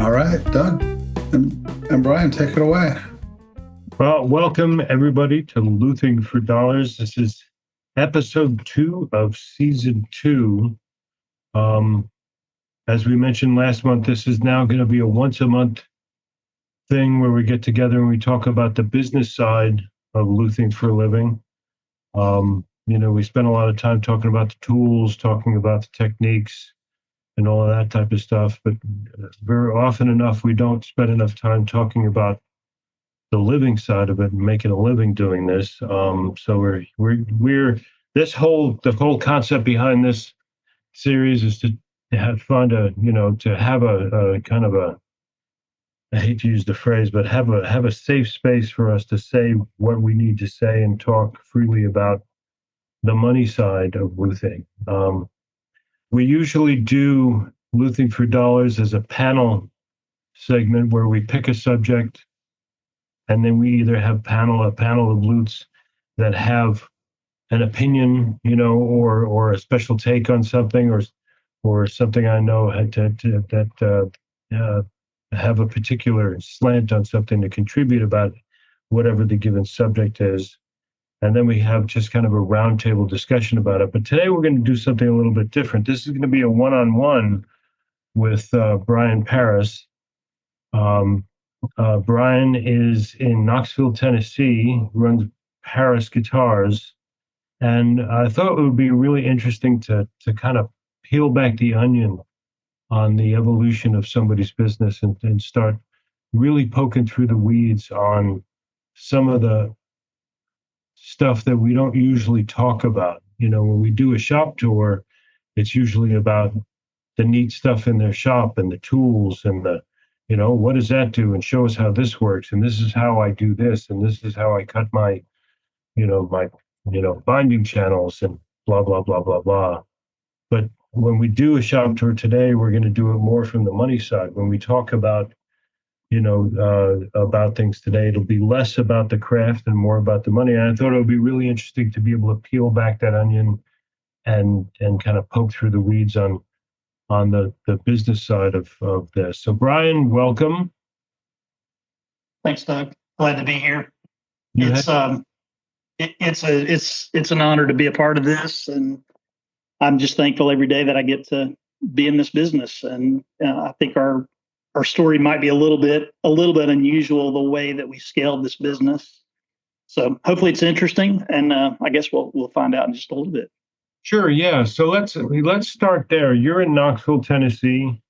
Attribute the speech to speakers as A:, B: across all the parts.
A: All right, Doug and Bryan, take it away.
B: Well, welcome everybody to Loothing for Dollars. This is episode 2 of season 2. As we mentioned last month, this is now going to be a once a month thing where we get together and we talk about the business side of loothing for a living. We spend a lot of time talking about the tools, talking about the techniques, and all of that type of stuff. But very often enough, we don't spend enough time talking about the living side of it and making a living doing this. So we're the whole concept behind this series is to have a kind of a, I hate to use the phrase, but have a safe space for us to say what we need to say and talk freely about the money side of loothing. We usually do Loothing for Dollars as a panel segment where we pick a subject and then we either have a panel of loots that have an opinion, or a special take on something, or something I know that have a particular slant on something to contribute about whatever the given subject is. And then we have just kind of a roundtable discussion about it. But today we're going to do something a little bit different. This is going to be a one-on-one with Bryan Parris. Bryan is in Knoxville, Tennessee, runs Parris Guitars. And I thought it would be really interesting to kind of peel back the onion on the evolution of somebody's business and start really poking through the weeds on some of the stuff that we don't usually talk about. When we do a shop tour, it's usually about the neat stuff in their shop and the tools and what does that do, and show us how this works, and this is how I do this, and this is how I cut my binding channels and blah blah blah blah blah. But when we do a shop tour today, we're going to do it more from the money side. When we talk about about things today, it'll be less about the craft and more about the money. And I thought it would be really interesting to be able to peel back that onion and kind of poke through the weeds on the business side of this. So Bryan, welcome.
C: Thanks, Doug. Glad to be here. It's an honor to be a part of this, and I'm just thankful every day that I get to be in this business. And I think our story might be a little bit unusual, the way that we scaled this business. So hopefully it's interesting, and I guess we'll find out in just a little bit.
B: Sure, yeah. So let's start there. You're in Knoxville, Tennessee,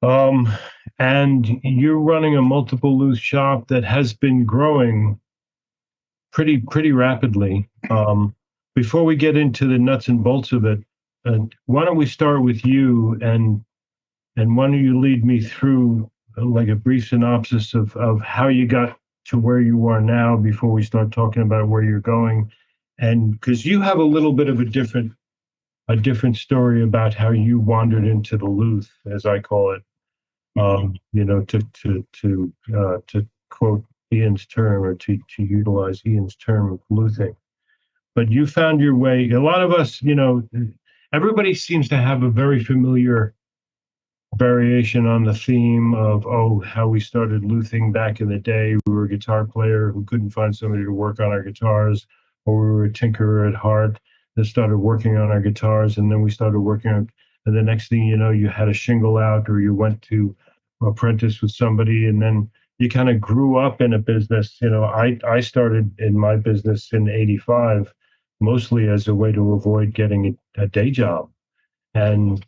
B: and you're running a multiple-looth shop that has been growing pretty rapidly. Before we get into the nuts and bolts of it, why don't we start with you, and why don't you lead me through like a brief synopsis of how you got to where you are now before we start talking about where you're going. And because you have a little bit of a different story about how you wandered into the looth, as I call it, to quote Ian's term, or to utilize Ian's term of loothing. But you found your way. A lot of us, everybody seems to have a very familiar variation on the theme of, how we started loothing back in the day. We were a guitar player who couldn't find somebody to work on our guitars, or we were a tinkerer at heart that started working on our guitars, and then we started working on, and the next thing you know, you had a shingle out, or you went to apprentice with somebody, and then you kind of grew up in a business. I started in my business in '85, mostly as a way to avoid getting a day job. And,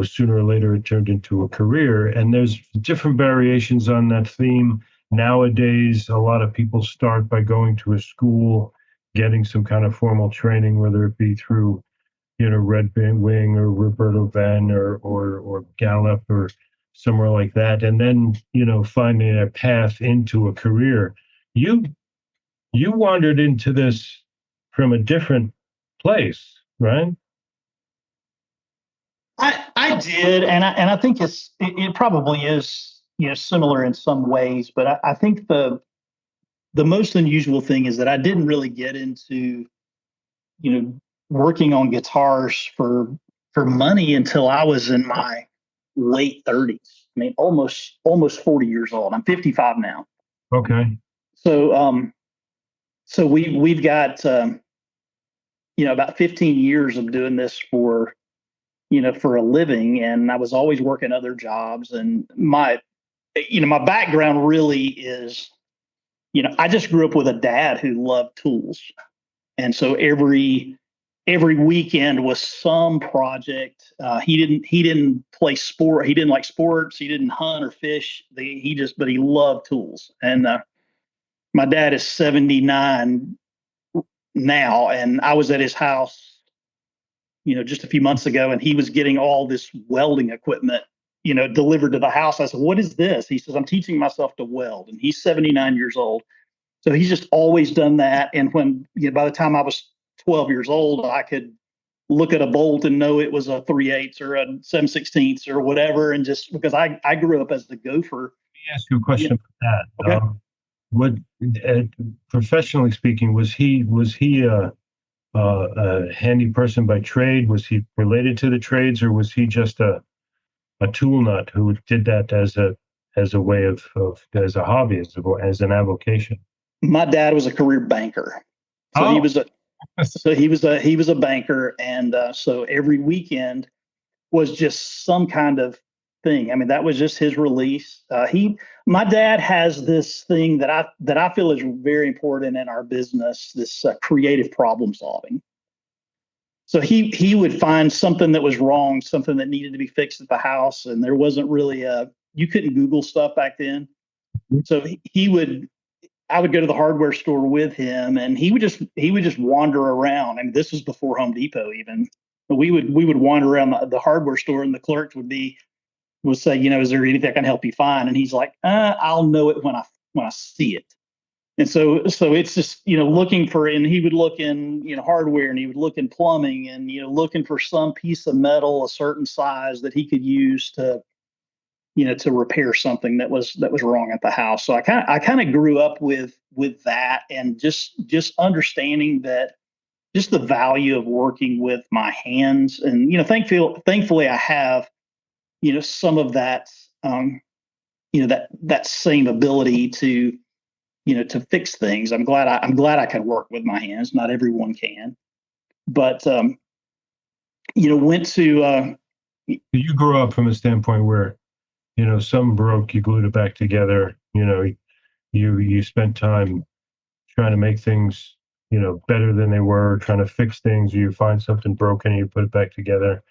B: sooner or later it turned into a career. And there's different variations on that theme. Nowadays, a lot of people start by going to a school, getting some kind of formal training, whether it be through, Red Wing or Roberto Venn or Gallup or somewhere like that. And then, finding a path into a career. You wandered into this from a different place, right?
C: I did, and I think it probably is similar in some ways, but I think the most unusual thing is that I didn't really get into working on guitars for money until I was in my late 30s. I mean, almost 40 years old. I'm 55 now.
B: Okay.
C: So, so we've got, about 15 years of doing this for a living. And I was always working other jobs. And my background really is, I just grew up with a dad who loved tools. And so every weekend was some project. He didn't play sport. He didn't like sports. He didn't hunt or fish. But he loved tools. And my dad is 79 now, and I was at his house, just a few months ago, and he was getting all this welding equipment, delivered to the house. I said, "What is this?" He says, "I'm teaching myself to weld." And he's 79 years old. So he's just always done that. And when, by the time I was 12 years old, I could look at a bolt and know it was a 3/8 or a 7/16 or whatever. And just because I grew up as the gopher.
B: Let me ask you a question about that.
C: Okay.
B: What, professionally speaking, was he a handy person by trade? Was he related to the trades, or was he just a tool nut who did that as a way of as a hobby, as an avocation?
C: My dad was a career banker. So he was he was a banker. And so every weekend was just some kind of thing. I mean, that was just his release. My dad has this thing that I feel is very important in our business, this creative problem solving. So he would find something that was wrong, something that needed to be fixed at the house, and there wasn't really you couldn't Google stuff back then. So I would go to the hardware store with him, and he would just wander around. I mean, this was before Home Depot even. But we would wander around the hardware store, and the clerks would say, "Is there anything I can help you find?" And he's like, "I'll know it when I see it." And so it's just, looking for, and he would look in, hardware, and he would look in plumbing, and, looking for some piece of metal, a certain size that he could use to repair something that was wrong at the house. So I kind of grew up with that, and just understanding that, just the value of working with my hands. And, thankfully I have, some of that, that same ability to, to fix things. I'm glad I can work with my hands. Not everyone can, but, went to,
B: You grew up from a standpoint where, some broke, you glued it back together. You spent time trying to make things, better than they were, trying to fix things. You find something broken, you put it back together.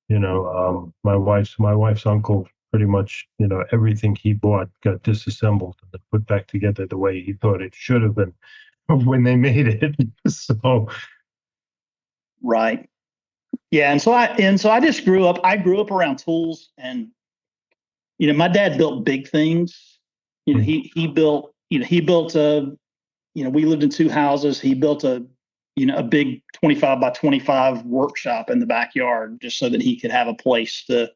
B: My wife's uncle, pretty much, everything he bought got disassembled and put back together the way he thought it should have been when they made it. So,
C: right. Yeah. And so I just grew up, around tools. And, my dad built big things. He built we lived in two houses. He built a big 25 by 25 workshop in the backyard, just so that he could have a place to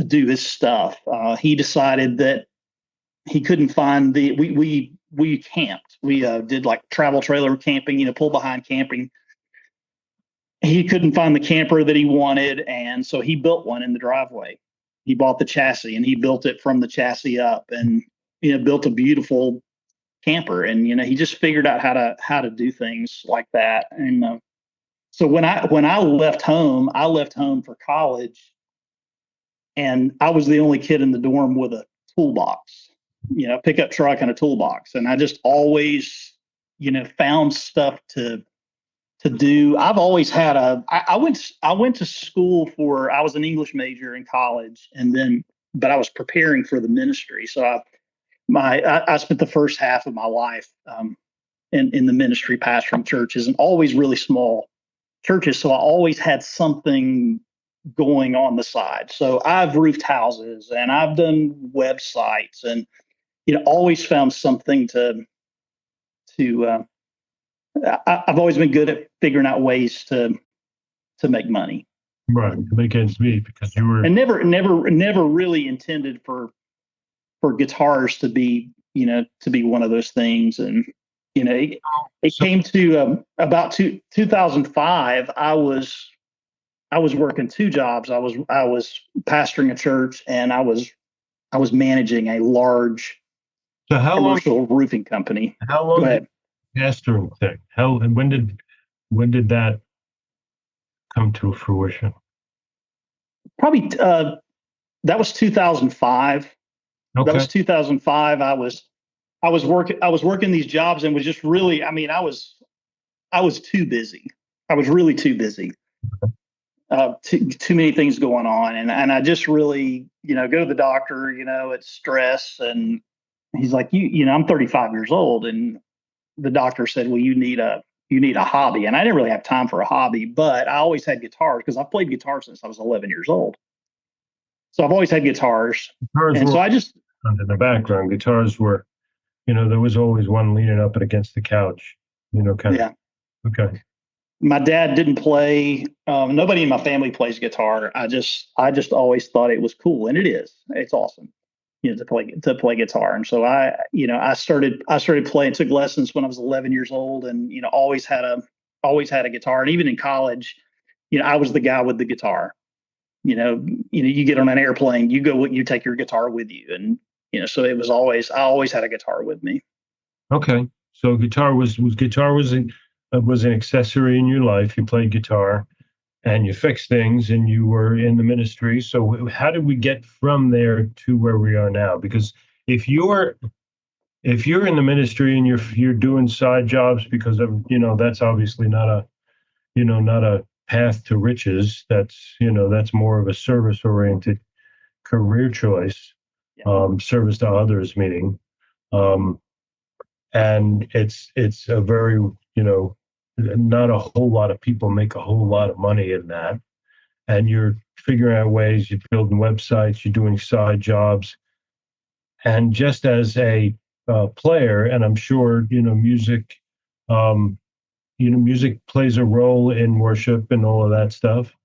C: do his stuff. He decided that he couldn't find we camped. We did like travel trailer camping, pull behind camping. He couldn't find the camper that he wanted, and so he built one in the driveway. He bought the chassis, and he built it from the chassis up, and built a beautiful camper. And he just figured out how to do things like that. And so when I left home, for college, and I was the only kid in the dorm with a toolbox, pickup truck and a toolbox. And I just always, found stuff to do. I've always had I went to school I was an English major in college, but I was preparing for the ministry. So I spent the first half of my life in the ministry, pastoring churches, and always really small churches. So I always had something going on the side. So I've roofed houses, and I've done websites, and always found something to. I've always been good at figuring out ways to make money.
B: right, to make ends meet, because you were.
C: And never really intended for guitars to be one of those things. And it came to about 2005. I was working two jobs. I was pastoring a church, and I was managing a large
B: So
C: commercial roofing company.
B: how
C: Go
B: long
C: ahead.
B: did the plastering thing? And when did that come to fruition?
C: Probably that was 2005. That
B: Okay.
C: was 2005. I was working these jobs and was just really, I was too busy. I was really too busy. Too many things going on, and I just really, go to the doctor. It's stress, and he's like, I'm 35 years old, and the doctor said, well, you need a hobby, and I didn't really have time for a hobby, but I always had guitars because I've played guitar since I was 11 years old. So I've always had guitars,
B: Guitars
C: and
B: were
C: so I just
B: in the background. Guitars were, there was always one leaning up against the couch, kind of.
C: yeah.
B: Okay.
C: My dad didn't play. Nobody in my family plays guitar. I just always thought it was cool, and it is. It's awesome, to play guitar. And so I started playing. Took lessons when I was 11 years old, and always had a guitar. And even in college, I was the guy with the guitar. You get on an airplane, you take your guitar with you, and so I always had a guitar with me.
B: Okay. So guitar was an accessory in your life. You played guitar and you fixed things and you were in the ministry. So how did we get from there to where we are now? Because if you're in the ministry and you're doing side jobs because of, that's obviously not a path to riches. That's more of a service oriented career choice, service to others, meaning, and it's a very, not a whole lot of people make a whole lot of money in that. And you're figuring out ways, you're building websites, you're doing side jobs. And just as a player, and I'm sure, um, music plays a role in worship and all of that stuff.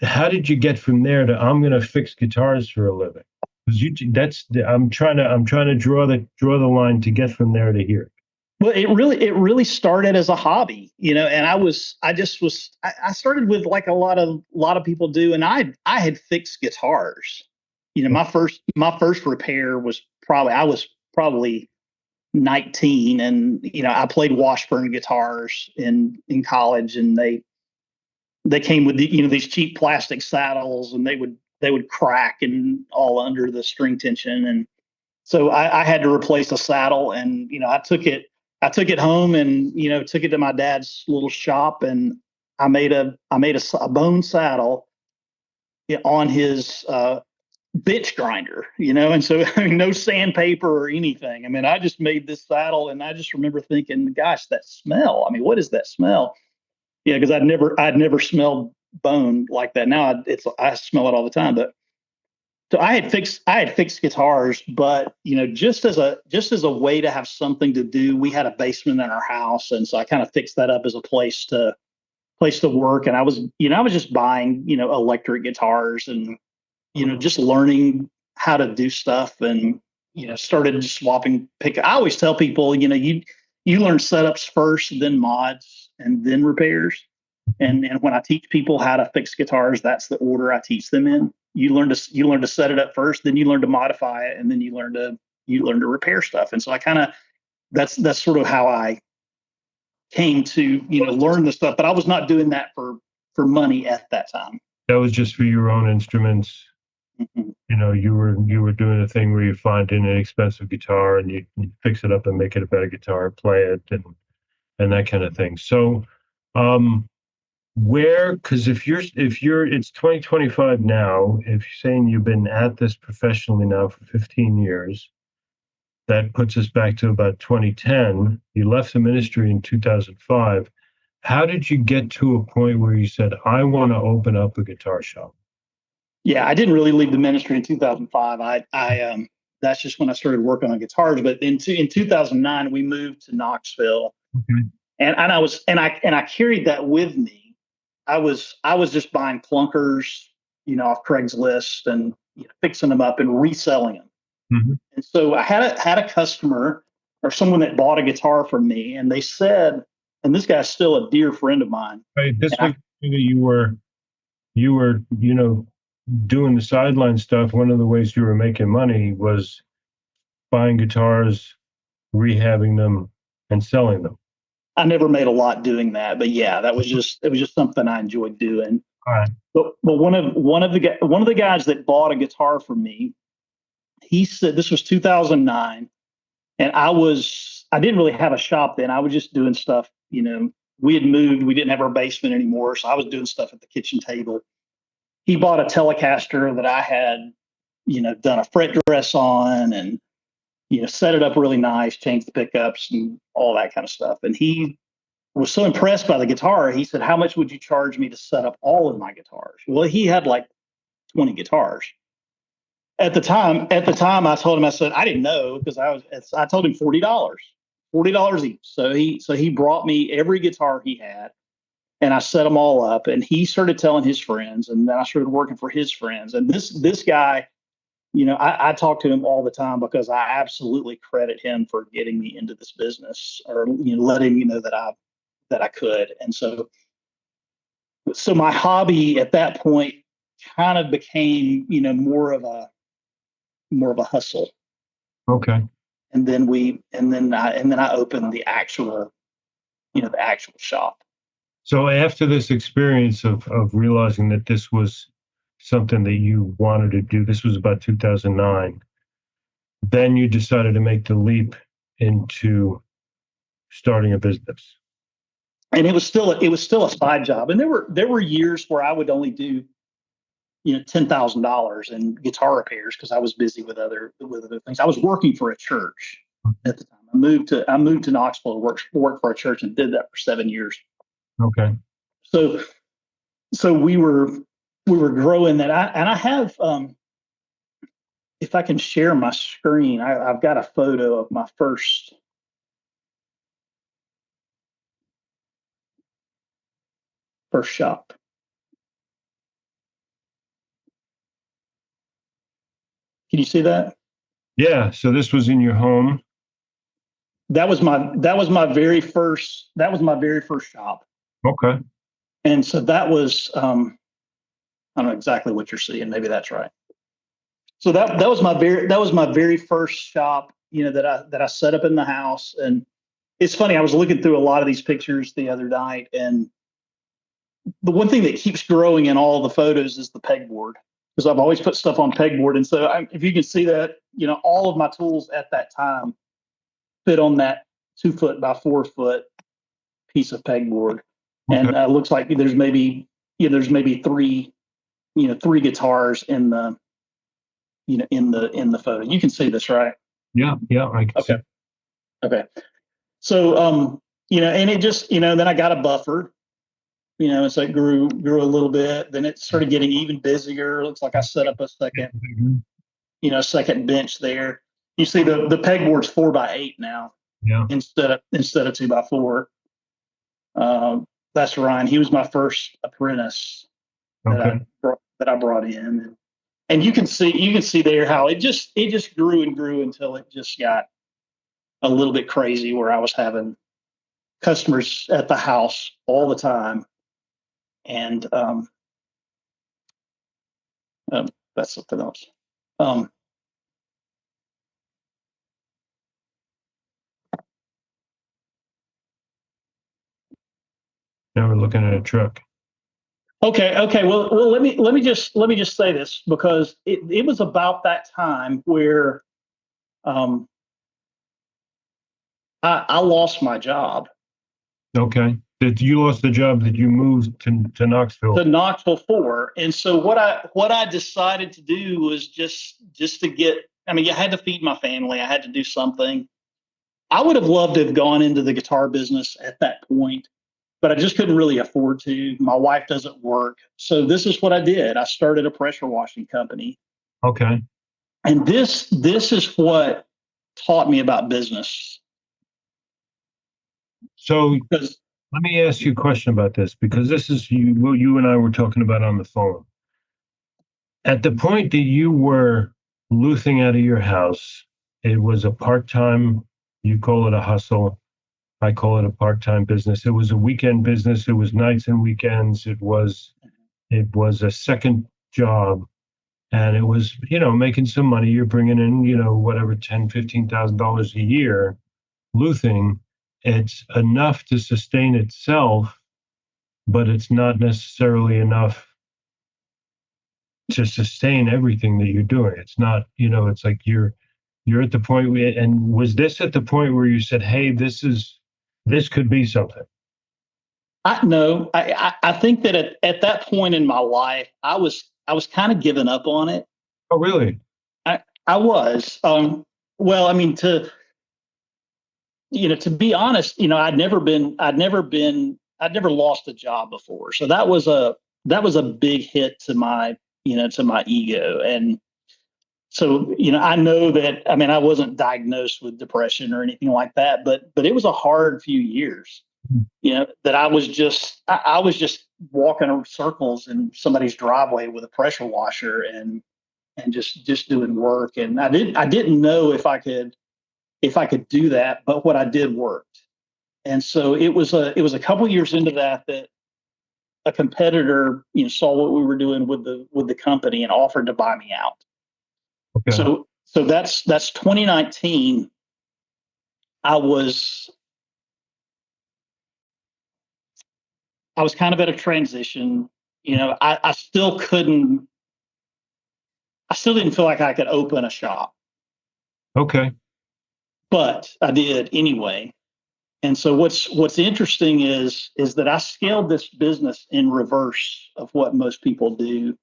B: How did you get from there to I'm going to fix guitars for a living? Because I'm trying to draw the line to get from there to here.
C: Well, it really started as a hobby, and I started with like a lot of people do, and I had fixed guitars. My first repair was I was probably 19, and I played Washburn guitars in college, and they came with these cheap plastic saddles, and they would crack and all under the string tension, and so I had to replace a saddle, and I took it home, and took it to my dad's little shop, and I made a bone saddle on his bitch grinder, and so no sandpaper or anything. I just made this saddle, and I just remember thinking, gosh, that smell. What is that smell? Because I'd never smelled bone like that. Now I smell it all the time, but. So I had fixed guitars, but just as a way to have something to do, we had a basement in our house, and so I kind of fixed that up as a place to work. And I was just buying electric guitars, and just learning how to do stuff, and started just swapping pick. I always tell people, you learn setups first, then mods, and then repairs. And when I teach people how to fix guitars, that's the order I teach them in. You learn to set it up first, then you learn to modify it, and then you learn to repair stuff. And so I kind of that's sort of how I came to learn the stuff. But I was not doing that for money at that time.
B: That was just for your own instruments.
C: Mm-hmm.
B: You were doing a thing where you find an inexpensive guitar and you fix it up and make it a better guitar, play it, and that kind of thing. So, because if you're it's 2025 now, if you're saying you've been at this professionally now for 15 years, that puts us back to about 2010. You left the ministry in 2005. How did you get to a point where you said, I want to open up a guitar shop?
C: Yeah, I didn't really leave the ministry in 2005. I that's just when I started working on guitars. But in 2009, we moved to Knoxville,
B: Okay.
C: and I carried that with me. I was just buying clunkers, off Craigslist, and fixing them up and reselling them.
B: Mm-hmm.
C: And so I had a customer or someone that bought a guitar from me, and they said, and this guy's still a dear friend of mine.
B: Right. This was you were doing the sideline stuff, one of the ways you were making money was buying guitars, rehabbing them, and selling them.
C: I never made a lot doing that, but yeah, it was just something I enjoyed doing.
B: All right.
C: But one of the guys that bought a guitar from me, he said this was 2009, and I didn't really have a shop then. I was just doing stuff. We had moved. We didn't have our basement anymore, so I was doing stuff at the kitchen table. He bought a Telecaster that I had, done a fret dress on, and set it up really nice, changed the pickups and all that kind of stuff. And he was so impressed by the guitar. He said, "How much would you charge me to set up all of my guitars?" Well, he had like 20 guitars. At the time, I told him, I said, I didn't know, because I told him $40 each. So he brought me every guitar he had, and I set them all up, and he started telling his friends, and then I started working for his friends. And this guy, I talk to him all the time because I absolutely credit him for getting me into this business, or letting me know that I could. And so my hobby at that point kind of became more of a hustle.
B: Okay.
C: And then I opened the actual shop.
B: So after this experience of realizing that this was something that you wanted to do, this was about 2009, then you decided to make the leap into starting a business.
C: And it was still a side job. And there were years where I would only do $10,000 in guitar repairs because I was busy with other things. I was working for a church at the time. I moved to Knoxville to work for a church, and did that for 7 years.
B: Okay.
C: So we were growing that. I have, if I can share my screen, I've got a photo of my first shop. Can you see that?
B: Yeah. So this was in your home.
C: That was my very first shop.
B: Okay.
C: And so that was, I don't know exactly what you're seeing. Maybe that's right. So that was my very first shop, that I set up in the house. And it's funny, I was looking through a lot of these pictures the other night, and the one thing that keeps growing in all the photos is the pegboard, because I've always put stuff on pegboard. And so if you can see that, all of my tools at that time fit on that 2 foot by 4 foot piece of pegboard. Okay. And it looks like there's maybe three guitars in the, in the photo. You can see this, right?
B: Yeah. I can see.
C: Okay. So, and it just, then I got a buffer, so it grew a little bit. Then it started getting even busier. Looks like I set up a second bench there. You see the pegboard's 4x8 now. Yeah. Instead of 2x4. That's Ryan. He was my first apprentice that I brought in. And you can see there how it just grew and grew until it just got a little bit crazy, where I was having customers at the house all the time. And that's something else. Now
B: we're looking at a truck.
C: Okay. Well, let me just say this, because it was about that time where I lost my job. Okay.
B: That you lost the job that you moved to Knoxville.
C: To Knoxville for. And so what I decided to do was just to get, I had to feed my family. I had to do something. I would have loved to have gone into the guitar business at that point, but I just couldn't really afford to. My wife doesn't work. So this is what I did. I started a pressure washing company.
B: Okay.
C: And this is what taught me about business.
B: So let me ask you a question about this, because this is what you and I were talking about on the phone. At the point that you were loothing out of your house, it was a part-time, you call it a hustle, I call it a part-time business. It was a weekend business. It was nights and weekends. It was a second job. and it was, making some money. You're bringing in, whatever, $10,000, $15,000 a year. Loothing, it's enough to sustain itself, but it's not necessarily enough to sustain everything that you're doing. It's not, it's like you're at the point and was this at the point where you said, hey, this could be something?
C: No, I think that at that point in my life, I was kind of giving up on it.
B: Oh, really?
C: I was. Well, I mean, to be honest, I'd never lost a job before. So that was a big hit to my, to my ego. And so, I know that, I mean, I wasn't diagnosed with depression or anything like that, but it was a hard few years, that I was just walking in circles in somebody's driveway with a pressure washer and just doing work. And I didn't know if I could do that, but what I did worked. And so it was a couple years into that a competitor, saw what we were doing with the company and offered to buy me out.
B: Okay.
C: So that's 2019. I was kind of at a transition. I still didn't feel like I could open a shop.
B: Okay.
C: But I did anyway. And so what's interesting is that I scaled this business in reverse of what most people do,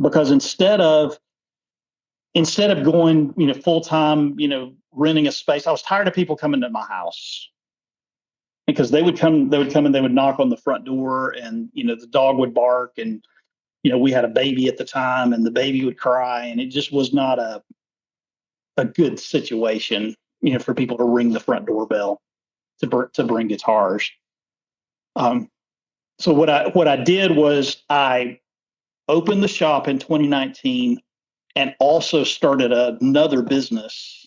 C: because instead of going, full time, renting a space, I was tired of people coming to my house because they would come and they would knock on the front door and, the dog would bark and, we had a baby at the time and the baby would cry and it just was not a good situation, for people to ring the front doorbell to bring guitars. So what I did was I opened the shop in 2019 and also started another business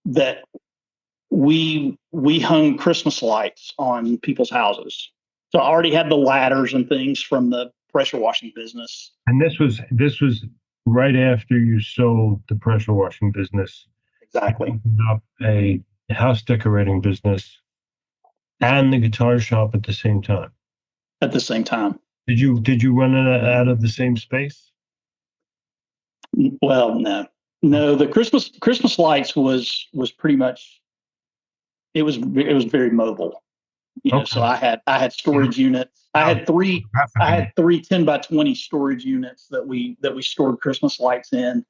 C: that we hung Christmas lights on people's houses. So I already had the ladders and things from the pressure washing business.
B: And this was right after you sold the pressure washing business.
C: Exactly.
B: You opened up a house decorating business and the guitar shop at the same time.
C: At the same time.
B: Did you run it out of the same space?
C: Well, no. The Christmas lights was pretty much. It was very mobile.
B: Okay.
C: So I had storage units. I had three 10 by 20 storage units that we stored Christmas lights in.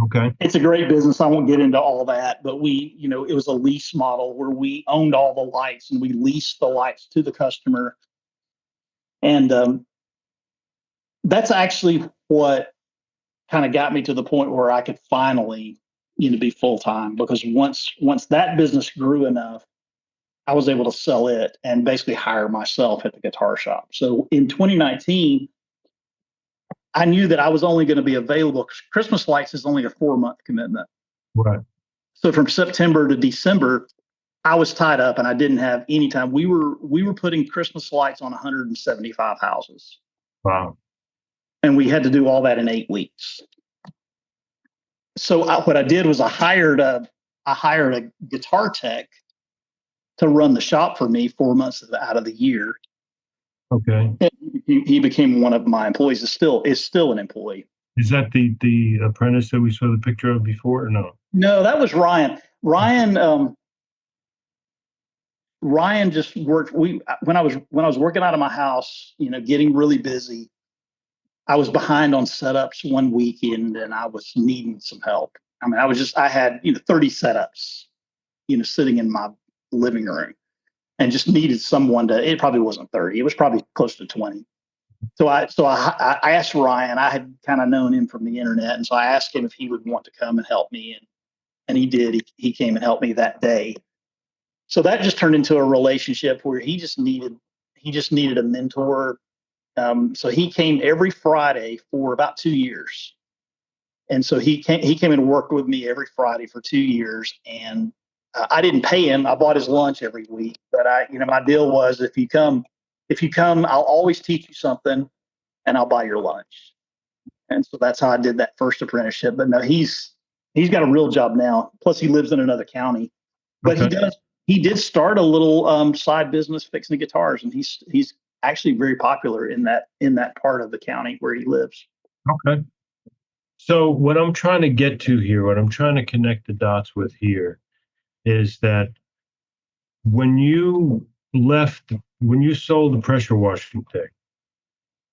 B: Okay.
C: It's a great business. I won't get into all that, but it was a lease model where we owned all the lights and we leased the lights to the customer. And that's actually what kind of got me to the point where I could finally, be full time, because once that business grew enough, I was able to sell it and basically hire myself at the guitar shop. So in 2019, I knew that I was only going to be available. Christmas lights is only a 4-month commitment.
B: Right.
C: So from September to December, I was tied up and I didn't have any time. We were putting Christmas lights on 175 houses.
B: Wow.
C: And we had to do all that in 8 weeks. So what I did was I hired a guitar tech to run the shop for me 4 months out of the year.
B: Okay.
C: And he became one of my employees. Is still an employee.
B: Is that the apprentice that we saw the picture of before, or no?
C: No, that was Ryan. Ryan just worked. When I was working out of my house, getting really busy, I was behind on setups one weekend and I was needing some help. I mean, I had 30 setups, sitting in my living room, and just needed someone to. It probably wasn't 30. It was probably close to 20. So I asked Ryan. I had kind of known him from the internet, and so I asked him if he would want to come and help me, and he did. He came and helped me that day. So that just turned into a relationship where he just needed a mentor. So he came every Friday for about 2 years, and so he came and worked with me every Friday for 2 years, and I didn't pay him. I bought his lunch every week, but my deal was if you come, I'll always teach you something, and I'll buy your lunch. And so that's how I did that first apprenticeship. But no, he's got a real job now. Plus he lives in another county, but
B: Okay.
C: he did start a little side business fixing guitars, and he's actually very popular in that part of the county where he lives.
B: Okay. So what I'm trying to get to here, what I'm trying to connect the dots with here is that when you when you sold the pressure washing thing,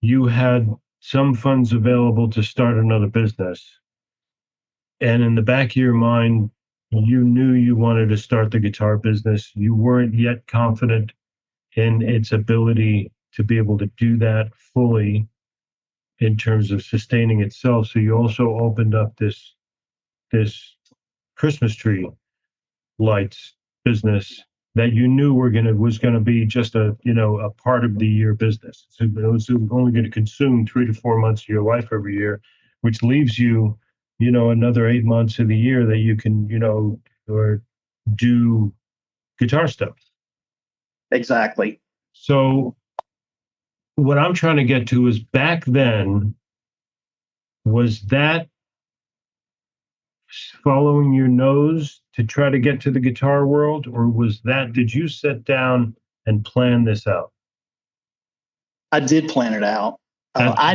B: you had some funds available to start another business. And in the back of your mind, you knew you wanted to start the guitar business. You weren't yet confident in its ability to be able to do that fully in terms of sustaining itself. So you also opened up this Christmas tree lights business that you knew was gonna be just a part of the year business. So it was only going to consume 3 to 4 months of your life every year, which leaves you, another 8 months of the year that you can, or do guitar stuff.
C: Exactly.
B: So what I'm trying to get to is back then, was that following your nose to try to get to the guitar world, or did you sit down and plan this out?
C: I did plan it out.
B: And
C: I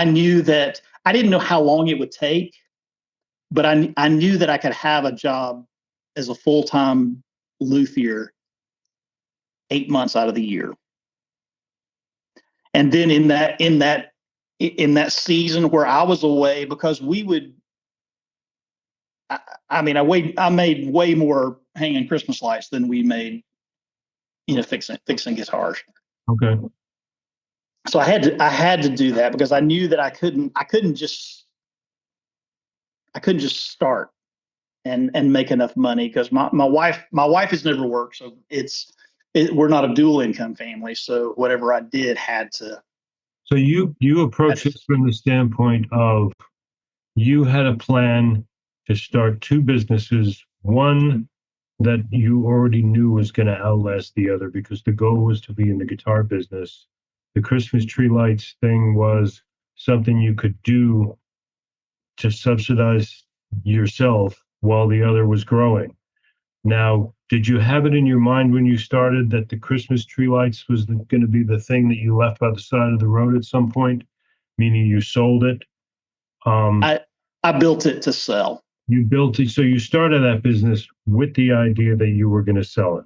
C: knew that I didn't know how long it would take, but I knew that I could have a job as a full-time luthier 8 months out of the year. And then in that season where I was away, because we would, I made way more hanging Christmas lights than we made, fixing guitars.
B: okay.
C: So I had to do that because I knew that I couldn't just start and make enough money, because my wife has never worked, so we're not a dual income family. So whatever I did had to.
B: So you approach this from the standpoint of, you had a plan to start two businesses, one that you already knew was going to outlast the other, because the goal was to be in the guitar business. The Christmas tree lights thing was something you could do to subsidize yourself while the other was growing. Now, did you have it in your mind when you started that the Christmas tree lights was going to be the thing that you left by the side of the road at some point, meaning you sold it?
C: I built it to sell.
B: You built it, so you started that business with the idea that you were going to sell it.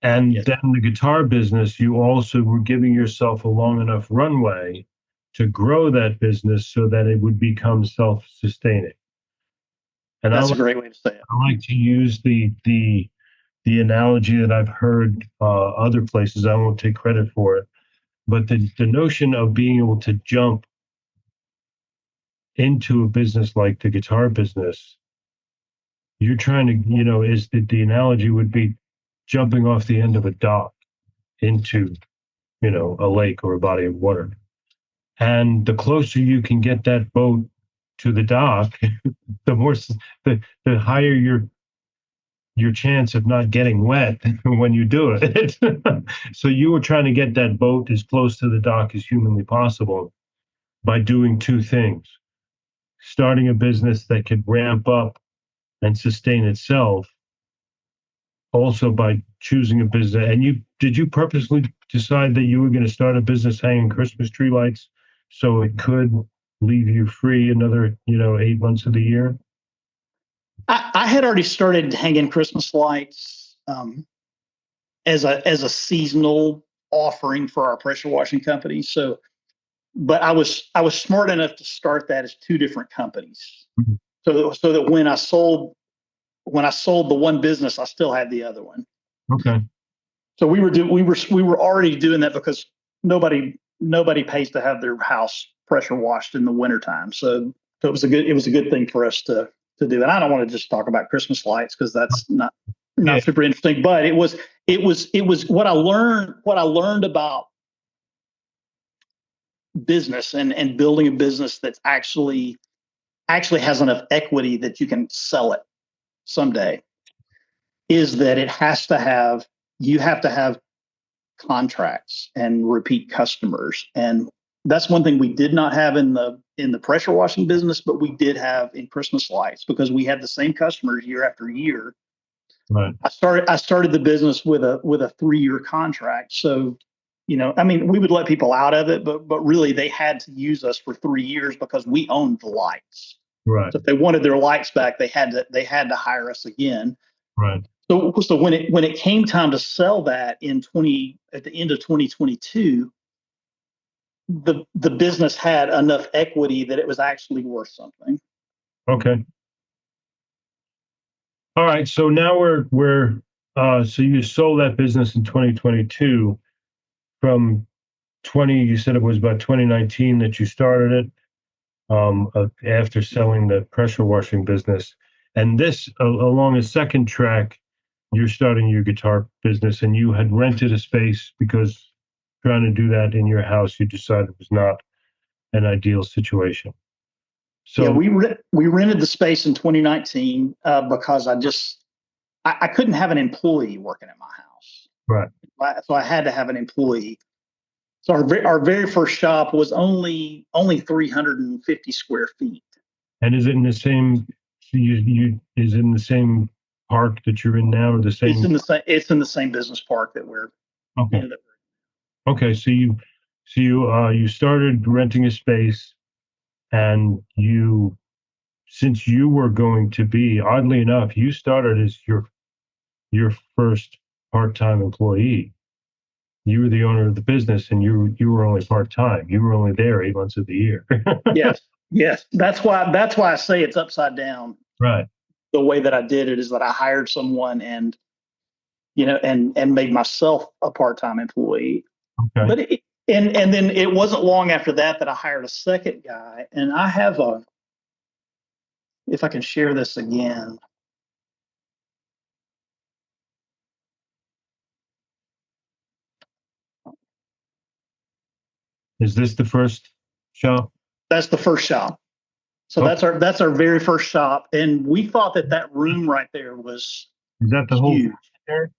B: And
C: Yes.
B: then the guitar business, you also were giving yourself a long enough runway to grow that business so that it would become self-sustaining. And
C: That's a great way to say it.
B: I like to use the analogy that I've heard other places. I won't take credit for it, but the notion of being able to jump into a business like the guitar business, you're trying to, is that the analogy would be jumping off the end of a dock into, a lake or a body of water. And the closer you can get that boat to the dock, the more the higher your chance of not getting wet when you do it. So you were trying to get that boat as close to the dock as humanly possible by doing two things: starting a business that could ramp up and sustain itself, also by choosing a business. And did you purposely decide that you were going to start a business hanging Christmas tree lights so it could leave you free another 8 months of the year?
C: I had already started hanging Christmas lights as a seasonal offering for our pressure washing company. So, but I was smart enough to start that as two different companies,
B: Mhm.
C: so that when I sold the one business, I still had the other one.
B: Okay.
C: So we were already doing that because nobody pays to have their house pressure washed in the wintertime. So it was a good thing for us to do. And I don't want to just talk about Christmas lights because that's not
B: Yeah.
C: super interesting. But it was what I learned about business and building a business that's actually has enough equity that you can sell it someday, is that you have to have contracts and repeat customers. And That's one thing we did not have in the pressure washing business, but we did have in Christmas lights because we had the same customers year after year.
B: Right.
C: I started the business with a 3-year contract. So, I mean, we would let people out of it, but really they had to use us for 3 years because we owned the lights.
B: Right.
C: So if they wanted their lights back, they had to hire us again.
B: Right.
C: So when it came time to sell that at the end of 2022, the business had enough equity that it was actually worth something.
B: Okay. All right. So now so you sold that business in 2022. From you said it was about 2019 that you started it, after selling the pressure washing business. And this, along a second track, you're starting your guitar business, and you had rented a space because trying to do that in your house, you decided was not an ideal situation. So
C: Yeah, we rented the space in 2019 because I couldn't have an employee working at my house.
B: right.
C: So I had to have an employee. So our very first shop was only 350 square feet.
B: And is it in the same? Is it in the same park that you're in now, or the same?
C: It's in the same business park that we're
B: Okay.
C: in.
B: Okay. So you started renting a space, and since you were going to be, oddly enough, you started as your first part-time employee. You were the owner of the business, and you were only part-time. You were only there 8 months of the year.
C: Yes. That's why I say it's upside down.
B: Right.
C: The way that I did it is that I hired someone and made myself a part-time employee.
B: Okay.
C: But and then it wasn't long after that I hired a second guy, and I have if I can share this again.
B: Is this the first shop?
C: That's the first shop. So that's our very first shop, and we thought that room right there was
B: Is that the whole
C: huge.
B: there?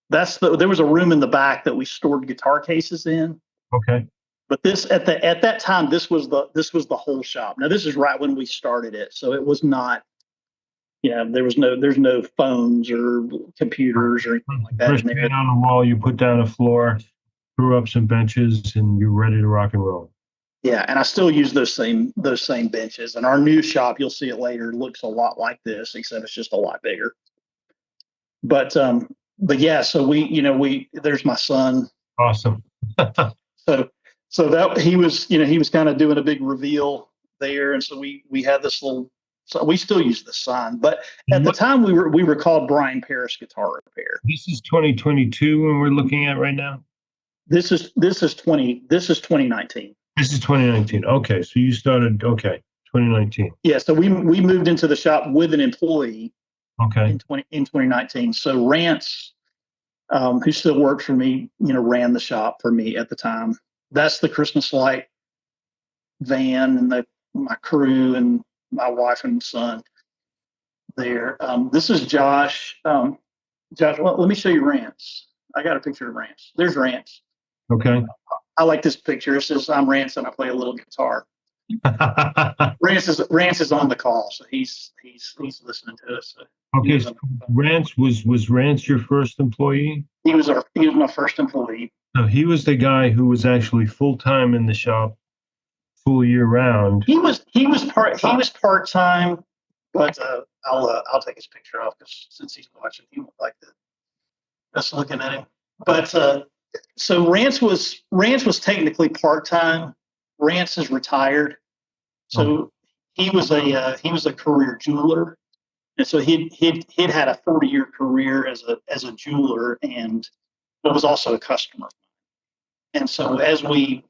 C: There was a room in the back that we stored guitar cases in.
B: Okay.
C: But at that time, this was the whole shop. Now this is right when we started it, so it was not. There's no phones or computers or anything like that
B: First
C: in there.
B: paint on the wall, you put down a floor, threw up some benches, and you're ready to rock and roll.
C: Yeah, and I still use those same benches. And our new shop, you'll see it later, looks a lot like this, except it's just a lot bigger. But yeah, so there's my son.
B: Awesome.
C: So that he was kind of doing a big reveal there, and so we had this little. So we still use the sign, but at the time we were called Bryan Parris Guitar Repair.
B: This is 2022 when we're looking at right now.
C: This is 2019.
B: This is 2019. Okay, so you started 2019.
C: Yeah, so we moved into the shop with an employee.
B: Okay.
C: In 2019. So Rance, who still works for me, ran the shop for me at the time. That's the Christmas light van and my crew and my wife and son there. This is Josh. Josh, let me show you Rance. I got a picture of Rance. There's Rance.
B: Okay.
C: I like this picture. It says I'm Rance and I play a little guitar. Rance is on the call, so he's listening to us. So
B: okay. So Rance was Rance your first employee?
C: He was my first employee.
B: So he was the guy who was actually full time in the shop, full year round.
C: He was part time, but I'll take his picture off because since he's watching, he won't like us looking at him. But so Rance was technically part time. Rance is retired, so he was a career jeweler, and so he'd had a 40-year career as a jeweler, and but was also a customer. And so as we,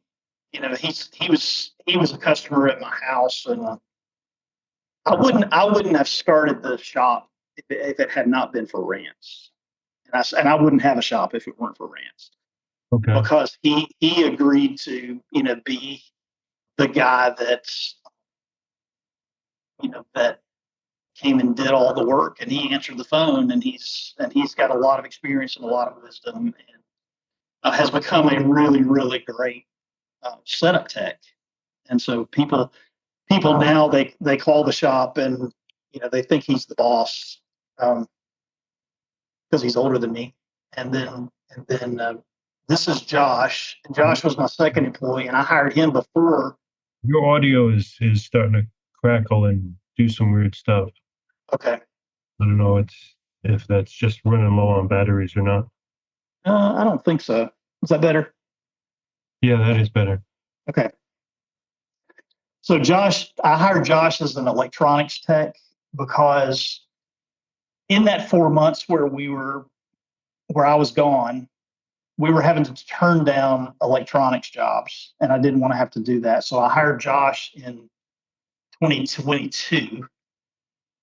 C: he was a customer at my house, and I wouldn't have started the shop if it had not been for Rance, and I wouldn't have a shop if it weren't for Rance.
B: Okay.
C: Because he agreed to be the guy that's that came and did all the work, and he answered the phone, and he's got a lot of experience and a lot of wisdom, and has become a really, really great setup tech. And so people now they call the shop and they think he's the boss because he's older than me. And then this is Josh. And Josh was my second employee, and I hired him before.
B: Your audio is starting to crackle and do some weird stuff.
C: Okay.
B: I don't know if that's just running low on batteries or not.
C: I don't think so. Is that better?
B: Yeah, that is better.
C: Okay. So I hired Josh as an electronics tech because in that 4 months where I was gone, we were having to turn down electronics jobs, and I didn't want to have to do that. So I hired Josh in 2022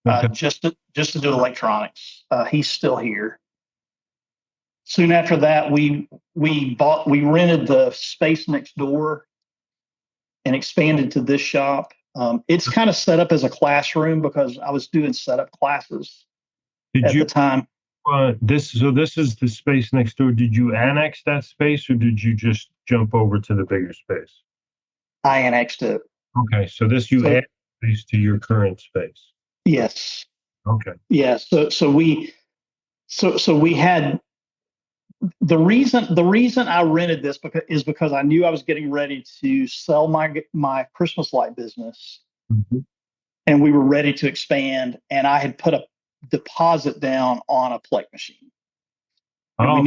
B: Okay.
C: just to do electronics. He's still here. Soon after that, we rented the space next door and expanded to this shop. It's kind of set up as a classroom because I was doing setup classes at the time.
B: This is the space next door. Did you annex that space or did you just jump over to the bigger space?
C: I annexed it.
B: Okay, so add space to your current space.
C: Yes.
B: Okay.
C: Yeah. So we had the reason I rented this because I knew I was getting ready to sell my Christmas light business, and we were ready to expand, and I had put a deposit down on a PLEK machine. And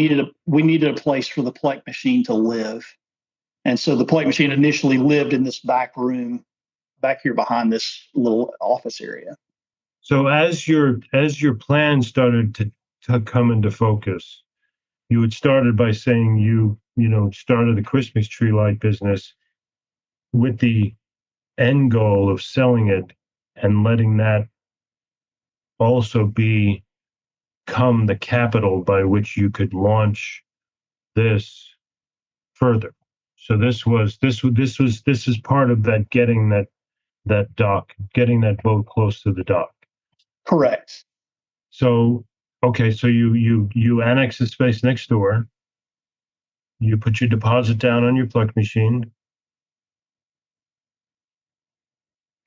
C: we needed a place for the PLEK machine to live. And so the PLEK machine initially lived in this back room back here behind this little office area.
B: So as your plan started to come into focus, you had started by saying you started the Christmas tree light business with the end goal of selling it and letting that also become the capital by which you could launch this further. So this is part of that getting that boat close to the dock.
C: Correct.
B: So okay, so you annex the space next door. You put your deposit down on your PLEK machine.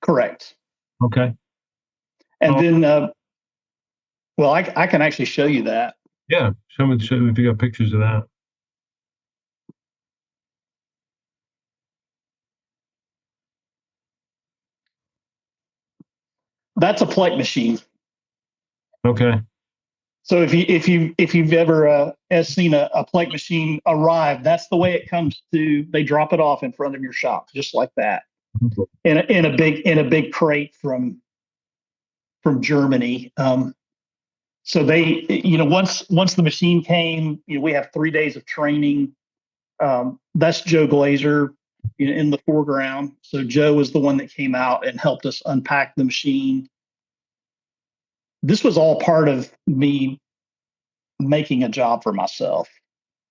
C: Correct.
B: Okay.
C: And then, well, I can actually show you that.
B: Yeah, show me if you got pictures of that.
C: That's a PLEK machine.
B: Okay.
C: So if you've ever seen a PLEK machine arrive, that's the way it comes to. They drop it off in front of your shop, just like that, in a big crate from Germany. So they, once the machine came, we have 3 days of training. That's Joe Glazer in the foreground. So Joe was the one that came out and helped us unpack the machine. This was all part of me making a job for myself.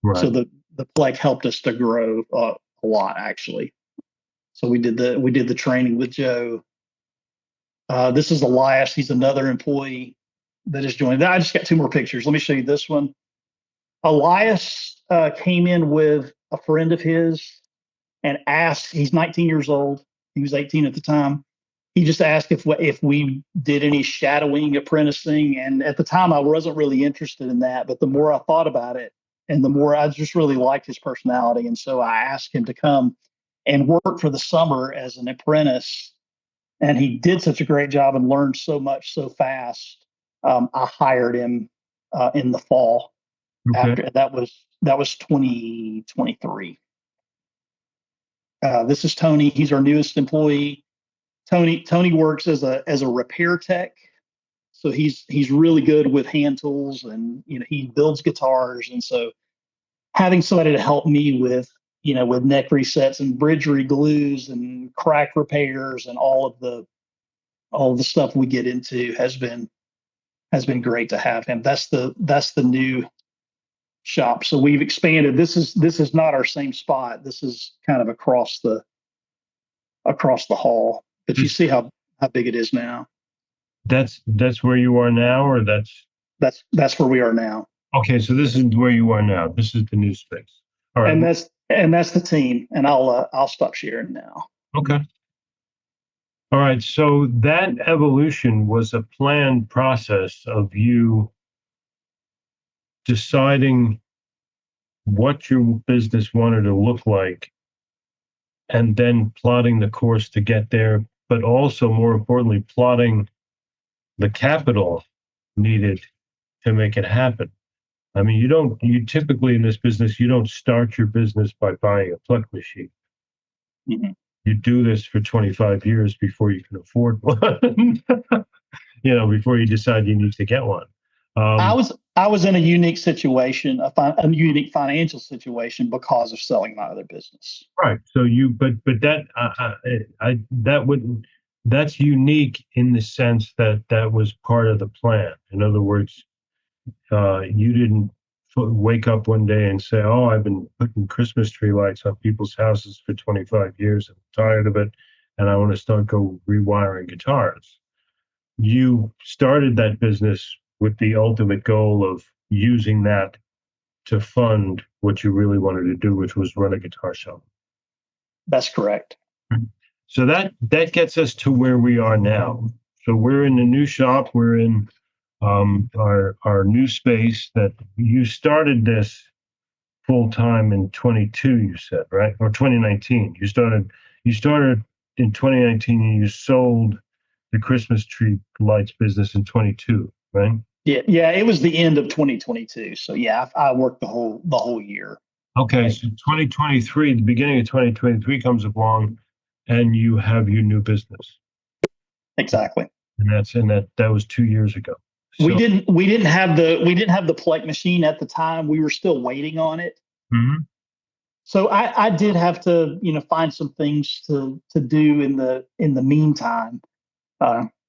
B: Right.
C: So the PLEK helped us to grow a lot, actually. So we did the training with Joe. This is Elias. He's another employee that is joining. I just got 2 more pictures. Let me show you this one. Elias came in with a friend of his and asked. He's 19 years old. He was 18 at the time. He just asked if we did any shadowing apprenticing, and at the time I wasn't really interested in that. But the more I thought about it, and the more I just really liked his personality, and so I asked him to come and work for the summer as an apprentice. And he did such a great job and learned so much so fast. I hired him in the fall.
B: Okay.
C: After that was 2023. This is Tony. He's our newest employee. Tony works as a repair tech, so he's really good with hand tools, and he builds guitars, and so having somebody to help me with neck resets and bridge re-glues and crack repairs and all of the stuff we get into has been great to have him. That's the new shop. So we've expanded. This is not our same spot. This is kind of across the hall. But you see how big it is now.
B: That's where you are now, or
C: that's where we are now.
B: Okay, so this is where you are now. This is the new space. All right.
C: And And that's the team. And I'll stop sharing now.
B: Okay. All right. So that evolution was a planned process of you deciding what your business wanted to look like and then plotting the course to get there, but also more importantly, plotting the capital needed to make it happen. I mean, you typically in this business, you don't start your business by buying a PLEK machine.
C: Mhm.
B: You do this for 25 years before you can afford one, before you decide you need to get one.
C: I was in a unique situation, a unique financial situation because of selling my other business.
B: Right. So but that's unique in the sense that that was part of the plan. In other words, you didn't wake up one day and say, "Oh, I've been putting Christmas tree lights on people's houses for 25 years. I'm tired of it, and I want to start rewiring guitars." You started that business with the ultimate goal of using that to fund what you really wanted to do, which was run a guitar shop.
C: That's correct.
B: So that gets us to where we are now. So we're in the new shop. We're in our new space that you started this full time in 22. You said, right? Or 2019. You started in 2019 and you sold the Christmas tree lights business in 22, right?
C: Yeah, it was the end of 2022. So yeah, I worked the whole year.
B: Okay, so 2023, the beginning of 2023 comes along, and you have your new business,
C: Exactly.
B: and that was 2 years ago.
C: We
B: So,
C: didn't have the PLEK machine at the time. We were still waiting on it.
B: mhm.
C: So I did have to, find some things to do in the meantime.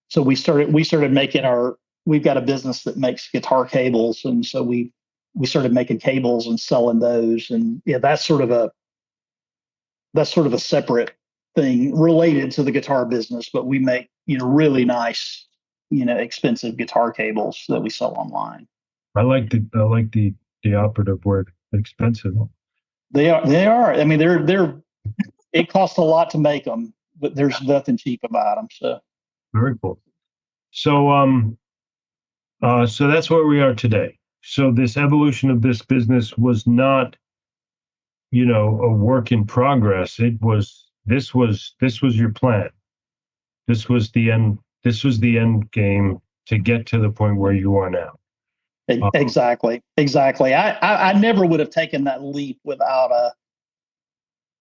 C: So we started making we've got a business that makes guitar cables, and so we started making cables and selling those, and yeah, that's sort of a separate thing related to the guitar business, but we make really nice, expensive guitar cables that we sell online.
B: I like the operative word, expensive.
C: They are. I mean, they're. It costs a lot to make them, but there's nothing cheap about them. So
B: Very cool. So so that's where we are today. So this evolution of this business was not, a work in progress. This was your plan. This was the end. This was the end game to get to the point where you are now.
C: exactly. I never would have taken that leap without a.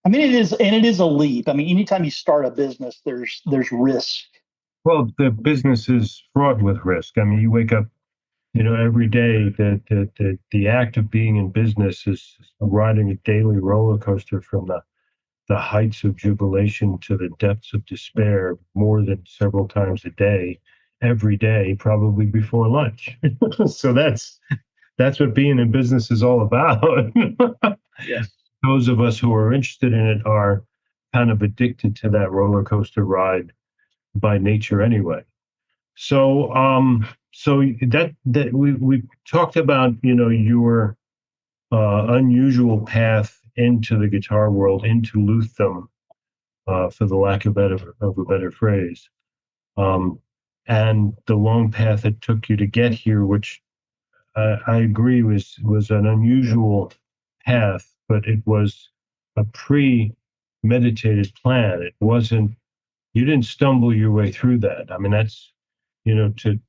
C: I mean, it is a leap. I mean, anytime you start a business, there's risk.
B: Well, the business is fraught with risk. I mean, you wake up, every day. The act of being in business is riding a daily roller coaster from the heights of jubilation to the depths of despair more than several times a day, every day, probably before lunch. So that's what being in business is all about.
C: Yes.
B: Those of us who are interested in it are kind of addicted to that roller coaster ride by nature anyway. So so that we talked about, your unusual path into the guitar world, into Loothing, for the lack of a better phrase, and the long path it took you to get here, which I agree was an unusual path, but it was a premeditated plan. It wasn't, you didn't stumble your way through that. I mean, that's, to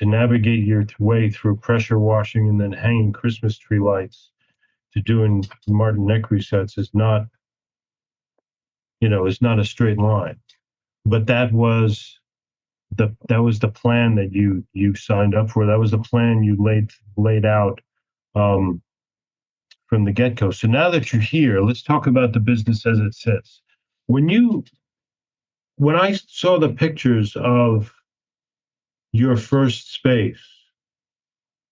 B: navigate your way through pressure washing and then hanging Christmas tree lights to doing Martin neck resets is not a straight line. But that was the plan that you signed up for. That was the plan you laid out, um, from the get-go. So now that you're here, let's talk about the business as it sits. When I saw the pictures of your first space,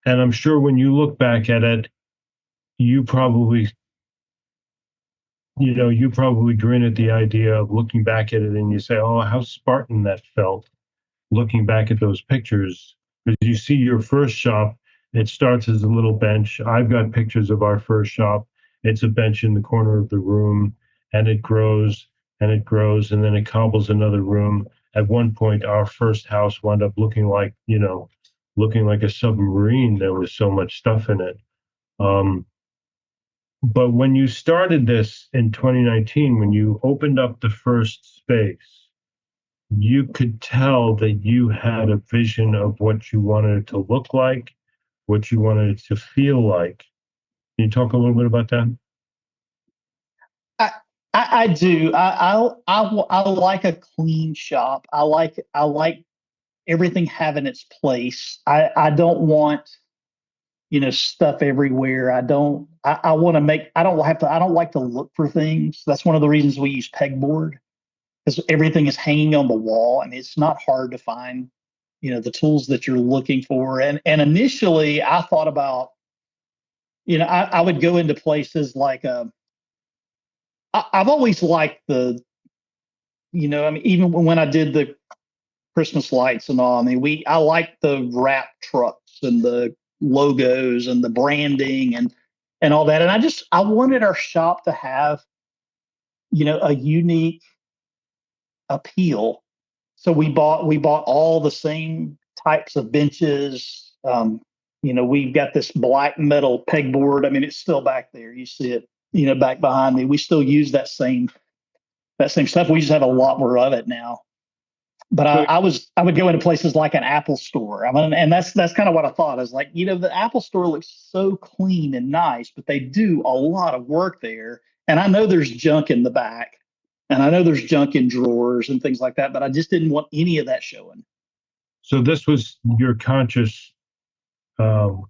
B: and I'm sure when you look back at it, you probably grin at the idea of looking back at it and you say, "Oh, how Spartan that felt," looking back at those pictures. Because you see your first shop, it starts as a little bench. I've got pictures of our first shop, it's a bench in the corner of the room, and it grows and it grows, and then it cobbles another room. At one point, our first house wound up looking like a submarine. There was so much stuff in it. Um, but when you started this in 2019, when you opened up the first space, you could tell that you had a vision of what you wanted it to look like, what you wanted it to feel like. Can you talk a little bit about that?
C: I, I do. I like a clean shop. I like everything having its place. I don't want, stuff everywhere. I want to make, I don't like to look for things. That's one of the reasons we use pegboard, because everything is hanging on the wall. I mean, it's not hard to find, the tools that you're looking for. And initially I thought about, I would go into places like, I've always liked I mean, even when I did the Christmas lights and all, I mean, I like the wrap trucks and the logos and the branding and all that. And I wanted our shop to have, a unique appeal. So we bought all the same types of benches. We've got this black metal pegboard. I mean, it's still back there. You see it, back behind me. We still use that same stuff. We just have a lot more of it now. But I would go into places like an Apple store. I mean, and that's kind of what I thought. I was like, the Apple store looks so clean and nice, but they do a lot of work there. And I know there's junk in the back, and I know there's junk in drawers and things like that, but I just didn't want any of that showing.
B: So this was your conscious um,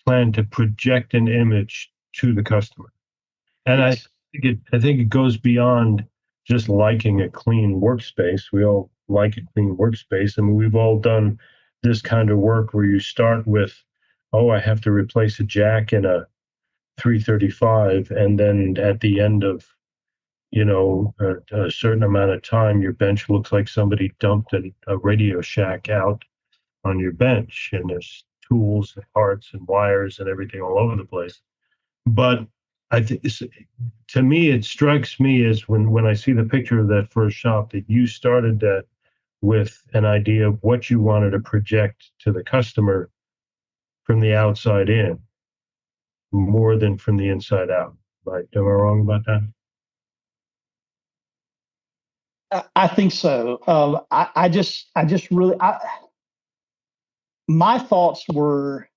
B: plan to project an image to the customer. And
C: Yes.
B: I think it goes beyond just liking a clean workspace. We all like a clean workspace. I mean, we've all done this kind of work where you start with, oh, I have to replace a jack in a 335, and then at the end of a certain amount of time, your bench looks like somebody dumped a Radio Shack out on your bench, and there's tools and parts and wires and everything all over the place. But I think to me, it strikes me as when I see the picture of that first shop that you started that with an idea of what you wanted to project to the customer from the outside in, more than from the inside out. Right? Am I wrong about that?
C: I think so. I just really, my thoughts were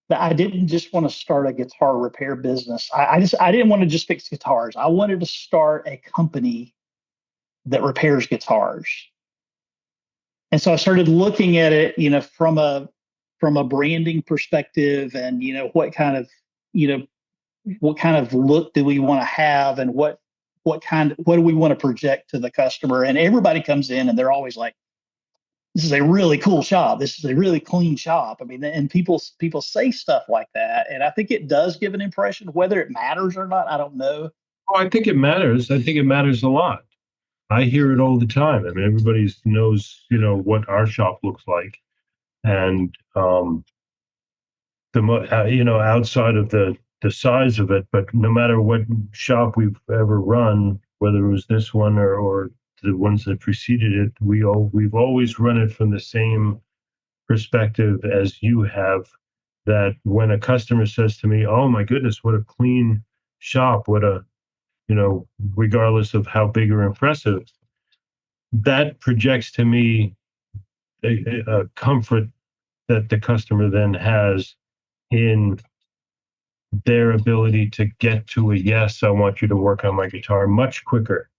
C: that I didn't just want to start a guitar repair business. I didn't want to just fix guitars. I wanted to start a company that repairs guitars. And so I started looking at it, from a branding perspective, and what kind of look do we want to have, and what do we want to project to the customer. And everybody comes in and they're always like, this is a really cool shop. This is a really clean shop. I mean, and people say stuff like that, and I think it does give an impression. Whether it matters or not, I don't know.
B: Oh, I think it matters. I think it matters a lot. I hear it all the time. I mean, everybody knows, what our shop looks like, and outside of the size of it, but no matter what shop we've ever run, whether it was this one or the ones that preceded it, we've always run it from the same perspective as you have. That when a customer says to me, "Oh my goodness, what a clean shop! What a," regardless of how big or impressive, that projects to me a comfort that the customer then has in their ability to get to a yes, I want you to work on my guitar much quicker,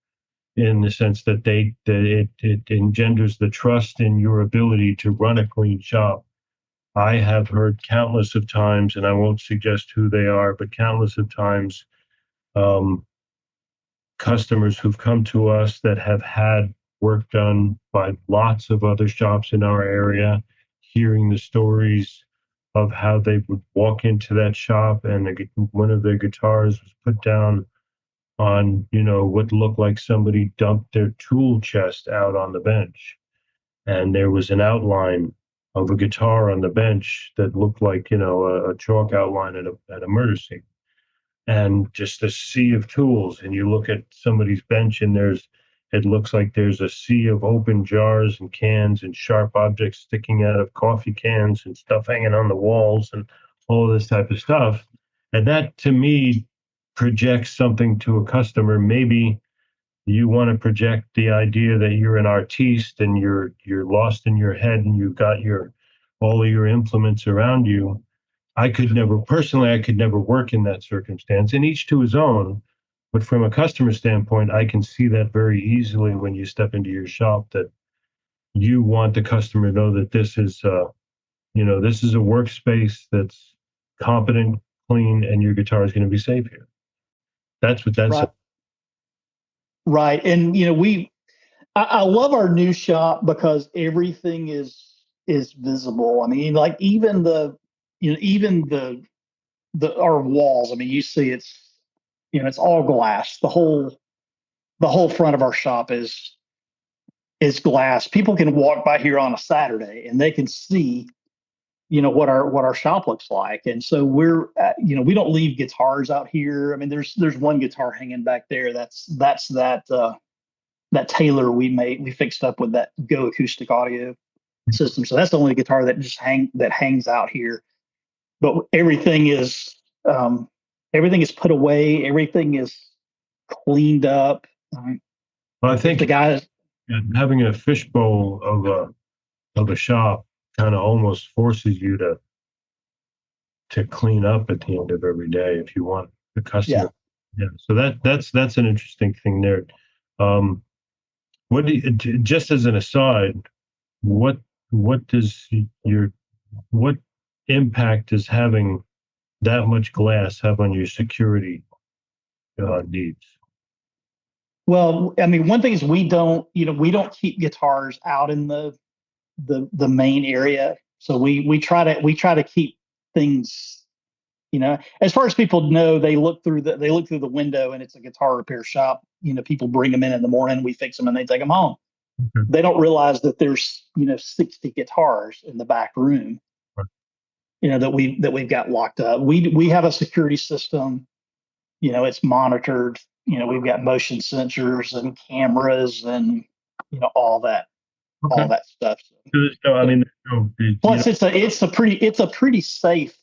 B: in the sense that it engenders the trust in your ability to run a clean shop. I have heard countless of times, and I won't suggest who they are, but countless of times, um, customers who've come to us that have had work done by lots of other shops in our area, hearing the stories of how they would walk into that shop and one of their guitars was put down on, what looked like somebody dumped their tool chest out on the bench. And there was an outline of a guitar on the bench that looked like, a chalk outline at a murder scene. and just a sea of tools. And you look at somebody's bench and it looks like there's a sea of open jars and cans and sharp objects sticking out of coffee cans and stuff hanging on the walls and all this type of stuff. And that to me projects something to a customer. Maybe you want to project the idea that you're an artiste and you're lost in your head and you've got all of your implements around you. I could never work in that circumstance, and each to his own. But from a customer standpoint, I can see that very easily when you step into your shop, that you want the customer to know that this is this is a workspace that's competent, clean, and your guitar is going to be safe here. That's what that's
C: Right. Right. And I love our new shop because everything is visible. I mean, like even our walls. I mean, you see it's all glass. The whole front of our shop is glass. People can walk by here on a Saturday and they can see what our shop looks like. And so we're we don't leave guitars out here. I mean, there's one guitar hanging back there. That's that Taylor we fixed up with that Go acoustic audio system. So that's the only guitar that hangs out here. But everything is put away. Everything is cleaned up.
B: Well, I think
C: The guys,
B: having a fishbowl of a shop kind of almost forces you to clean up at the end of every day if you want the customer. Yeah. So that's an interesting thing there. What do you, just as an aside, what does what impact does having that much glass have on your security needs?
C: well, I mean, one thing is we don't keep guitars out in the main area. So we try to keep things, as far as people know, they look through the window and it's a guitar repair shop. People bring them in the morning, we fix them and they take them home.
B: Okay.
C: They don't realize that there's 60 guitars in the back room,
B: Right.
C: that we've got locked up. We have a security system. It's monitored. We've got motion sensors and cameras and all that stuff.
B: So, I mean,
C: Plus, it's a pretty safe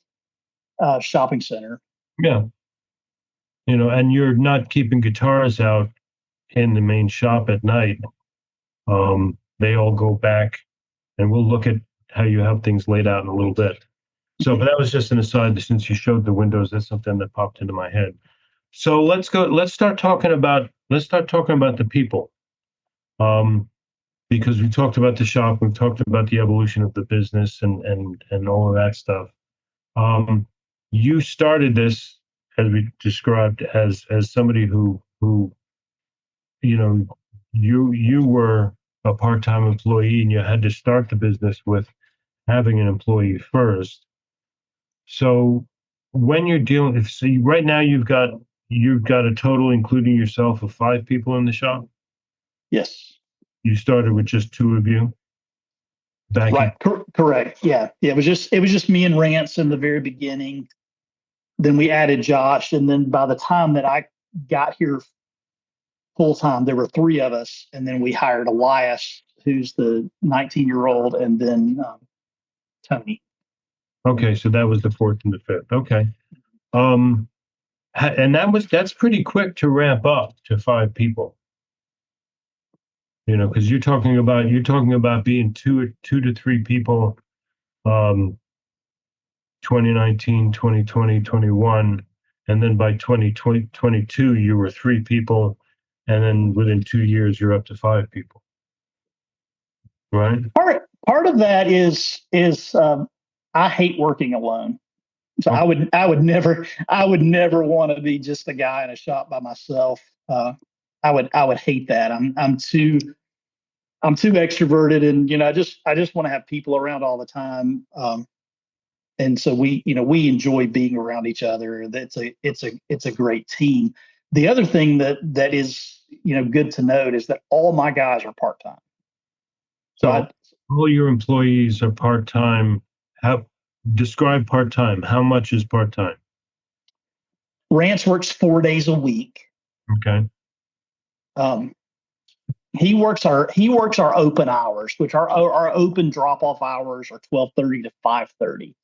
C: shopping center.
B: yeah, and you're not keeping guitars out in the main shop at night. They all go back, and we'll look at how you have things laid out in a little bit. So, but that was just an aside. Since you showed the windows, that's something that popped into my head. So let's start talking about the people. Because we talked about the shop, we've talked about the evolution of the business and all of that stuff. You started this, as we described, as somebody who you were a part-time employee and you had to start the business with having an employee first. So when you're dealing, right now you've got a total, including yourself, of 5 people in the shop.
C: Yes.
B: You started with just 2 of you.
C: Right. Correct. Yeah. It was just me and Rance in the very beginning. Then we added Josh, and then by the time that I got here full time, there were 3 of us, and then we hired Elias, who's the 19-year-old, and then Tony.
B: Okay, so that was the 4th and the 5th. Okay, and that's pretty quick to ramp up to 5 people. Because you're talking about being 2 to 3 people, 2019, 2020, 21, and then by 2022 you were 3 people, and then within 2 years you're up to 5 people, right?
C: Part of that is I hate working alone. So I would never want to be just a guy in a shop by myself. I would hate that. I'm too extroverted, and I just want to have people around all the time. And so we enjoy being around each other. It's a great team. The other thing that is good to note is that all my guys are part-time.
B: So all your employees are part-time. Describe part-time. How much is part-time?
C: Rance works 4 days a week.
B: Okay.
C: He works our open hours, which our open drop off hours are 12:30 to 5:30.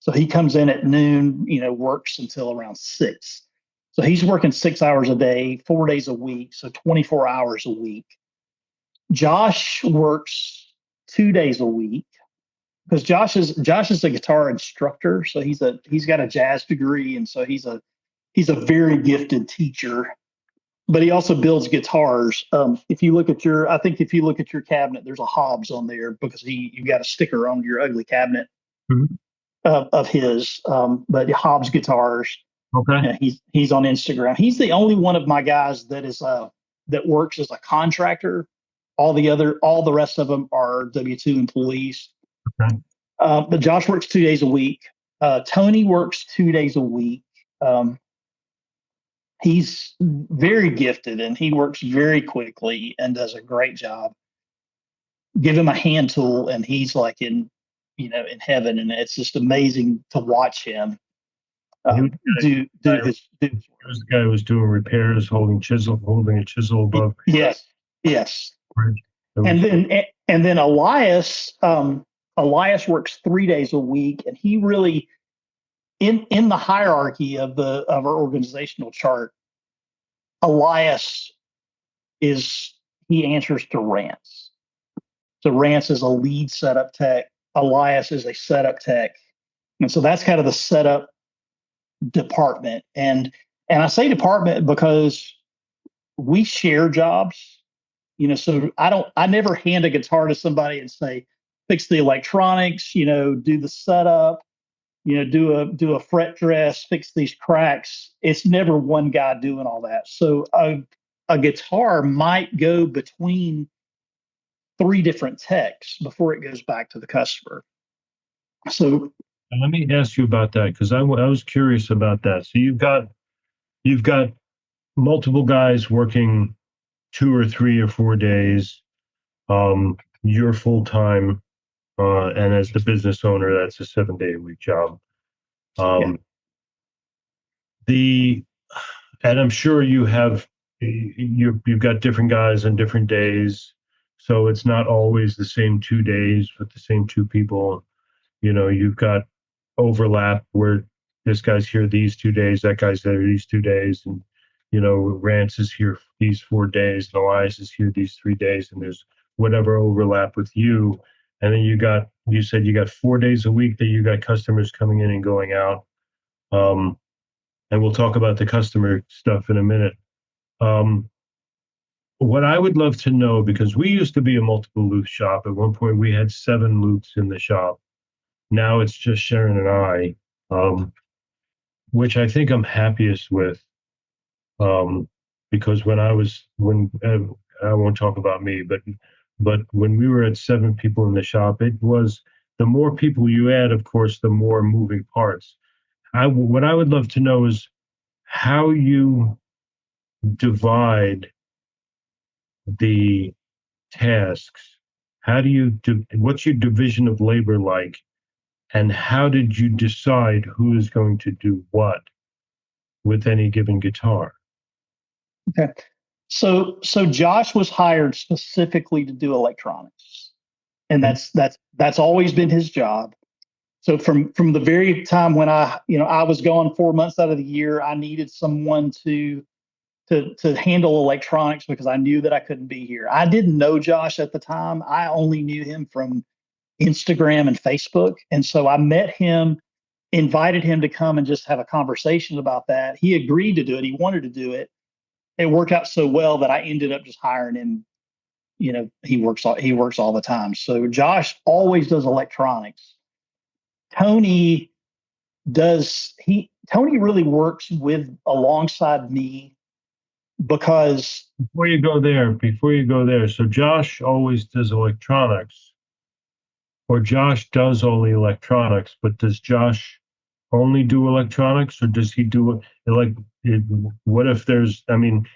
C: So he comes in at noon, works until around 6. So he's working 6 hours a day, 4 days a week, so 24 hours a week. Josh works 2 days a week because Josh is a guitar instructor, so he's got a jazz degree, and so he's a very gifted teacher. But he also builds guitars. If you look at your cabinet, there's a Hobbs on there because you got a sticker on your ugly cabinet of his. But Hobbs guitars.
B: Okay.
C: He's on Instagram. He's the only one of my guys that works as a contractor. All the rest of them are W-2 employees.
B: Okay.
C: But Josh works 2 days a week. Tony works 2 days a week. He's very gifted and he works very quickly and does a great job. Give him a hand tool and he's like in heaven, and it's just amazing to watch him do his.
B: He was the guy who was doing repairs, holding a chisel above.
C: Yes. And then Elias works 3 days a week, and he really in the hierarchy of our organizational chart, Elias he answers to Rance. So Rance is a lead setup tech. Elias is a setup tech. And so that's kind of the setup department. And I say department because we share jobs. So I never hand a guitar to somebody and say, fix the electronics, do the setup, do a fret dress, fix these cracks. It's never one guy doing all that. So a guitar might go between 3 different techs before it goes back to the customer. So
B: let me ask you about that, because I was curious about that. So you've got multiple guys working 2 or 3 or 4 days. You're full time, and as the business owner, that's a 7-day-a-week job. And I'm sure you've got different guys on different days, so it's not always the same 2 days with the same 2 people. You've got overlap where this guy's here these 2 days, that guy's there these 2 days, and Rance is here these 4 days, and Elias is here these 3 days, and there's whatever overlap with you. And then you said you got 4 days a week that you got customers coming in and going out. And we'll talk about the customer stuff in a minute. What I would love to know, because we used to be a multiple-looth shop. At one point, we had 7 looths in the shop. Now it's just Sharon and I, which I think I'm happiest with. Because I won't talk about me, but when we were at 7 people in the shop, it was, the more people you add, of course, the more moving parts. What I would love to know is how you divide the tasks. What's your division of labor like? And how did you decide who is going to do what with any given guitar?
C: Okay. So Josh was hired specifically to do electronics, and that's always been his job. So from the very time when I was gone 4 months out of the year, I needed someone to handle electronics because I knew that I couldn't be here. I didn't know Josh at the time. I only knew him from Instagram and Facebook. And so I met him, invited him to come and just have a conversation about that. He agreed to do it. He wanted to do it. It worked out so well that I ended up just hiring him. He works all the time. So Josh always does electronics. Tony really works alongside me because
B: before you go there, so Josh always does electronics, or Josh does only electronics, but does Josh only do electronics, or does he do what if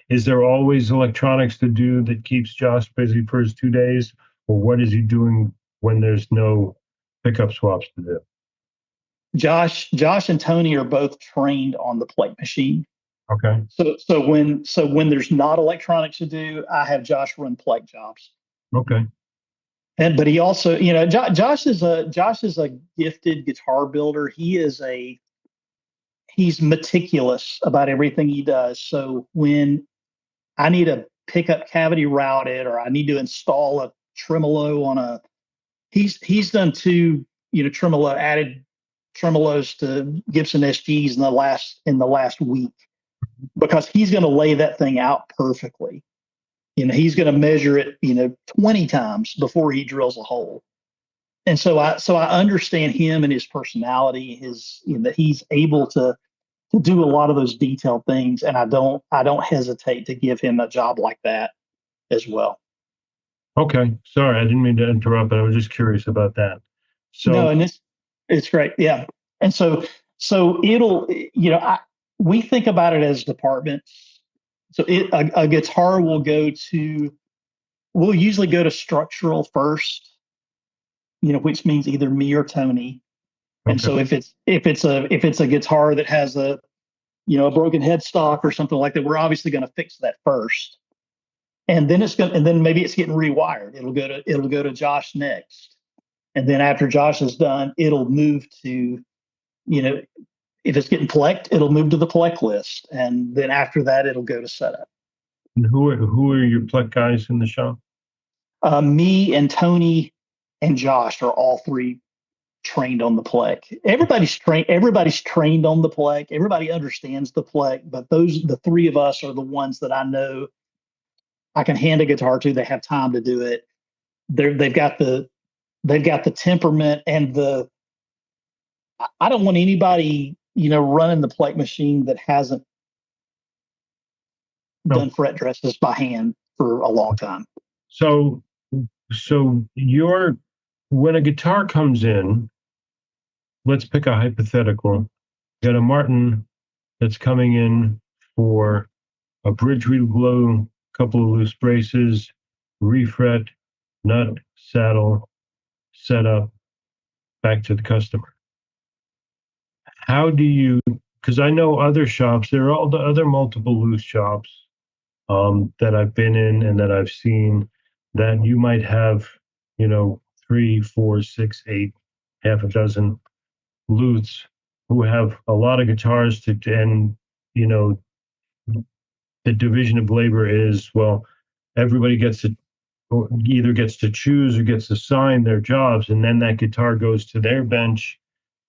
B: is there always electronics to do that keeps Josh busy for his 2 days, or what is he doing when there's no pickup swaps to do?
C: Josh and Tony are both trained on the PLEK machine.
B: Okay.
C: So when there's not electronics to do, I have Josh run PLEK jobs.
B: Okay.
C: But he also, Josh is a gifted guitar builder. He's meticulous about everything he does. So when I need a pickup cavity routed, or I need to install a tremolo on he's done two, added tremolos to Gibson SGs in the last week, because he's going to lay that thing out perfectly. He's going to measure it, 20 times before he drills a hole. And so I understand him and his personality, that he's able to do a lot of those detailed things. And I don't hesitate to give him a job like that as well.
B: Okay. Sorry, I didn't mean to interrupt, but I was just curious about that. So
C: No, and it's great. Yeah. And so it'll, we think about it as departments. So a guitar we'll usually go to structural first, which means either me or Tony. And
B: Okay.
C: so if it's a guitar that has a broken headstock or something like that, we're obviously going to fix that first. And then maybe it's getting rewired. It'll go to Josh next. And then after Josh is done, it'll move to, if it's getting PLEKed, it'll move to the PLEK list. And then after that, it'll go to setup.
B: And who are your PLEK guys in the shop?
C: Me and Tony and Josh are all three trained on the PLEK. Everybody's trained on the PLEK. Everybody understands the PLEK, but the three of us are the ones that I know I can hand a guitar to. They have time to do it. They've got the temperament and I don't want anybody, running the PLEK machine that hasn't done fret dresses by hand for a long time.
B: So when a guitar comes in, let's pick a hypothetical. You got a Martin that's coming in for a bridge reglue, couple of loose braces, refret, nut, saddle, setup, back to the customer. How do you, because I know other shops, there are all the other multiple loose shops that I've been in and that I've seen, that you might have, 3, 4, 6, 8, half a dozen looths who have a lot of guitars and the division of labor is, well, everybody either gets to choose or gets assigned their jobs, and then that guitar goes to their bench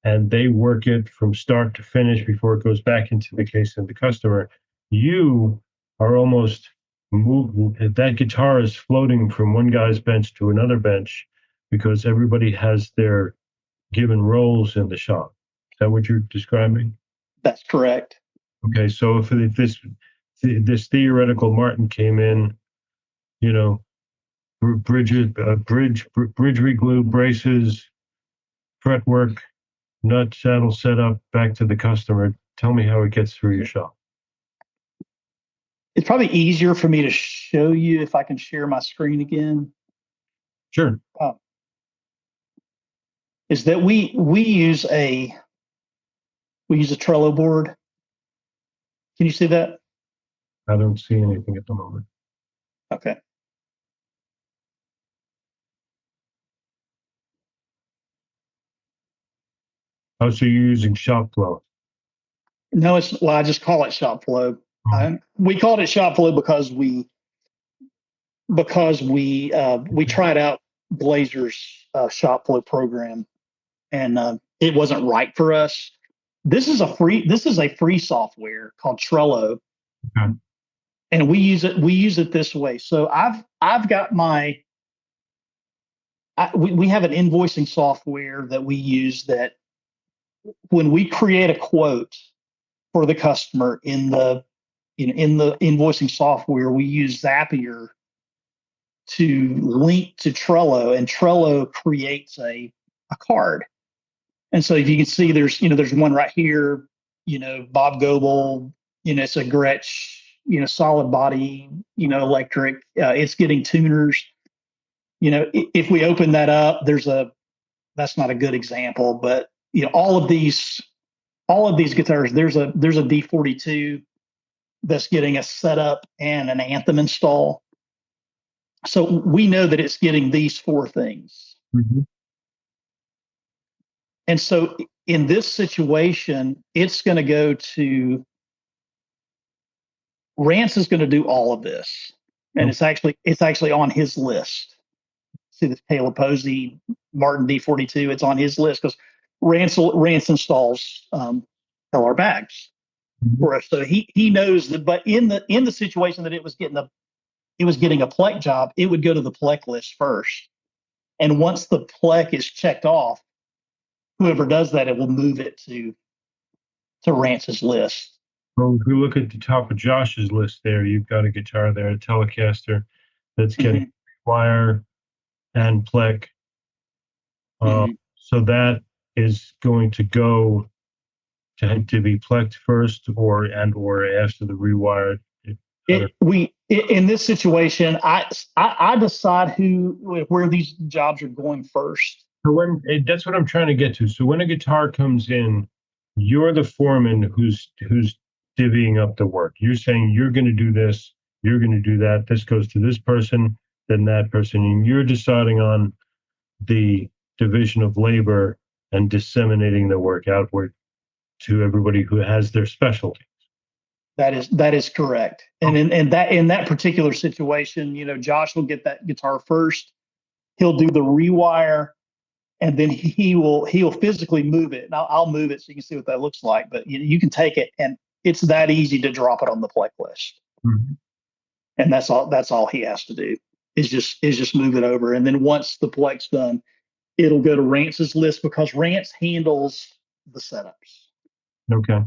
B: and they work it from start to finish before it goes back into the case of the customer. You are almost that guitar is floating from one guy's bench to another bench because everybody has their given roles in the shop. Is that what you're describing?
C: That's correct.
B: Okay, so if this theoretical Martin came in, bridge reglue, braces, fretwork, nut, saddle setup, back to the customer. Tell me how it gets through your shop.
C: It's probably easier for me to show you if I can share my screen again.
B: Sure.
C: Is that we use a Trello board. Can you see that?
B: I don't see anything at the moment.
C: Okay.
B: Oh, so you're using ShopFlow?
C: No, I just call it ShopFlow. We called it ShopFlow because we tried out Blazer's ShopFlow program, and it wasn't right for us. This is a free software called Trello.
B: Okay.
C: And we use it this way. So I've got we have an invoicing software that we use, that when we create a quote for the customer in the invoicing software, we use Zapier to link to Trello, and Trello creates a card. And so if you can see, there's one right here, Bob Goebel, it's a Gretsch, solid body, electric, it's getting tuners. If we open that up, that's not a good example, but all of these guitars, there's a D42 that's getting a setup and an Anthem install. So we know that it's getting these four things.
B: Mm-hmm.
C: And so in this situation, it's going to go to Rance is going to do all of this. And it's actually on his list. See this Caleb Posey Martin D42, it's on his list because Rance installs LR bags for us. So he knows that, but in the situation that it was getting a PLEK job, it would go to the PLEK list first. And once the PLEK is checked off, whoever does that, it will move it to Rance's list.
B: Well, if we look at the top of Josh's list there, you've got a guitar there, a Telecaster that's getting wire and PLEK. So that is going to go to be PLEKed first or after the rewired.
C: In this situation, I decide where these jobs are going first.
B: So that's what I'm trying to get to. So when a guitar comes in, you're the foreman who's divvying up the work. You're saying you're going to do this, you're going to do that. This goes to this person, then that person, and you're deciding on the division of labor and disseminating the work outward to everybody who has their specialty.
C: That is correct. And in that particular situation, Josh will get that guitar first. He'll do the rewire, and then he'll physically move it. And I'll move it so you can see what that looks like. But you can take it, and it's that easy to drop it on the PLEK list.
B: Mm-hmm.
C: And that's all he has to do is just move it over. And then once the PLEK's done, it'll go to Rance's list because Rance handles the setups.
B: Okay.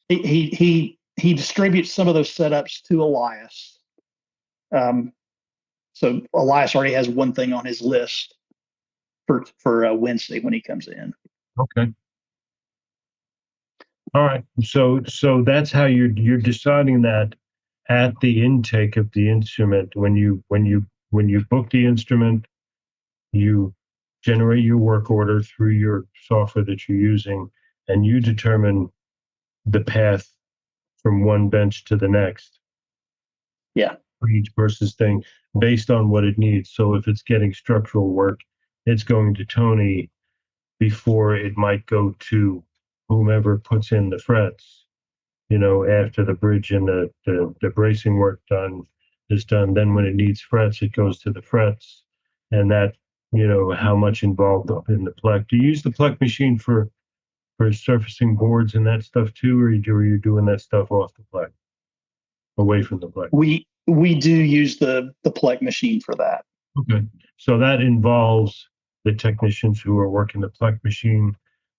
C: He distributes some of those setups to Elias. So Elias already has one thing on his list for Wednesday when he comes in.
B: Okay. All right. So that's how you're deciding that at the intake of the instrument. When you book the instrument, you generate your work order through your software that you're using, and you determine the path from one bench to the next.
C: Yeah.
B: For each person's thing based on what it needs. So if it's getting structural work, it's going to Tony before it might go to whomever puts in the frets, after the bridge and the bracing work is done. Then when it needs frets, it goes to the frets, and that, how much involved in the PLEK. Do you use the PLEK machine for surfacing boards and that stuff too, or are you doing that stuff off the PLEK, away from the PLEK?
C: We do use the PLEK machine for that.
B: Okay, so that involves the technicians who are working the PLEK machine,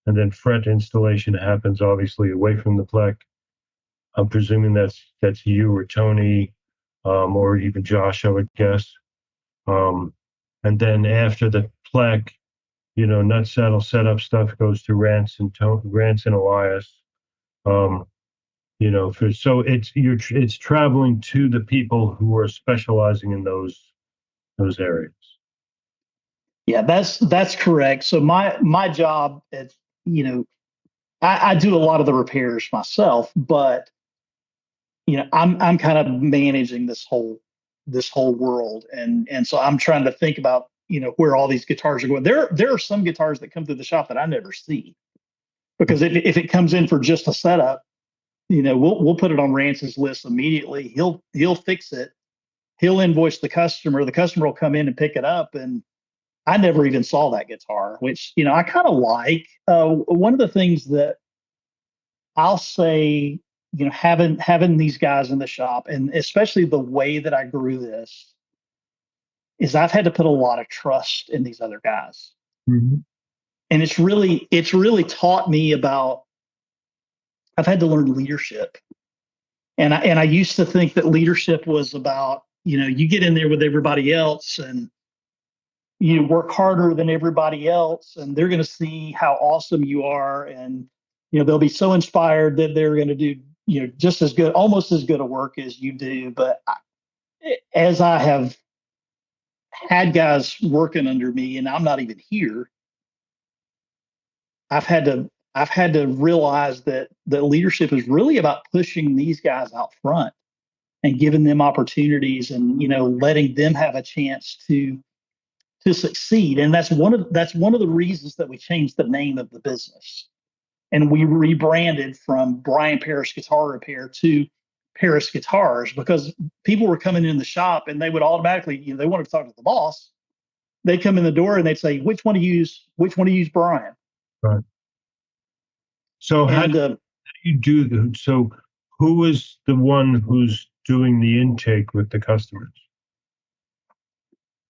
B: and then fret installation happens obviously away from the PLEK. I'm presuming that's you or Tony, or even Josh, I would guess. And then after the PLEK, nut saddle setup stuff goes to Rance and Elias. So it's traveling to the people who are specializing in those areas.
C: Yeah, that's correct. So my job is, I do a lot of the repairs myself, but I'm kind of managing this whole world, and so I'm trying to think about where all these guitars are going. There are some guitars that come through the shop that I never see, because if it comes in for just a setup, we'll put it on Rance's list immediately. He'll fix it. He'll invoice the customer. The customer will come in and pick it up, and I never even saw that guitar, which I kind of like. One of the things that I'll say, having these guys in the shop, and especially the way that I grew this, is I've had to put a lot of trust in these other guys.
B: Mm-hmm.
C: And it's really taught me about, I've had to learn leadership. And I used to think that leadership was about, you get in there with everybody else and you work harder than everybody else, and they're going to see how awesome you are. And, they'll be so inspired that they're going to do, just as good, almost as good a work as you do. But as I have had guys working under me and I'm not even here, I've had to realize that the leadership is really about pushing these guys out front and giving them opportunities, and letting them have a chance to succeed. And that's one of the reasons that we changed the name of the business, and we rebranded from Bryan Parris Guitar Repair to Parris Guitars, because people were coming in the shop and they would automatically, they wanted to talk to the boss. They'd come in the door and they'd say, which one to use Bryan?
B: Right. So how
C: And
B: do you do so who is the one who's doing the intake with the customers?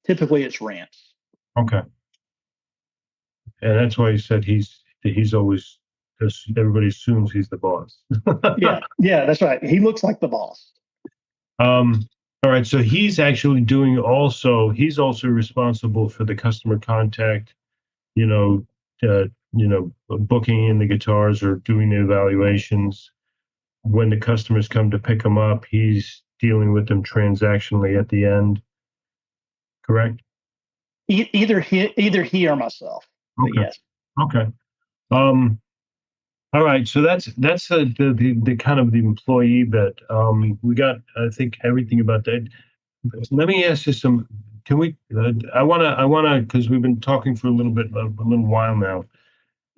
C: typically it's rants.
B: Okay. And that's why he said he's always, because everybody assumes he's the boss.
C: Yeah, that's right. He looks like the boss.
B: All right. So he's actually he's also responsible for the customer contact, booking in the guitars or doing the evaluations. When the customers come to pick them up, he's dealing with them transactionally at the end. Correct?
C: Either he or myself. But
B: Okay.
C: yes.
B: Okay. All right. So that's the kind of the employee bit. We got, I think, everything about that. Let me ask you some. Can we? I wanna, because we've been talking for a little while now,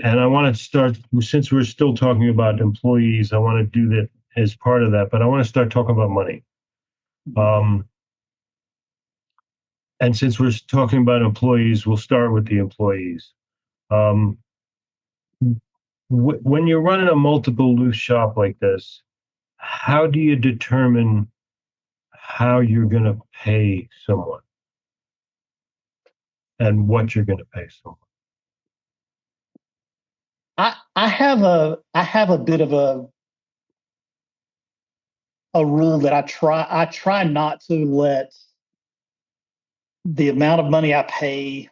B: and I want to start, since we're still talking about employees. I want to do that as part of that, but I want to start talking about money. And since we're talking about employees, we'll start with the employees. Um, when you're running a multiple loose shop like this, how do you determine how you're going to pay someone and what you're going to pay someone?
C: I have a bit of a rule that I try not to let the amount of money I pay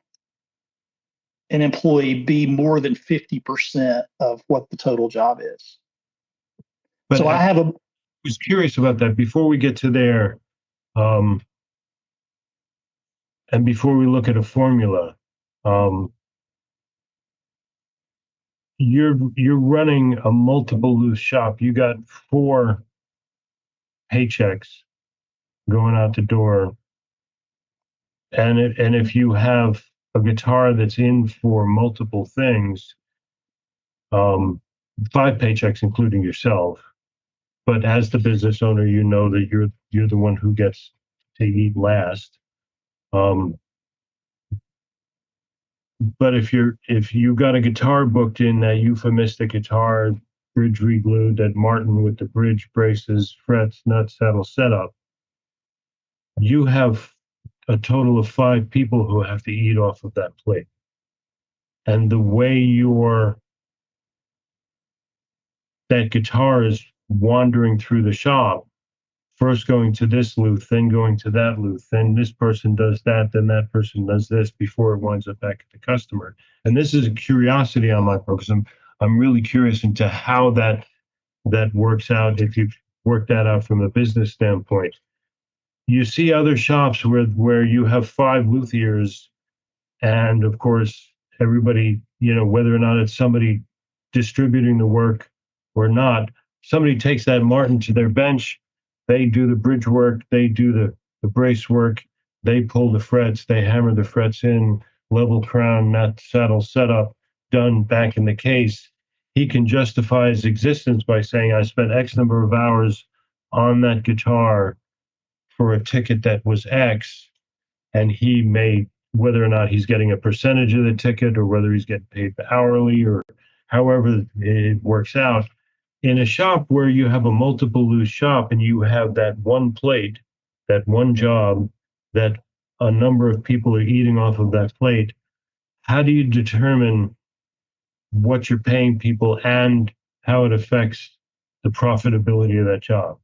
C: an employee be more than 50% of what the total job is.
B: But
C: So I
B: was curious about that before we get to there. And before we look at a formula, you're running a multiple loose shop. You got 4 paychecks going out the door, and if you have a guitar that's in for multiple things, 5 paychecks including yourself. But as the business owner, you know that you're the one who gets to eat last. But if you got a guitar booked in, that euphemistic guitar, bridge re-glued, that Martin with the bridge, braces, frets, nuts, saddle setup, you have a total of 5 people who have to eat off of that plate. And the way that guitar is wandering through the shop, first going to this looth, then going to that looth, then this person does that, then that person does this before it winds up back at the customer. And this is a curiosity on my part, because I'm really curious into how that works out, if you've worked that out from a business standpoint. You see other shops where you have 5 luthiers, and of course everybody, whether or not it's somebody distributing the work or not, somebody takes that Martin to their bench, they do the bridge work, they do the brace work, they pull the frets, they hammer the frets in, level crown, nut, saddle setup, done, back in the case. He can justify his existence by saying, I spent X number of hours on that guitar for a ticket that was X, and he may, whether or not he's getting a percentage of the ticket or whether he's getting paid hourly or however it works out. In a shop where you have a multiple loose shop and you have that one plate, that one job, that a number of people are eating off of that plate, how do you determine what you're paying people and how it affects the profitability of that job?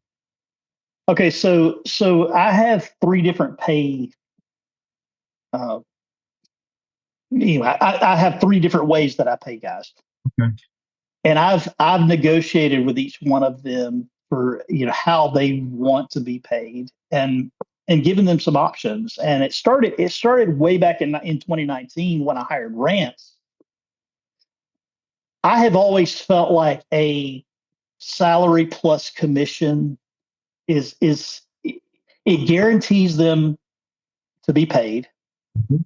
C: Okay, so I have 3 different pay. I have 3 different ways that I pay guys.
B: Okay.
C: And I've negotiated with each one of them for how they want to be paid, and given them some options. And it started way back in 2019 when I hired Rance. I have always felt like a salary plus commission is it guarantees them to be paid,
B: Mhm.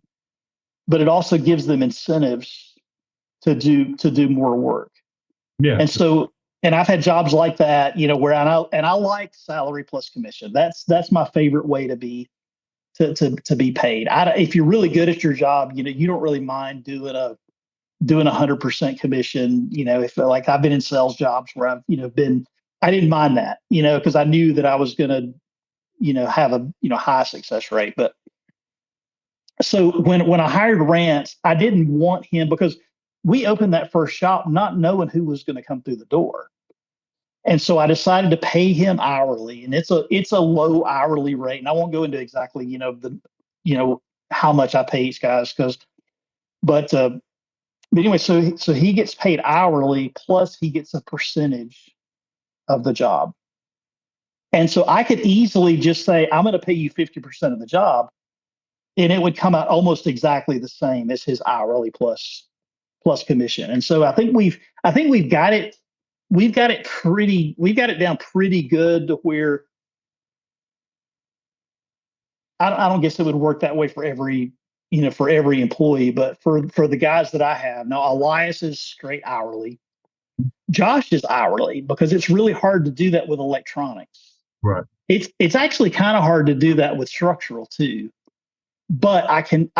C: but it also gives them incentives to do more work.
B: Yeah.
C: And so, and I've had jobs like that, where I like salary plus commission. That's my favorite way to be to be paid. If you're really good at your job, you don't really mind doing 100% commission. If like I've been in sales jobs where I've I didn't mind that, because I knew that I was going to have a high success rate. But so when I hired Rance, I didn't want him because we opened that first shop not knowing who was going to come through the door. And so I decided to pay him hourly, and it's a low hourly rate. And I won't go into exactly, how much I pay each guys but anyway, so he gets paid hourly plus he gets a percentage of the job. And so I could easily just say, I'm going to pay you 50% of the job, and it would come out almost exactly the same as his hourly plus commission. And so I think we've got it down pretty good to where I don't guess it would work that way for every employee, but for the guys that I have now, Elias is straight hourly. Josh is hourly because it's really hard to do that with electronics.
B: Right.
C: It's actually kind of hard to do that with structural too. But I can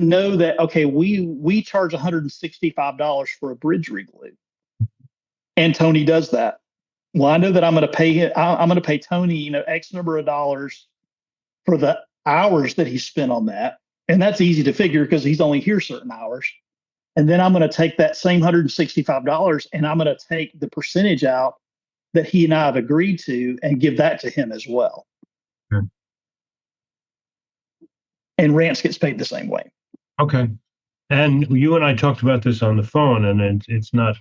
C: know that, okay, we charge $165 for a bridge reglue, and Tony does that. Well, I know that I'm going to pay him. I'm going to pay Tony, X number of dollars for the hours that he spent on that, and that's easy to figure because he's only here certain hours. And then I'm going to take that same $165 and I'm going to take the percentage out that he and I have agreed to and give that to him as well.
B: Okay.
C: And Rance gets paid the same way.
B: Okay. And you and I talked about this on the phone, and it's not,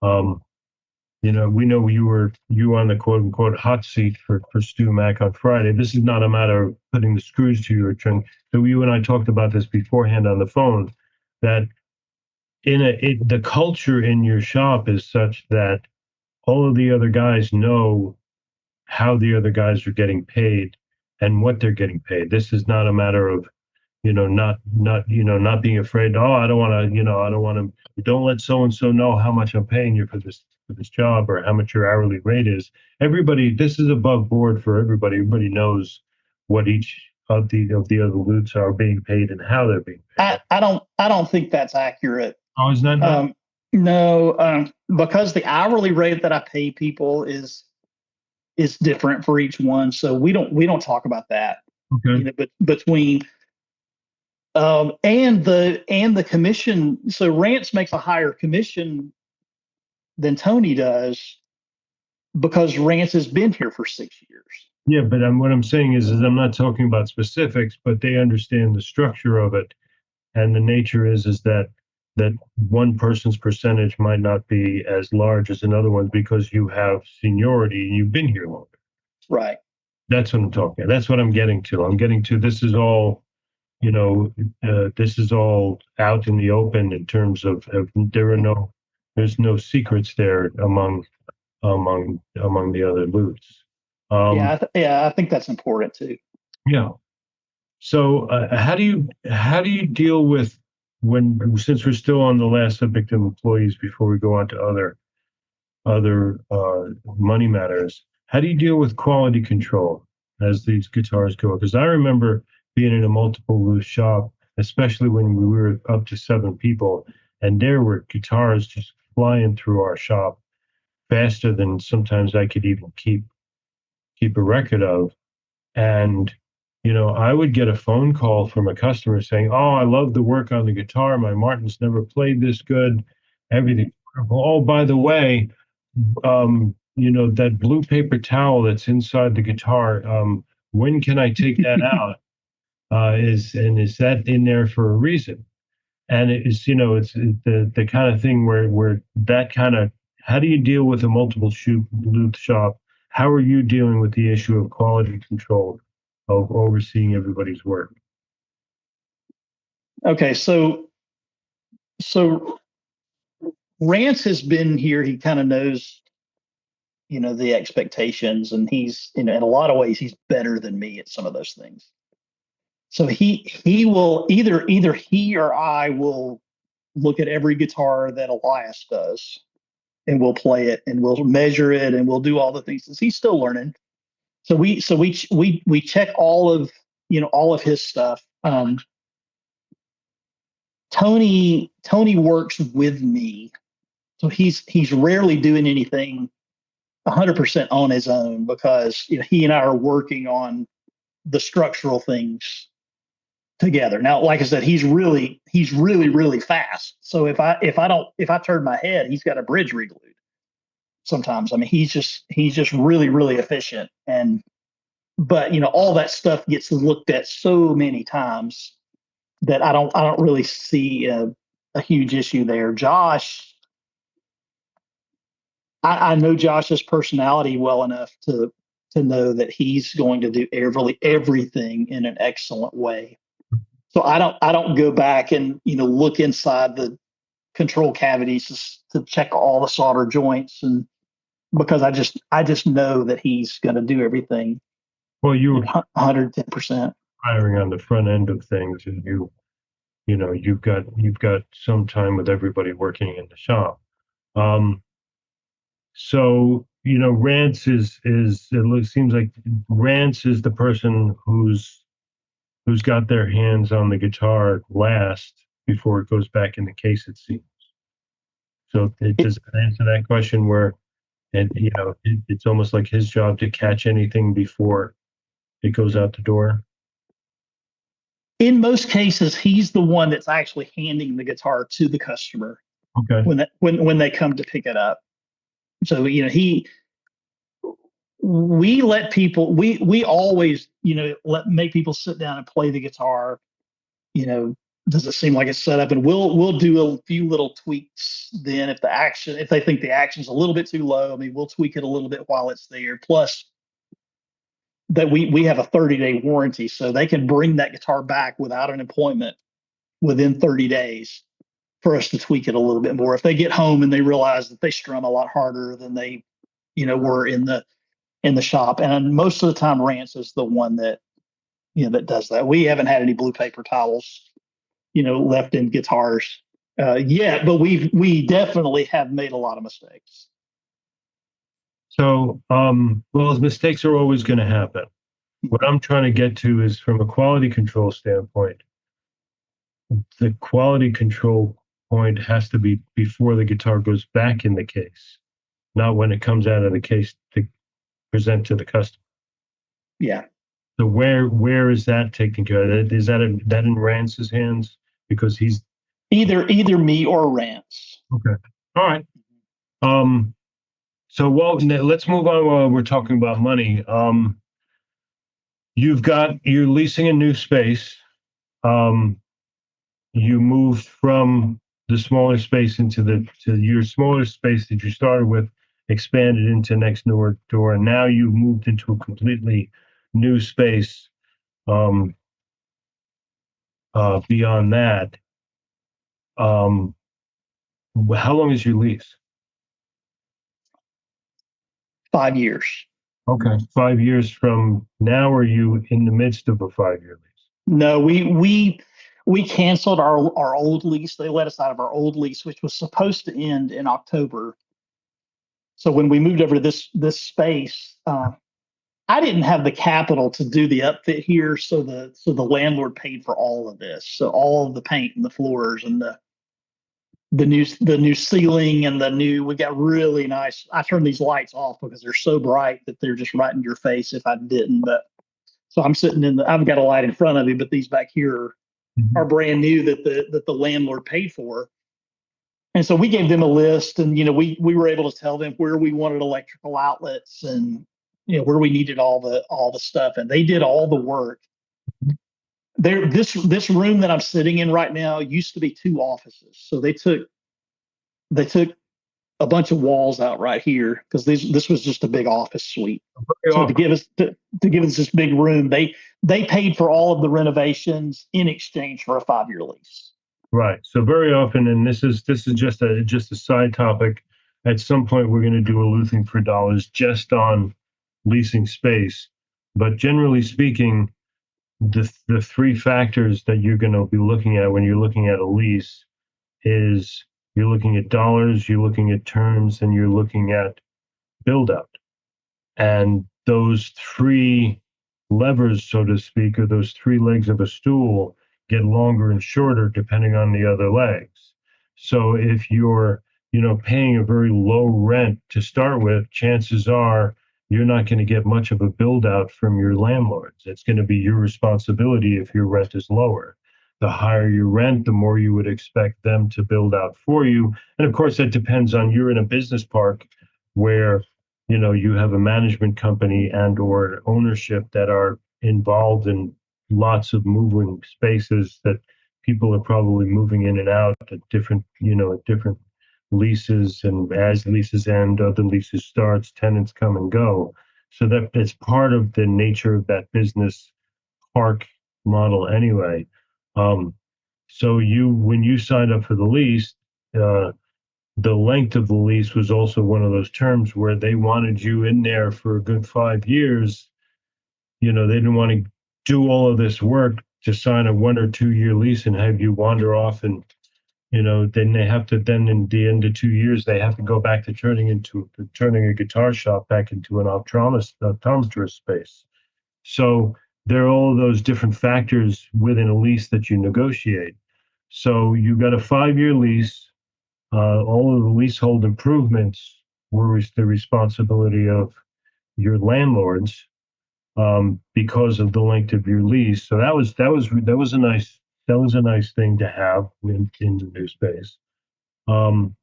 B: we know you were on the quote unquote hot seat for Stu Mack on Friday. This is not a matter of putting the screws to your trunk. So you and I talked about this beforehand on the phone, that the culture in your shop is such that all of the other guys know how the other guys are getting paid and what they're getting paid. This is not a matter of, not being afraid. Oh, I don't want to, I don't want to. Don't let so and so know how much I'm paying you for this job or how much your hourly rate is. Everybody, this is above board for everybody. Everybody knows what each of the other loots are being paid and how they're being paid.
C: I don't think that's accurate.
B: Oh, is that not?
C: No, because the hourly rate that I pay people is different for each one. So we don't talk about that.
B: Okay.
C: But between and the commission. So Rance makes a higher commission than Tony does because Rance has been here for 6 years.
B: Yeah, but what I'm saying is I'm not talking about specifics, but they understand the structure of it, and the nature is that one person's percentage might not be as large as another one because you have seniority and you've been here longer.
C: Right.
B: That's what I'm talking about. That's what I'm getting to. I'm getting to this is all, this is all out in the open in terms of there's no secrets there among the other loots.
C: I think that's important too.
B: Yeah. So how do you deal with since we're still on the last subject of employees before we go on to other money matters? How do you deal with quality control as these guitars go? Because I remember being in a multiple looth shop, especially when we were up to 7 people, and there were guitars just flying through our shop faster than sometimes I could even keep a record of. And I would get a phone call from a customer saying, "Oh, I love the work on the guitar. My Martin's never played this good. Everything. Oh, by the way, that blue paper towel that's inside the guitar. When can I take that out? Is that in there for a reason?" And it's the kind of thing where that kind of, how do you deal with a multiple looth shop? How are you dealing with the issue of quality control of overseeing everybody's work?
C: Okay, so Rance has been here. He kind of knows, the expectations, and he's, in a lot of ways, he's better than me at some of those things. So he will either he or I will look at every guitar that Elias does, and we'll play it, and we'll measure it, and we'll do all the things. He's still learning. So we check all of his stuff. Tony works with me, so he's rarely doing anything 100% on his own, because he and I are working on the structural things together. Now, like I said, he's really fast. So if I turn my head, he's got a bridge reglued. Sometimes, I mean, he's just really efficient, but all that stuff gets looked at so many times that I don't really see a huge issue there. Josh, I know Josh's personality well enough to know that he's going to do everything in an excellent way. So I don't go back and look inside the control cavities to check all the solder joints, and because I just know that he's going to do everything.
B: Well, you were
C: 110%.
B: hiring on the front end of things, and you've got some time with everybody working in the shop. So Rance seems like Rance is the person who's got their hands on the guitar last before it goes back in the case, it seems. So does that answer that question where, and it's almost like his job to catch anything before it goes out the door?
C: In most cases, he's the one that's actually handing the guitar to the customer.
B: Okay.
C: When they come to pick it up. So we let people, we always make people sit down and play the guitar. Does it seem like it's set up? And we'll do a few little tweaks. Then if they think the action's a little bit too low, I mean, we'll tweak it a little bit while it's there. Plus that we have a 30-day warranty, so they can bring that guitar back without an appointment within 30 days for us to tweak it a little bit more. If they get home and they realize that they strum a lot harder than they were in the shop. And most of the time Rance is the one that that does that. We haven't had any blue paper towels left in guitars yet, but we definitely have made a lot of mistakes.
B: So well, mistakes are always going to happen. What I'm trying to get to is, from a quality control standpoint, the quality control point has to be before the guitar goes back in the case, not when it comes out of the case to present to the customer.
C: Yeah.
B: So where is that taken care of? Is that in Rance's hands? Because he's
C: either me or Rance.
B: Okay. All right. So let's move on while we're talking about money. You're leasing a new space. You moved from the smaller space to your smaller space that you started with, expanded into next door, and now you've moved into a completely new space. Beyond that, how long is your lease?
C: 5 years.
B: Okay, 5 years from now. Are you in the midst of a 5-year lease?
C: No, we canceled our old lease. They let us out of our old lease, which was supposed to end in October. So when we moved over to this space, I didn't have the capital to do the upfit here, so the landlord paid for all of this. So all of the paint and the floors and the new ceiling and we got really nice. I turned these lights off because they're so bright that they're just right in your face if I didn't. But so I'm sitting I've got a light in front of me, but these back here are brand new that the landlord paid for. And so we gave them a list, and we were able to tell them where we wanted electrical outlets and where we needed all the stuff, and they did all the work. This room that I'm sitting in right now used to be 2 offices, so they took a bunch of walls out right here because this was just a big office suite. So to give us this big room, they paid for all of the renovations in exchange for a 5-year lease.
B: Right. So very often, and this is just a side topic. At some point, we're going to do a Loothing for dollars just on leasing space. But generally speaking, the three factors that you're going to be looking at when you're looking at a lease is you're looking at dollars, you're looking at terms, and you're looking at build out. And those three levers, so to speak, or those three legs of a stool get longer and shorter depending on the other legs. So if you're, paying a very low rent to start with, chances are you're not going to get much of a build out from your landlords. It's going to be your responsibility if your rent is lower. The higher your rent, the more you would expect them to build out for you. And of course, that depends on you're in a business park where you have a management company and or ownership that are involved in lots of moving spaces that people are probably moving in and out at different leases, and as leases end, other leases starts, tenants come and go. So that it's part of the nature of that business park model anyway. um, so when you signed up for the lease, uh, the length of the lease was also one of those terms where they wanted you in there for a good 5 years. They didn't want to do all of this work to sign a 1 or 2 year lease and have you wander off, and then they have to, then in the end of 2 years they have to go back to turning a guitar shop back into an optometrist space. So there are all those different factors within a lease that you negotiate. So you got a 5 year lease. All of the leasehold improvements were the responsibility of your landlords, because of the length of your lease. So that was a nice thing to have in the new space. Um,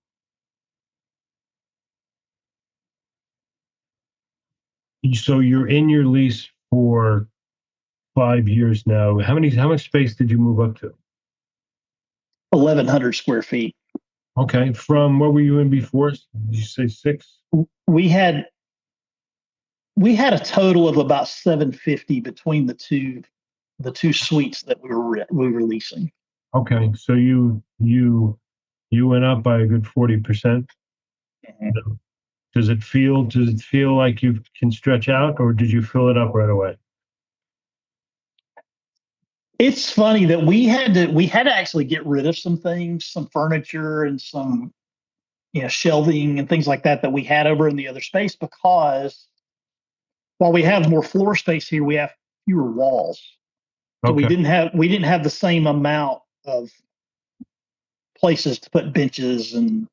B: so you're in your lease for 5 years now. How much space did you move up to?
C: 1,100 square feet.
B: Okay, from what were you in before? Did you say six?
C: We had a total of about 750 between the two suites that we were leasing.
B: Okay, so you went up by a good 40%.
C: Mhm.
B: Does it feel like you can stretch out, or did you fill it up right away?
C: It's funny that we had to actually get rid of some things, some furniture and some shelving and things like that we had over in the other space, because while we have more floor space here, we have fewer walls. So we
B: Okay.
C: didn't have the same amount of places to put benches and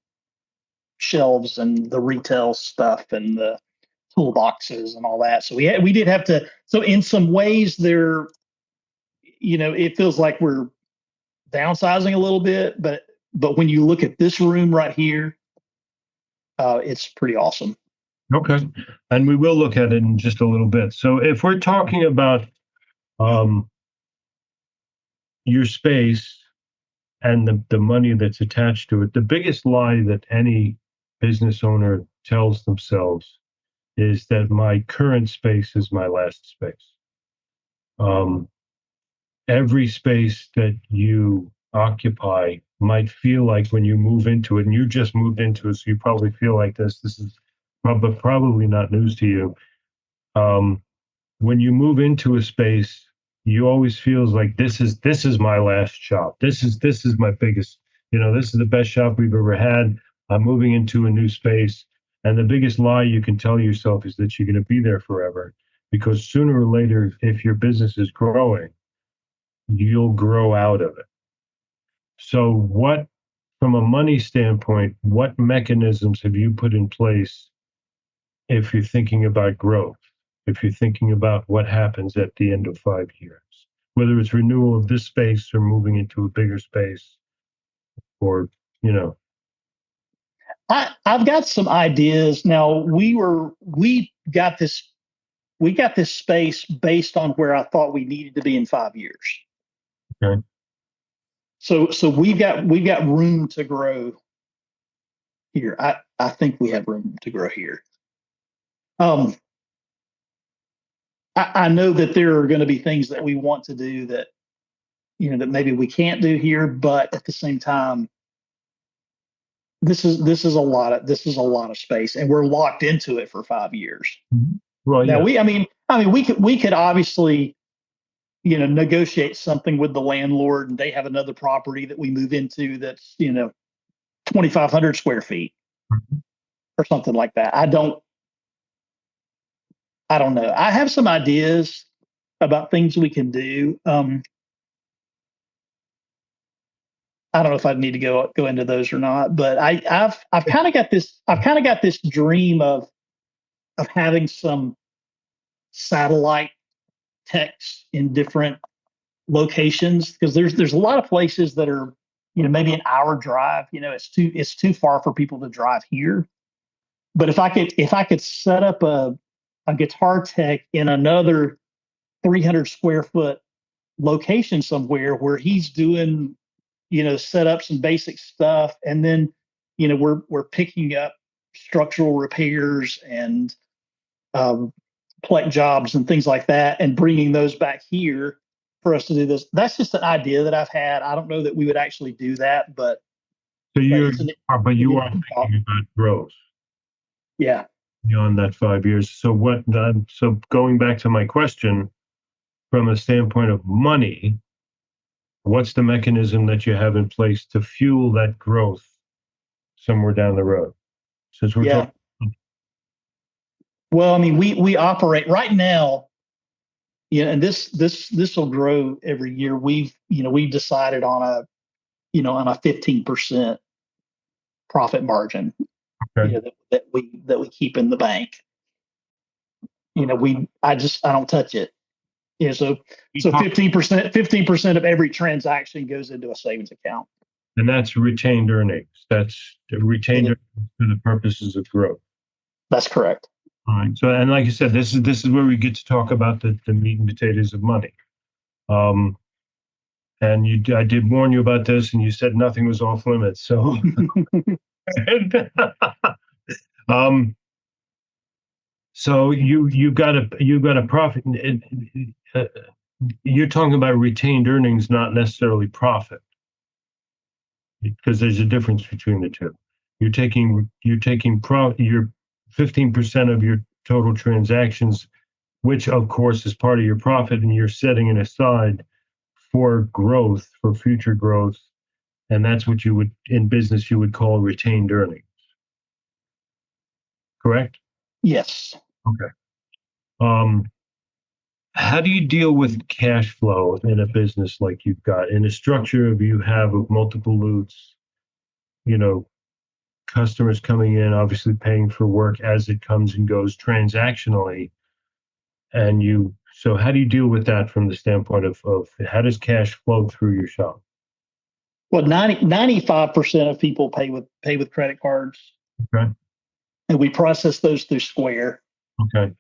C: shelves and the retail stuff and the toolboxes and all that. So we did have to. So in some ways, it feels like we're downsizing a little bit, but when you look at this room right here, it's pretty awesome.
B: Okay. And we will look at it in just a little bit. So if we're talking about um, your space and the money that's attached to it, the biggest lie that any business owner tells themselves is that my current space is my last space. Um, every space that you occupy might feel like, when you move into it, and you just moved into it, so you probably feel like this is probably not news to you. Um, when you move into a space, you always feels like this is my last shop. This is my biggest, this is the best shop we've ever had. I'm moving into a new space. And the biggest lie you can tell yourself is that you're going to be there forever, because sooner or later, if your business is growing, you'll grow out of it. So from a money standpoint, what mechanisms have you put in place if you're thinking about growth, if you're thinking about what happens at the end of 5 years, whether it's renewal of this space or moving into a bigger space, or, you know,
C: I've got some ideas now. We got this space based on where I thought we needed to be in 5 years.
B: okay,
C: So we've got room to grow here. I think we have room to grow here. Um, I know that there are going to be things that we want to do that that maybe we can't do here, but at the same time, this is a lot of space, and we're locked into it for 5 years.
B: Well,
C: Now
B: yeah.
C: we could obviously, negotiate something with the landlord, and they have another property that we move into that's 2,500 square feet or something like that. I don't know. I have some ideas about things we can do. I don't know if I need to go into those or not, but I've kind of got this dream of having some satellite techs in different locations, because there's a lot of places that are maybe an hour drive. It's too far for people to drive here. But if I could set up a guitar tech in another 300 square foot location somewhere where he's doing set up some basic stuff, and then we're picking up structural repairs and PLEK jobs and things like that, and bringing those back here for us to do this. That's just an idea that I've had. I don't know that we would actually do that, but
B: So you are
C: thought.
B: thinking about growth
C: Yeah.
B: beyond that 5 years. So going back to my question, from a standpoint of money, what's the mechanism that you have in place to fuel that growth somewhere down the road? Since we're
C: Yeah.
B: talking,
C: Well, we operate right now, and this will grow every year. We've decided on a 15% profit margin,
B: okay.
C: that we keep in the bank. I don't touch it. So 15% of every transaction goes into a savings account.
B: And that's retained earnings. That's retained earnings for the purposes of growth.
C: That's correct.
B: All right. So, and like you said, this is where we get to talk about the meat and potatoes of money. And I did warn you about this, and you said nothing was off limits. So, so you've got a profit. You're talking about retained earnings, not necessarily profit, because there's a difference between the two. You're taking your 15% of your total transactions, which of course is part of your profit, and you're setting it aside for growth, for future growth. And that's what in business, you would call retained earnings. Correct?
C: Yes.
B: Okay. How do you deal with cash flow in a business like you've got, in a structure you have of multiple loots, customers coming in, obviously paying for work as it comes and goes transactionally. So how do you deal with that from the standpoint of how does cash flow through your shop?
C: Well, 95% of people pay with credit cards.
B: Okay.
C: And we process those through Square.
B: Okay.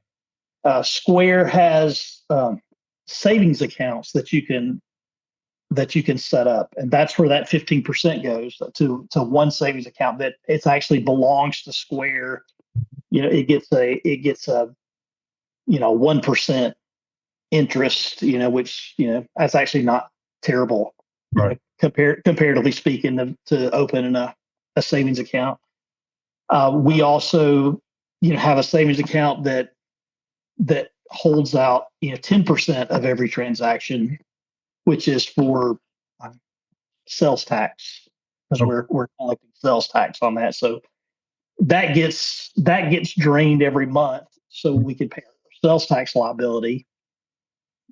C: Square has savings accounts that you can set up, and that's where that 15% goes to one savings account that it actually belongs to Square. It gets a 1% interest, which that's actually not terrible,
B: Right.
C: Comparatively speaking, to open a savings account. We also have a savings account that holds out 10% of every transaction, which is for sales tax, because we're collecting sales tax on that. So that gets drained every month, so we can pay our sales tax liability.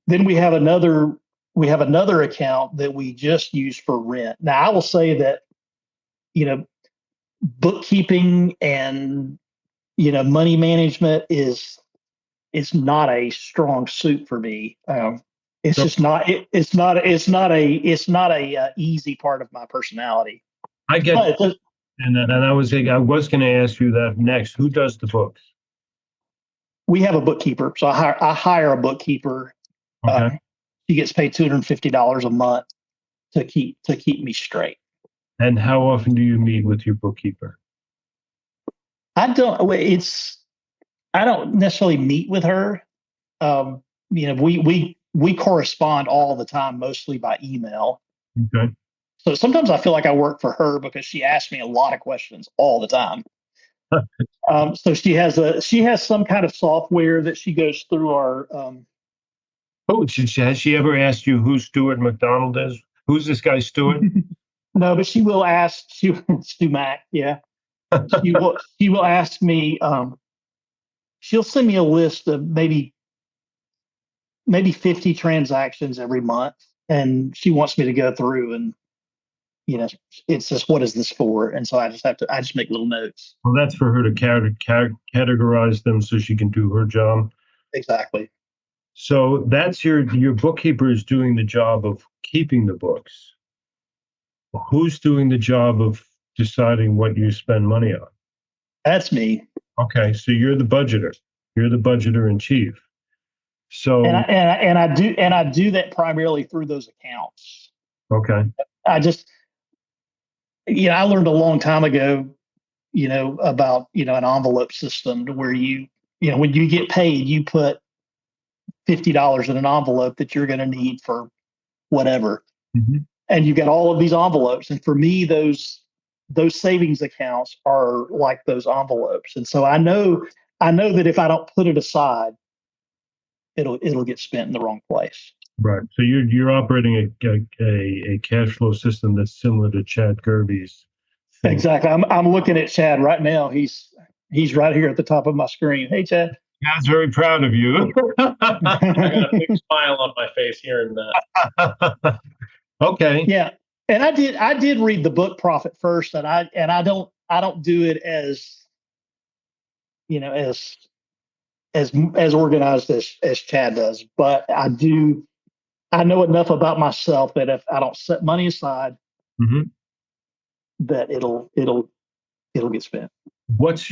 C: Then we have another account that we just use for rent. Now, I will say that bookkeeping and money management is not a strong suit for me. It's just not. It's not a easy part of my personality.
B: I get,
C: But
B: and I was going to ask you that next. Who does the books?
C: we have a bookkeeper, so I hire a bookkeeper.
B: Okay.
C: He gets paid $250 a month to keep me straight.
B: And how often do you meet with your bookkeeper?
C: I don't necessarily meet with her. We we correspond all the time, mostly by email.
B: Okay.
C: So sometimes I feel like I work for her because she asks me a lot of questions all the time. So she has some kind of software that she goes through our.
B: Oh, has she ever asked you who Stuart McDonald is? Who's this guy, Stuart?
C: No, but she will ask. Stu Mac, yeah. She will ask me. She'll send me a list of maybe 50 transactions every month, and she wants me to go through and it's just, what is this for? And so I just make little notes.
B: Well, that's for her to categorize them so she can do her job.
C: Exactly.
B: So that's your bookkeeper is doing the job of keeping the books. Who's doing the job of deciding what you spend money on?
C: That's me.
B: Okay, so you're the budgeter. You're the budgeter in chief. So
C: and I do that primarily through those accounts.
B: okay.
C: I just I learned a long time ago, about an envelope system to where when you get paid, you put $50 in an envelope that you're going to need for whatever.
B: Mm-hmm.
C: And you got all of these envelopes. And for me, those savings accounts are like those envelopes. And so I know that if I don't put it aside, it'll get spent in the wrong place.
B: Right. So you're operating a cash flow system that's similar to Chad Kirby's thing.
C: Exactly. I'm looking at Chad right now. He's right here at the top of my screen. Hey, Chad.
B: Chad's very proud of you.
D: I got a big smile on my face hearing that.
B: Okay.
C: Yeah. And I did read the book Profit First, and I don't do it as as organized as Chad does, but I know enough about myself that if I don't set money aside,
B: mm-hmm.
C: that it'll get spent.
B: Which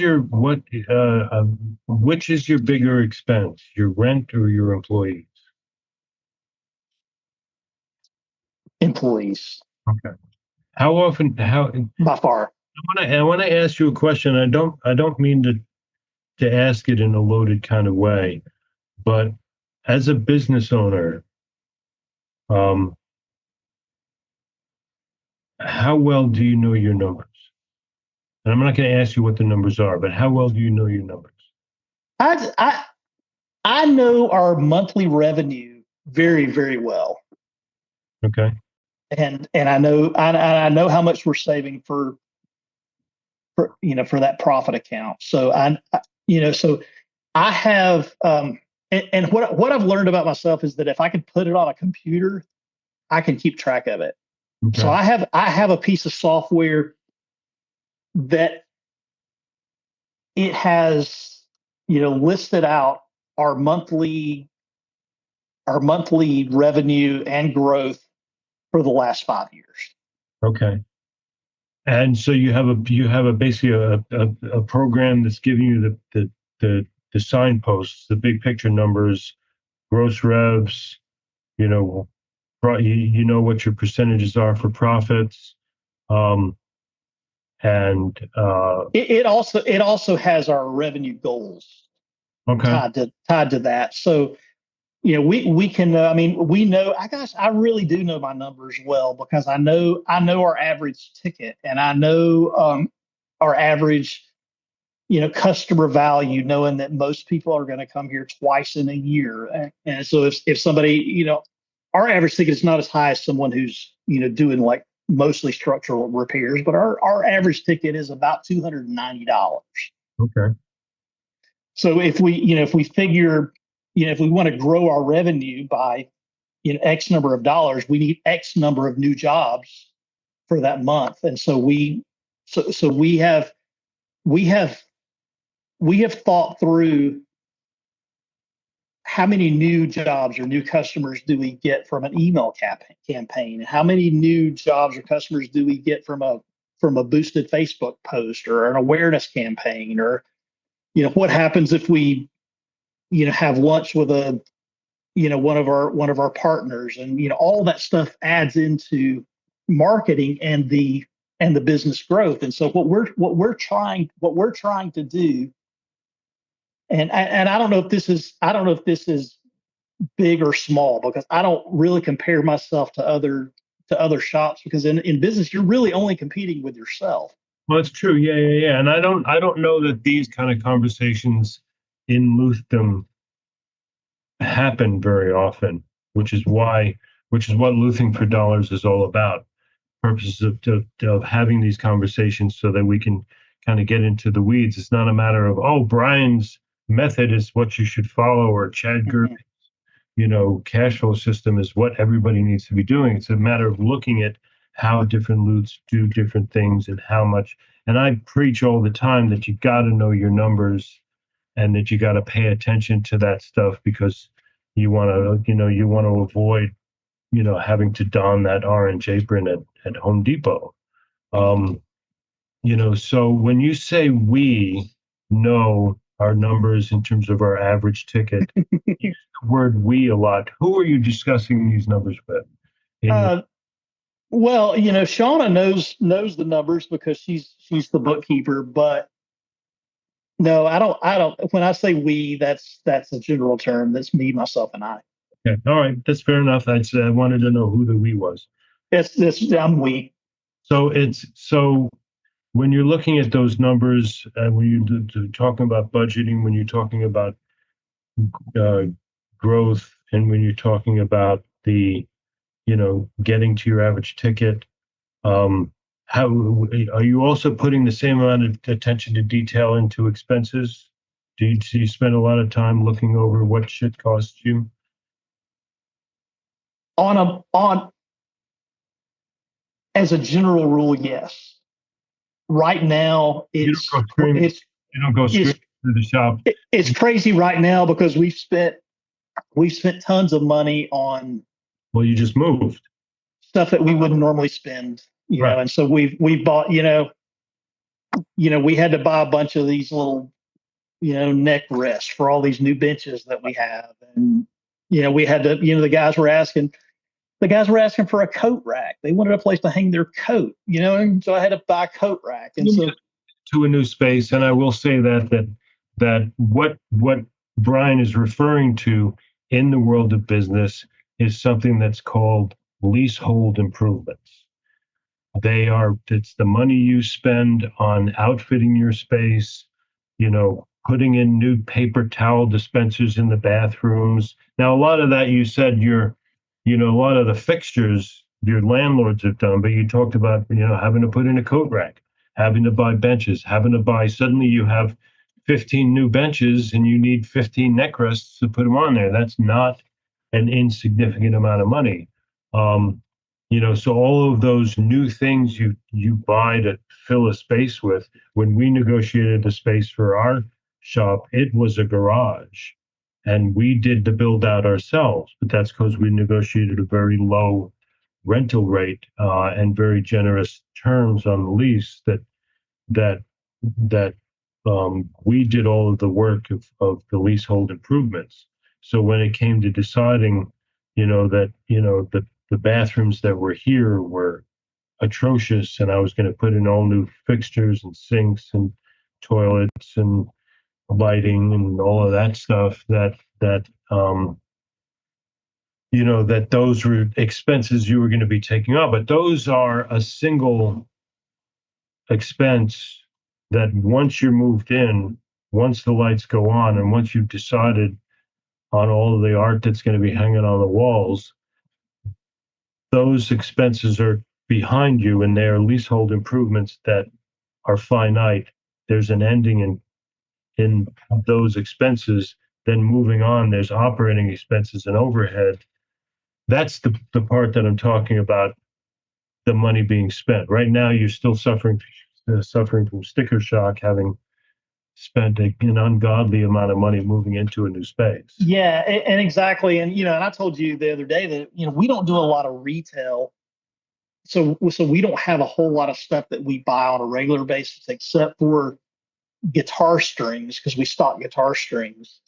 B: is your bigger expense, your rent or your employees?
C: Employees.
B: Okay. How often?
C: By far.
B: I want to ask you a question. I don't mean to ask it in a loaded kind of way, but as a business owner, how well do you know your numbers? And I'm not going to ask you what the numbers are, but how well do you know your numbers?
C: I know our monthly revenue very, very well.
B: Okay.
C: And I know how much we're saving for that profit account. So so I have and what I've learned about myself is that if I can put it on a computer, I can keep track of it. Okay. So I have a piece of software that it has listed out our monthly revenue and growth for the last 5 years.
B: Okay. And so you have basically a program that's giving you the signposts, the big picture numbers, gross revs, you know what your percentages are for profits, and
C: it also has our revenue goals.
B: Okay.
C: Tied to that. So we can we know I really do know my numbers well, because I know our average ticket, and I know our average customer value, knowing that most people are going to come here twice in a year. And so if somebody, our average ticket is not as high as someone who's doing like mostly structural repairs, but our average ticket is about $290.
B: Okay.
C: So if we figure, if we want to grow our revenue by X number of dollars, we need X number of new jobs for that month. And so we have thought through how many new jobs or new customers do we get from an email campaign? How many new jobs or customers do we get from a boosted Facebook post or an awareness campaign? Or what happens if we have lunch with one of our partners, and all that stuff adds into marketing and the business growth. And so what we're trying to do, and I don't know if this is big or small, because I don't really compare myself to other shops, because in business you're really only competing with yourself.
B: Well, it's true. Yeah. And I don't know that these kind of conversations in Loothing happen very often, which is what Loothing for Dollars is all about. Purposes of having these conversations so that we can kind of get into the weeds. It's not a matter of, oh, Brian's method is what you should follow, or Chad Gerby's, cash flow system is what everybody needs to be doing. It's a matter of looking at how different loots do different things and how much. And I preach all the time that you got to know your numbers and that you got to pay attention to that stuff, because you want to avoid having to don that orange apron at Home Depot. So when you say we know our numbers in terms of our average ticket, you use the word we a lot. Who are you discussing these numbers with?
C: Well, Shauna knows the numbers because she's the bookkeeper, but no, I don't. When I say we, that's a general term. That's me, myself, and I.
B: Okay. All right. That's fair enough. I wanted to know who the we was.
C: I'm we.
B: So when you're looking at those numbers, when you're talking about budgeting, when you're talking about growth, and when you're talking about the, getting to your average ticket, how are you also putting the same amount of attention to detail into expenses? Do you spend a lot of time looking over what shit costs you?
C: On as a general rule, yes. Right now,
B: You don't go straight to the shop.
C: It's crazy right now because we've spent tons of money on.
B: Well, you just moved
C: Stuff that we wouldn't normally spend,
B: right.
C: And so we've bought, we had to buy a bunch of these little, neck rests for all these new benches that we have, and we had to, the guys were asking for a coat rack. They wanted a place to hang their coat, and so I had to buy a coat rack. And so
B: to a new space. And I will say that what Bryan is referring to in the world of business is something that's called leasehold improvements. It's the money you spend on outfitting your space, putting in new paper towel dispensers in the bathrooms. Now, a lot of that you said a lot of the fixtures your landlords have done, but you talked about, having to put in a coat rack, having to buy benches, suddenly you have 15 new benches and you need 15 neck rests to put them on there. That's not an insignificant amount of money. So all of those new things you buy to fill a space with, when we negotiated the space for our shop, it was a garage. And we did the build out ourselves, but that's because we negotiated a very low rental rate and very generous terms on the lease. That we did all of the work of the leasehold improvements. So when it came to deciding, the bathrooms that were here were atrocious, and I was going to put in all new fixtures and sinks and toilets and lighting and all of that stuff, that those were expenses you were going to be taking on. But those are a single expense that once you're moved in, once the lights go on, and once you've decided on all of the art that's going to be hanging on the walls, those expenses are behind you, and they're leasehold improvements that are finite. There's an ending in those expenses. Then moving on, there's operating expenses and overhead. That's the part that I'm talking about, the money being spent. Right now, you're still suffering from sticker shock, having spent an ungodly amount of money moving into a new space.
C: Yeah, and exactly. And, and I told you the other day that, we don't do a lot of retail. So we don't have a whole lot of stuff that we buy on a regular basis, except for guitar strings, because we stock guitar strings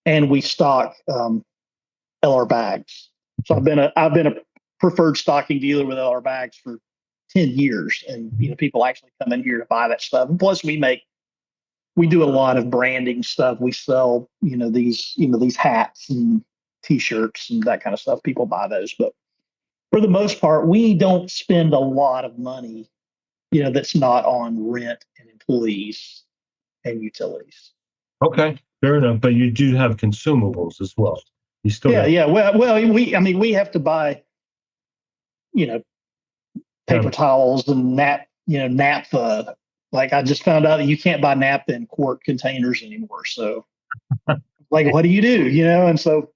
C: and we stock LR bags. So I've been a preferred stocking dealer with LR bags for 10 years. And, people actually come in here to buy that stuff. And plus we do a lot of branding stuff. We sell, these hats and t-shirts and that kind of stuff. People buy those, but for the most part, we don't spend a lot of money, that's not on rent and employees and utilities.
B: Okay, fair enough. But you do have consumables as well. You still
C: Yeah,
B: have,
C: yeah. Well, we have to buy, paper towels and naphtha. Like I just found out that you can't buy naphtha in quart containers anymore. So, like, what do you do? And so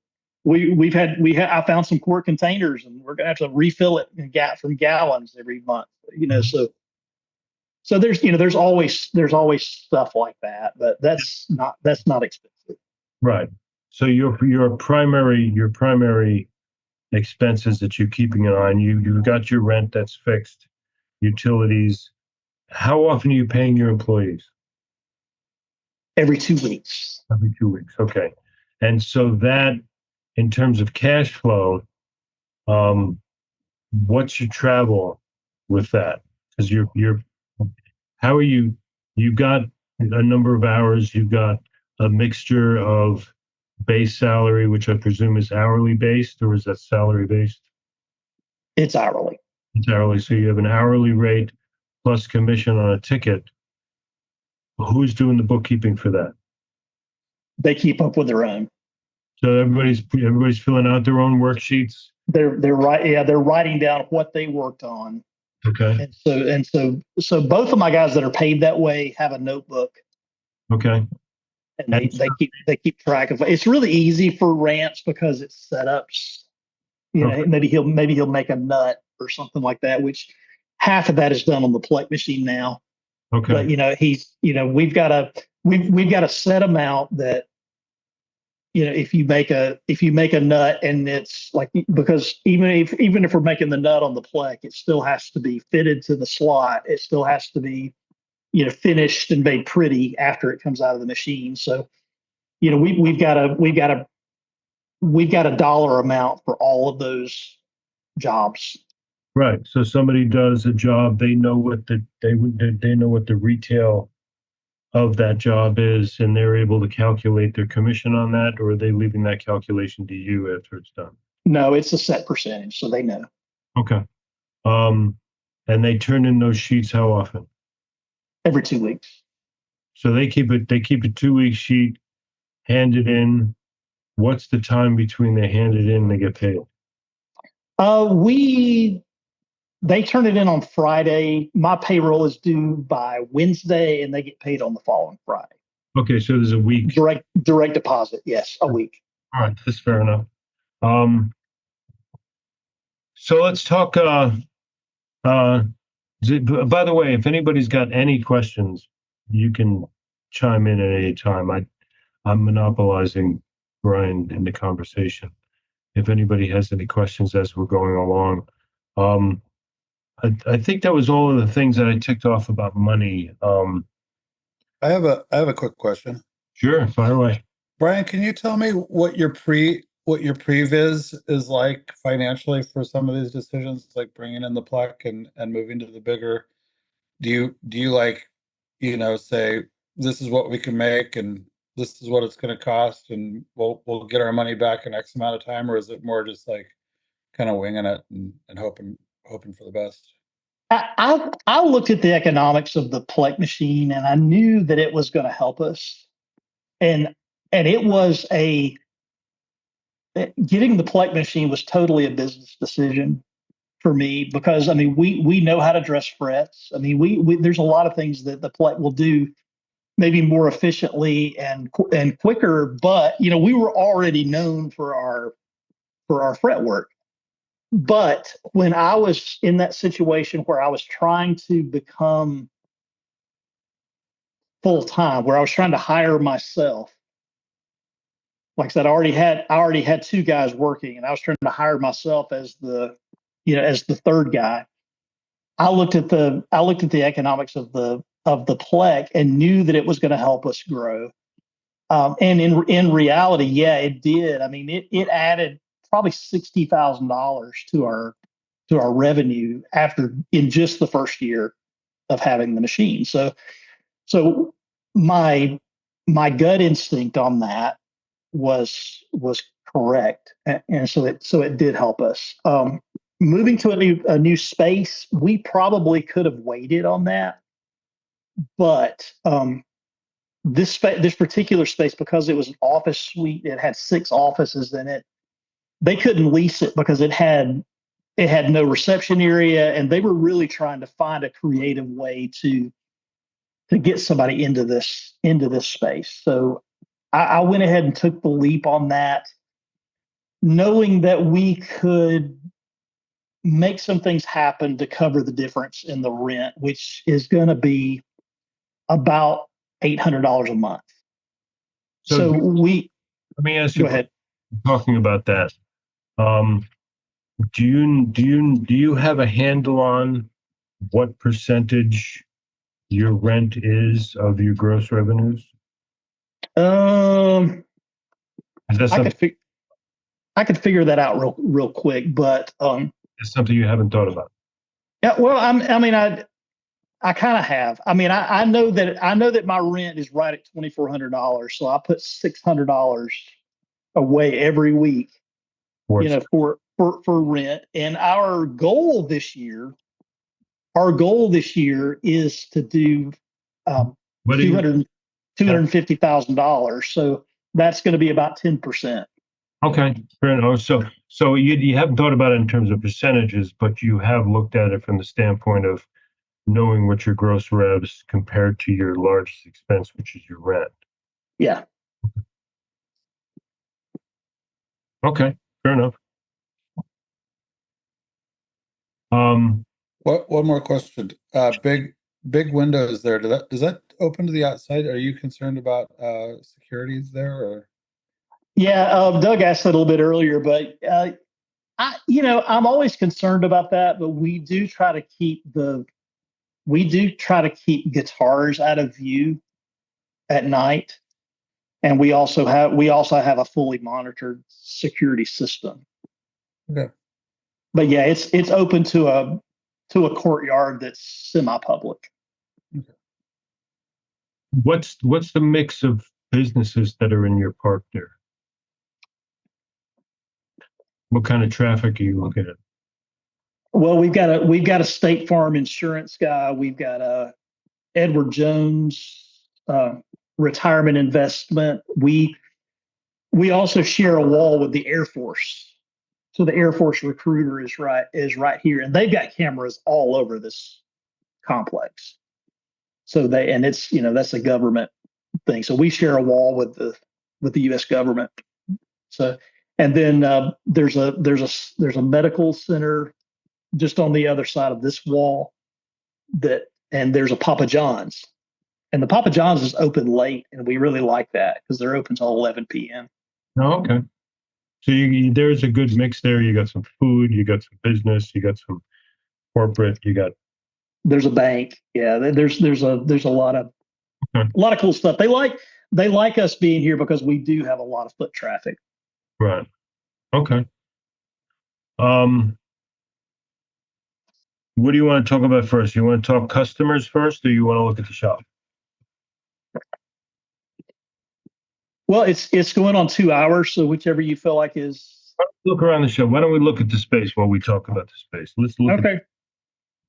C: I found some quart containers, and we're gonna have to refill it from gallons every month. So there's always stuff like that, but that's not expensive.
B: right. So your primary expenses that you're keeping an eye on, you've got your rent that's fixed, utilities. How often are you paying your employees?
C: Every 2 weeks.
B: Every 2 weeks. Okay. And so that, in terms of cash flow, what's your travel with that? Because how are you've got a number of hours, you've got a mixture of base salary, which I presume is hourly based, or is that salary based?
C: It's hourly.
B: It's hourly. So you have an hourly rate plus commission on a ticket. Who's doing the bookkeeping for that?
C: They keep up with their own.
B: So everybody's filling out their own worksheets.
C: They're right. Yeah, they're writing down what they worked on.
B: Okay.
C: So both of my guys that are paid that way have a notebook.
B: Okay.
C: And they keep track of it. It's really easy for Rance because it's setups.
B: Okay.
C: Maybe he'll make a nut or something like that, which half of that is done on the PLEK machine now.
B: Okay.
C: But we've got a set amount that, if you make a nut, and it's like, because even if we're making the nut on the PLEK, it still has to be fitted to the slot. It still has to be, finished and made pretty after it comes out of the machine. So, we've got a dollar amount for all of those jobs.
B: Right. So somebody does a job, they know what they know what the retail of that job is, and they're able to calculate their commission on that, or are they leaving that calculation to you after it's done?
C: No, it's a set percentage, so they know.
B: Okay. And they turn in those sheets how often?
C: Every 2 weeks.
B: So they keep a 2 week sheet, hand it in. What's the time between they hand it in and they get paid?
C: They turn it in on Friday. My payroll is due by Wednesday, and they get paid on the following Friday.
B: Okay, so there's a week.
C: Direct deposit. Yes, a week.
B: All right, that's fair enough. So let's talk. By the way, if anybody's got any questions, you can chime in at any time. I'm monopolizing Bryan in the conversation. If anybody has any questions as we're going along, I think that was all of the things that I ticked off about money.
A: I have a quick question.
B: Sure, fire away.
A: Bryan, can you tell me what your previs is like financially for some of these decisions, like bringing in the PLEK and moving to the bigger? Do you like, say this is what we can make and this is what it's going to cost, and we'll get our money back in X amount of time, or is it more just like kind of winging it and hoping for the best?
C: I looked at the economics of the PLEK machine, and I knew that it was going to help us. And it was getting the PLEK machine was totally a business decision for me, because we know how to dress frets. We there's a lot of things that the PLEK will do maybe more efficiently and quicker, but we were already known for our fret work. But when I was in that situation where I was trying to become full time, where I was trying to hire myself, like I said, I already had two guys working, and I was trying to hire myself as the third guy. I looked at the economics of the PLEK and knew that it was going to help us grow. And in reality, yeah, it did. It added probably $60,000 to our revenue in just the first year of having the machine. So my gut instinct on that was Correct. And so it did help us. Moving to a new space, we probably could have waited on that, but this particular space, because it was an office suite, it had 6 offices in it. They couldn't lease it because it had no reception area, and they were really trying to find a creative way to get somebody into this space. So I went ahead and took the leap on that, knowing that we could make some things happen to cover the difference in the rent, which is going to be about $800 a month. So
B: let me ask you,
C: go ahead.
B: talking about that. Do you have a handle on what percentage your rent is of your gross revenues? Is that something,
C: I could figure that out real quick, but
B: is something you haven't thought about?
C: yeah, well, I kind of have. I mean, I know that my rent is right at $2,400, so I put $600 away every week, for rent. And our goal this year is to do $250,000. So that's going to be about 10%.
B: Okay, fair enough. So you haven't thought about it in terms of percentages, but you have looked at it from the standpoint of knowing what your gross revs compared to your largest expense, which is your rent.
C: Yeah.
B: Okay, fair enough.
A: One more question. Big windows there. Does that open to the outside? Are you concerned about securities there, or?
C: Yeah, Doug asked that a little bit earlier, but I'm always concerned about that. But we do try to keep guitars out of view at night, and we also have a fully monitored security system.
A: Okay.
C: But yeah, it's open to a courtyard that's semi-public.
A: Okay.
B: What's the mix of businesses that are in your park there? What kind of traffic are you looking at?
C: Well, we've got a State Farm insurance guy. We've got a Edward Jones retirement investment. We also share a wall with the Air Force. So the Air Force recruiter is right here, and they've got cameras all over this complex. So it's that's a government thing. So we share a wall with the U.S. government. So, and then there's a medical center just on the other side of this wall, and there's a Papa John's, and the Papa John's is open late, and we really like that because they're open till 11 p.m.
B: Oh, okay. So there's a good mix there. You got some food, you got some business, you got some corporate,
C: There's a bank. Yeah, there's a lot of cool stuff. They like us being here because we do have a lot of foot traffic.
B: Right. Okay. What do you want to talk about first? You want to talk customers first, or you want to look at the shop?
C: Well, it's going on 2 hours, so whichever you feel like is.
B: Look around the shop. Why don't we look at the space while we talk about the space? Let's look.
C: Okay.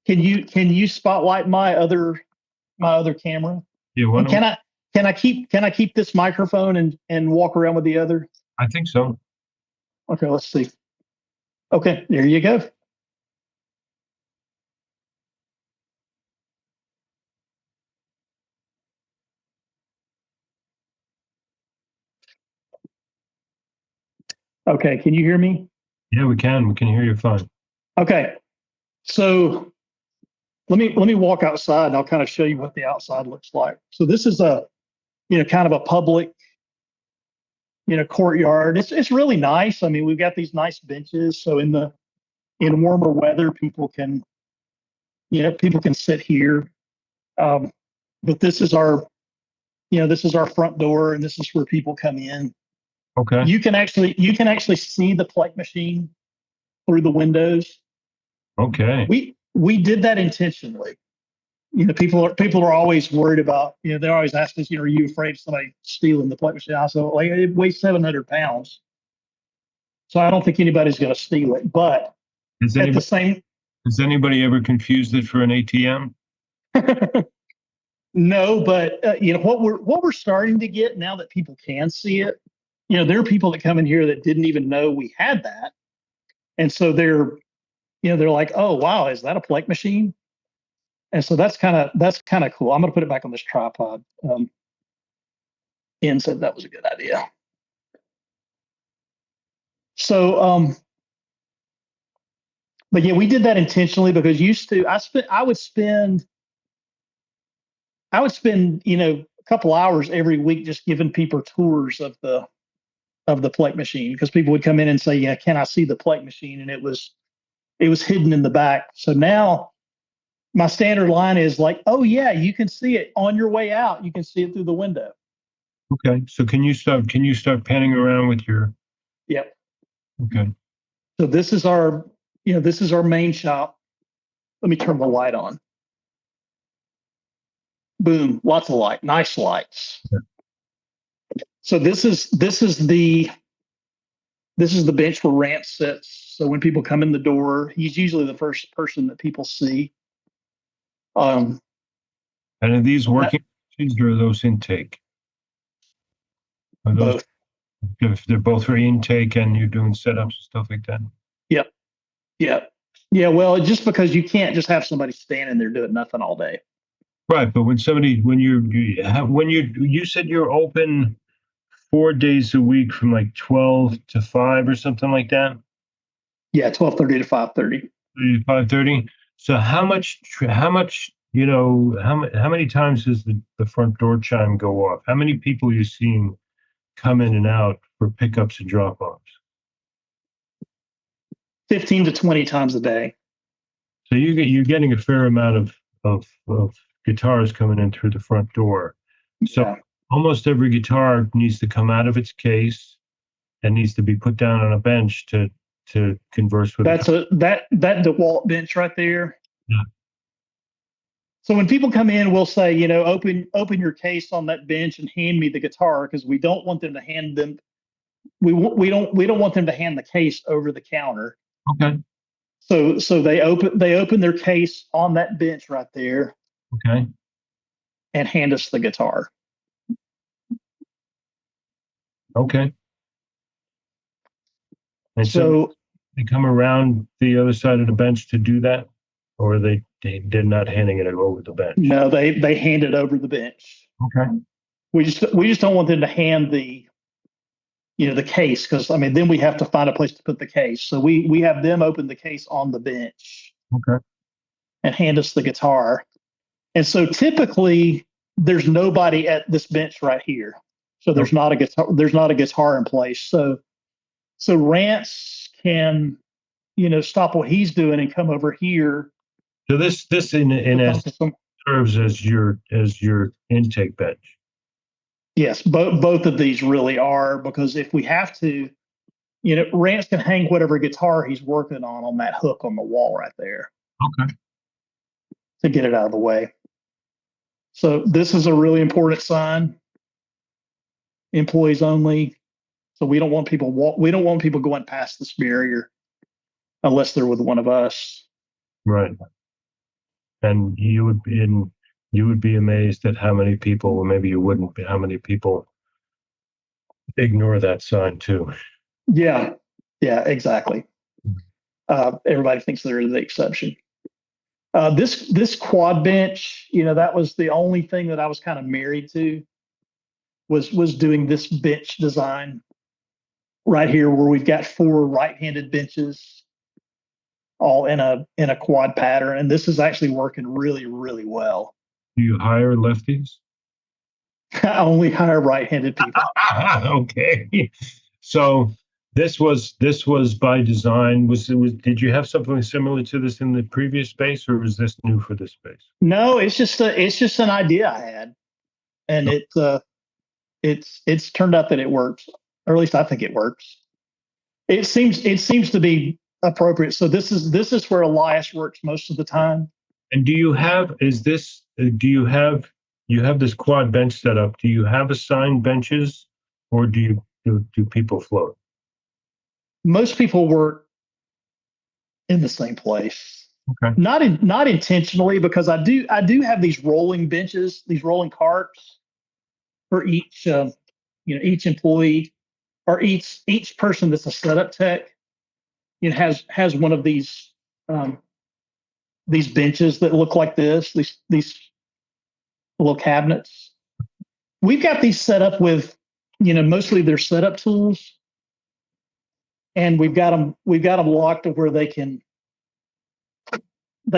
C: Can you spotlight my other camera?
B: Yeah.
C: Can I keep this microphone and walk around with the other?
B: I think so.
C: Okay, let's see. Okay, there you go. Okay, can you hear me?
B: Yeah, we can. We can hear you fine.
C: Okay, so let me walk outside and I'll kind of show you what the outside looks like. So this is a kind of a public courtyard. It's really nice. I mean, we've got these nice benches. So in warmer weather, people can sit here. But this is our front door, and this is where people come in.
B: Okay.
C: You can actually see the PLEK machine through the windows.
B: Okay.
C: We did that intentionally. People are always worried about, they always ask us, are you afraid of somebody stealing the PLEK machine? I said, like, it weighs 700 pounds. So I don't think anybody's going to steal it. But
B: Has
C: at the
B: anybody,
C: same,
B: has anybody ever confused it for an ATM?
C: no, but what we're starting to get now that people can see it. There are people that come in here that didn't even know we had that, and so they're like, oh wow, is that a PLEK machine? And so that's kind of cool. I'm going to put it back on this tripod. Ian said that was a good idea. So, but yeah, we did that intentionally because I would spend, a couple hours every week just giving people tours of the PLEK machine, because people would come in and say, yeah, can I see the PLEK machine? And it was hidden in the back. So now my standard line is like, oh yeah, you can see it on your way out. You can see it through the window.
B: Okay. So can you start panning around with your,
C: Yep.
B: okay.
C: So this is our main shop. Let me turn the light on. Boom, lots of light, nice lights.
B: Yeah.
C: So this is the bench where Rance sits. So when people come in the door, he's usually the first person that people see.
B: And are these working machines or are those intake? Are those,
C: Both.
B: if they're both for intake and you're doing setups and stuff like that?
C: Yep. Yep. Yeah. Well, just because you can't just have somebody standing there doing nothing all day.
B: Right, but when you said you're open 4 days a week from like 12 to 5 or something like that,
C: Yeah, 12:30 to 5:30.
B: 5:30. So how many times does the front door chime go off? How many people are you seeing come in and out for pickups and drop-offs?
C: 15 to 20 times a day.
B: So you're getting a fair amount of guitars coming in through the front door. So
C: Yeah.
B: almost every guitar needs to come out of its case and needs to be put down on a bench to converse with.
C: That's that DeWalt bench right there.
B: Yeah.
C: So when people come in, we'll say, open your case on that bench and hand me the guitar, because we don't want them to hand them. We don't want them to hand the case over the counter.
B: Okay.
C: So they open their case on that bench right there.
B: Okay.
C: And hand us the guitar.
B: Okay. And
C: so
B: they come around the other side of the bench to do that, or they're not handing it over the bench?
C: No, they hand it over the bench.
B: Okay.
C: We just don't want them to hand the case, because then we have to find a place to put the case. So we have them open the case on the bench.
B: Okay.
C: And hand us the guitar. And so typically there's nobody at this bench right here. So there's not a guitar in place. So Rance can, stop what he's doing and come over here.
B: So this in essence serves as your intake bench.
C: Yes, both of these really are, because if we have to, Rance can hang whatever guitar he's working on that hook on the wall right there.
B: Okay.
C: To get it out of the way. So this is a really important sign. Employees only. So we don't want people going past this barrier unless they're with one of us.
B: Right. And you would be amazed at how many people, or maybe you wouldn't, but how many people ignore that sign too.
C: Yeah, exactly. Everybody thinks they're the exception. This quad bench, that was the only thing that I was kind of married to, was doing this bench design right here, where we've got 4 right-handed benches all in a quad pattern, and this is actually working really, really well.
B: Do you hire lefties?
C: I only hire right-handed people.
B: Okay. So this was by design. Did you have something similar to this in the previous space, or was this new for this space?
C: No, it's just an idea I had, and it's turned out that it works, or at least I think it works. It seems to be appropriate. So this is where Elias works most of the time.
B: And you have this quad bench set up? Do you have assigned benches, or do people float?
C: most people work in the same place.
B: Okay.
C: Not intentionally, because I do have these rolling benches, these rolling carts for each each employee, or each person that's a setup tech, has one of these benches that look like this, these little cabinets. We've got these set up with, mostly their setup tools, and we've got them locked to where they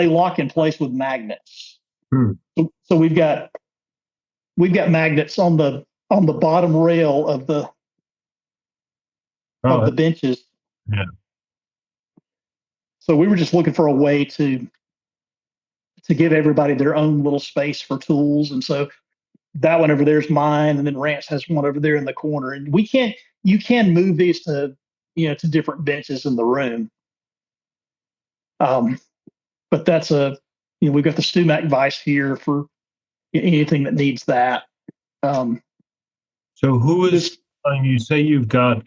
C: lock in place with magnets. So we've got magnets on the bottom rail of the benches.
B: Yeah.
C: So we were just looking for a way to give everybody their own little space for tools, and so that one over there is mine, and then Rance has one over there in the corner. And you can move these to different benches in the room. But that's we've got the StuMac vise here for anything that needs that.
B: So who is, you say you've got,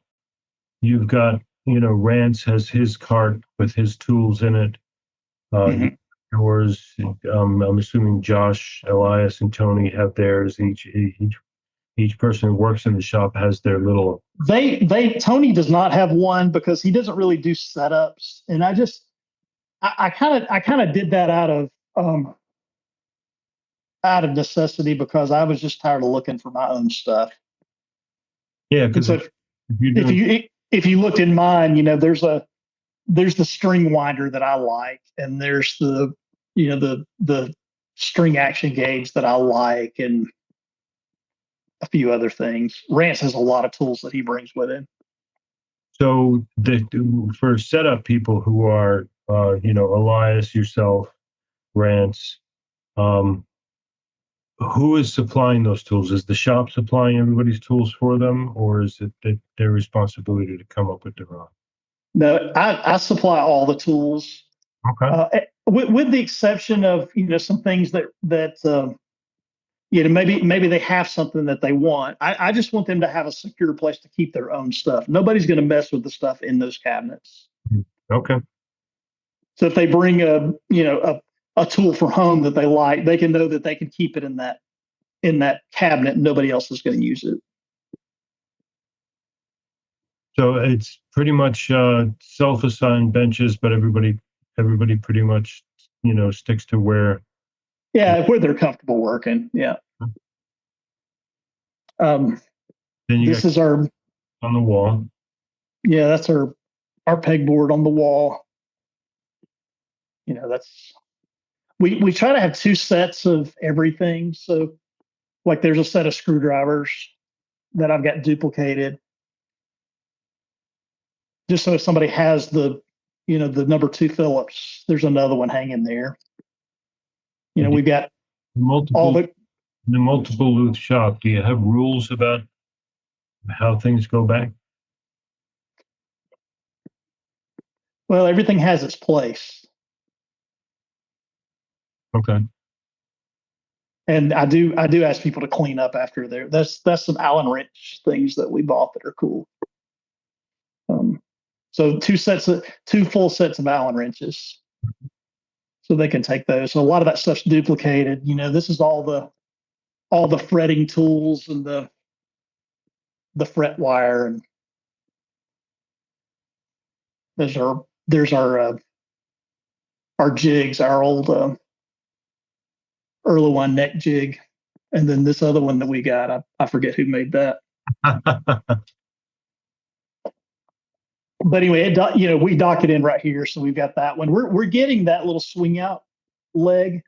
B: Rance has his cart with his tools in it.
C: Mhm.
B: Yours, I'm assuming Josh, Elias, and Tony have theirs. Each person who works in the shop has their little.
C: Tony does not have one because he doesn't really do setups, and I kind of did that out of necessity, because I was just tired of looking for my own stuff.
B: Yeah, because
C: so if you looked in mine, there's the string winder that I like, and there's the string action gauge that I like, and a few other things. Rance has a lot of tools that he brings with him.
B: So for setup people who are, Elias, yourself, Rance, who is supplying those tools? Is the shop supplying everybody's tools for them, or is it their responsibility to come up with their own?
C: No, I supply all the tools.
B: Okay.
C: With the exception of some things that maybe they have something that they want. I just want them to have a secure place to keep their own stuff. Nobody's going to mess with the stuff in those cabinets.
B: Okay.
C: So if they bring a tool for home that they like, they can know that they can keep it in that cabinet. And nobody else is going to use it.
B: So it's pretty much self-assigned benches, but everybody pretty much sticks to where.
C: Yeah, where they're comfortable working. Yeah.
B: Then
C: This is our
B: on the wall.
C: Yeah, that's our pegboard on the wall. That's we try to have two sets of everything. So, like, there's a set of screwdrivers that I've got duplicated, just so if somebody has the number 2 Phillips, there's another one hanging there. We've got all
B: the multiple looth shop. Do you have rules about how things go back?
C: Well, everything has its place.
B: Okay.
C: And I do ask people to clean up after there. That's some Allen wrench things that we bought that are cool. So two full sets of Allen wrenches, so they can take those. So a lot of that stuff's duplicated. This is all the fretting tools and the fret wire, and there's our jigs, our old Erlewine neck jig, and then this other one that we got. I forget who made that. But anyway, we dock it in right here, so we've got that one. We're getting that little swing out leg.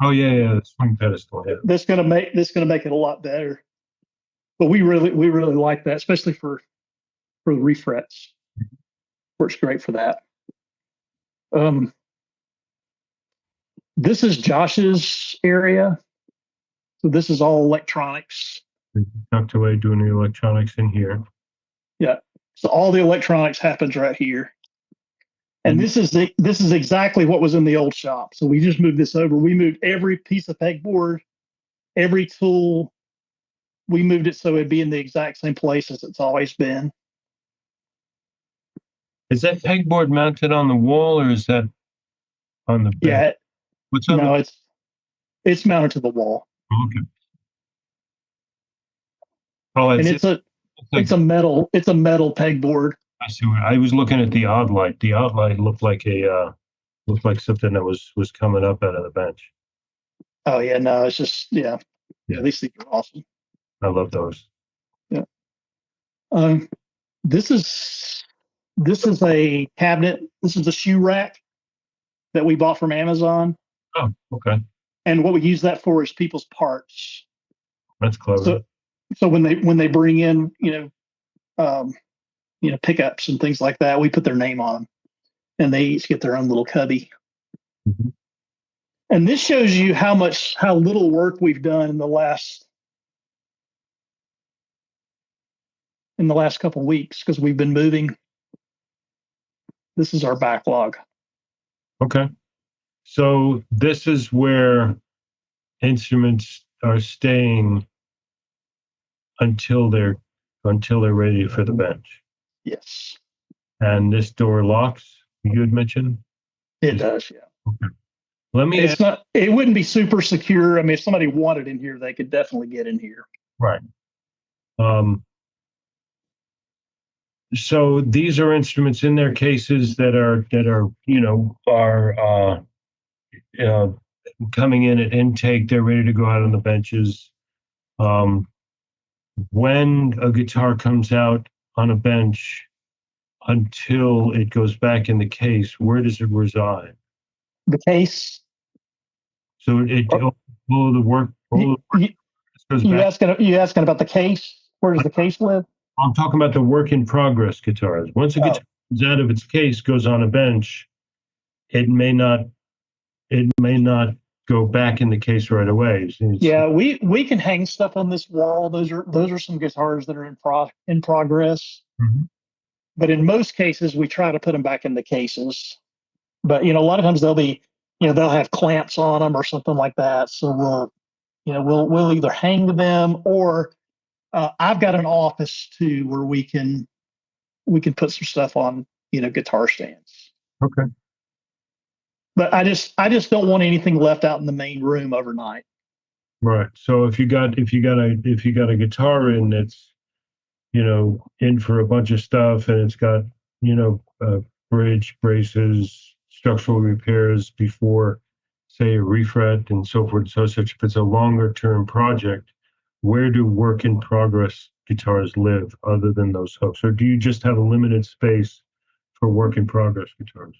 B: Oh yeah, the swing pedestal. Yeah.
C: That's gonna make it a lot better. But we really like that, especially for the refrets. Works great for that. This is Josh's area, so this is all electronics.
B: Tucked away doing the electronics in here.
C: Yeah. So all the electronics happens right here. And this is exactly what was in the old shop. So we just moved this over. We moved every piece of pegboard, every tool. We moved it so it'd be in the exact same place as it's always been.
B: Is that pegboard mounted on the wall or is that on the bench?
C: Yeah,
B: What's on
C: no,
B: the
C: it's mounted to the wall,
B: okay. Oh,
C: and
B: it's like,
C: it's a metal pegboard.
B: I see. I was looking at the odd light. The odd light looked like looked like something that was coming up out of the bench.
C: Oh yeah, no, it's just
B: Yeah.
C: these things are awesome.
B: I love those.
C: Yeah. Um, this is a cabinet. This is a shoe rack that we bought from Amazon,
B: Oh, okay.
C: and what we use that for is people's parts.
B: That's clever.
C: So when they bring in pickups and things like that, we put their name on them, and they each get their own little cubby.
B: Mhm.
C: And this shows you how little work we've done in the last couple of weeks because we've been moving. This is our backlog.
B: Okay. So this is where instruments are staying until they're ready for the bench.
C: Yes,
B: And this door locks, you had mentioned?
C: it does. Yeah.
B: Let me
C: It's not. It wouldn't be super secure. I mean, if somebody wanted in here, they could definitely get in here.
B: right. So these are instruments in their cases that are coming in at intake. They're ready to go out on the benches. When a guitar comes out on a bench until it goes back in the case, where does it reside?
C: The case.
B: So all of the work
C: You,
B: goes back.
C: you asking about the case? Where does the case live?
B: I'm talking about the work in progress guitars. Once a guitar comes out of its case, goes on a bench, it may not go back in the case right away.
C: Yeah, we can hang stuff on this wall. Those are some guitars that are in progress.
B: Mhm.
C: But in most cases, we try to put them back in the cases. But a lot of times they'll have clamps on them or something like that. So we'll either hang them or I've got an office too where we can put some stuff on guitar stands.
B: Okay.
C: But I just don't want anything left out in the main room overnight.
B: Right. So if you got a guitar in that's in for a bunch of stuff and it's got bridge braces, structural repairs before, say, a refret and so forth and so such. If it's a longer term project, where do work in progress guitars live other than those hooks, or do you just have a limited space for work in progress guitars?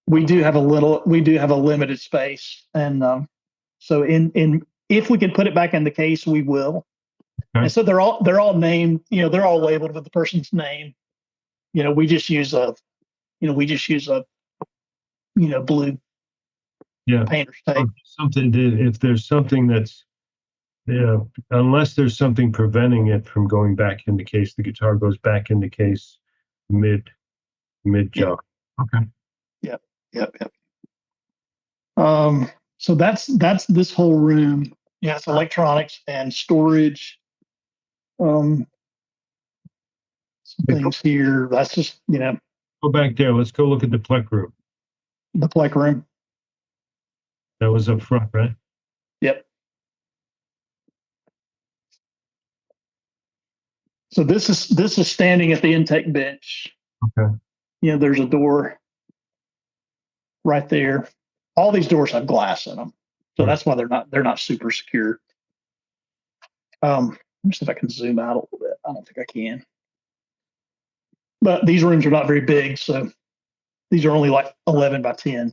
C: We do have a limited space, and so in if we can put it back in the case, we will.
B: Okay.
C: And so they're all named, they're all labeled with the person's name. We just use a blue painter's tape.
B: If there's something that's unless there's something preventing it from going back in the case, the guitar goes back in the case mid job. Okay.
C: Yep. So that's this whole room. Yeah, it's electronics and storage. Some things here. That's just
B: Go back there. Let's go look at the PLEK room.
C: the PLEK room.
B: That was up front, right?
C: Yep. So this is standing at the intake bench.
B: Okay.
C: There's a door right there. All these doors have glass in them, so that's why they're not super secure. Let me see if I can zoom out a little bit. I don't think I can. But these rooms are not very big, so these are only like 11 by 10.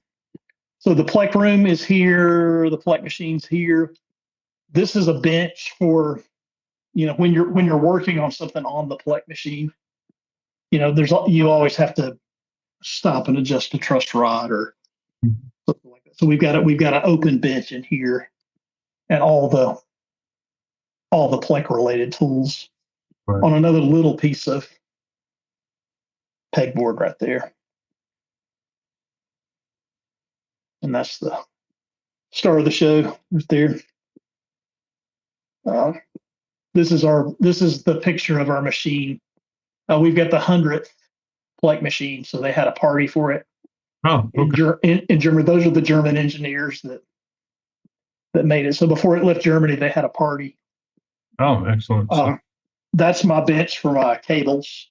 C: So the PLEK room is here. The PLEK machine's here. This is a bench for, when you're working on something on the PLEK machine. You always have to stop and adjust a truss rod or something like that. So we've got an open bench in here, and all the PLEK related tools on another little piece of pegboard right there. And that's the star of the show right there. This is the picture of our machine. We've got the 100th PLEK machine. So they had a party for it
B: Oh, okay.
C: in Germany. Those are the German engineers that made it. So before it left Germany, they had a party.
B: Oh, excellent.
C: That's my bench for my cables.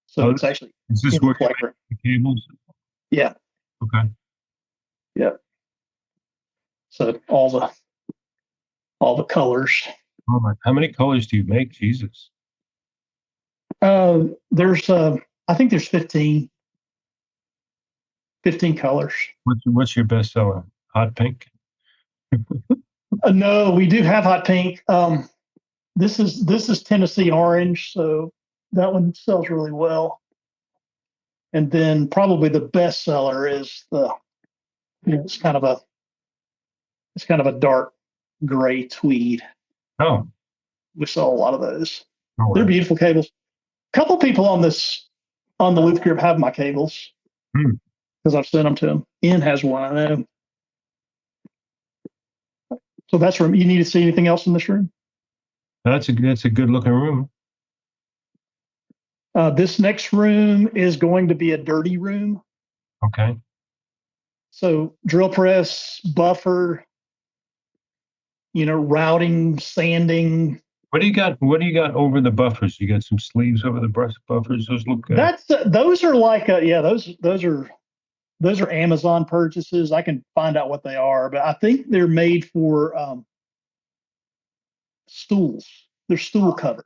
C: So it's actually
B: is this
C: in the
B: where you
C: PLEK room.
B: make the cables?
C: Yeah.
B: Okay.
C: Yep. So all the colors.
B: Oh my, how many colors do you make? Jesus.
C: There's I think there's 15 colors.
B: What's your best seller? Hot pink?
C: No, we do have hot pink. This is Tennessee orange, so that one sells really well. And then probably the best seller is it's kind of a dark gray tweed.
B: Oh,
C: We sell a lot of those.
B: oh,
C: They're
B: wow.
C: beautiful cables. A couple people on the Looth group have my cables because I've sent them to them. Ian has one, I know. So that's room. You need to see anything else in this room?
B: That's a good looking room.
C: This next room is going to be a dirty room.
B: Okay.
C: So drill press, buffer, routing, sanding.
B: What do you got over the buffers? You got some sleeves over the buffers. Those look good.
C: Those are like those are Amazon purchases. I can find out what they are, but I think they're made for stools. They're stool covers.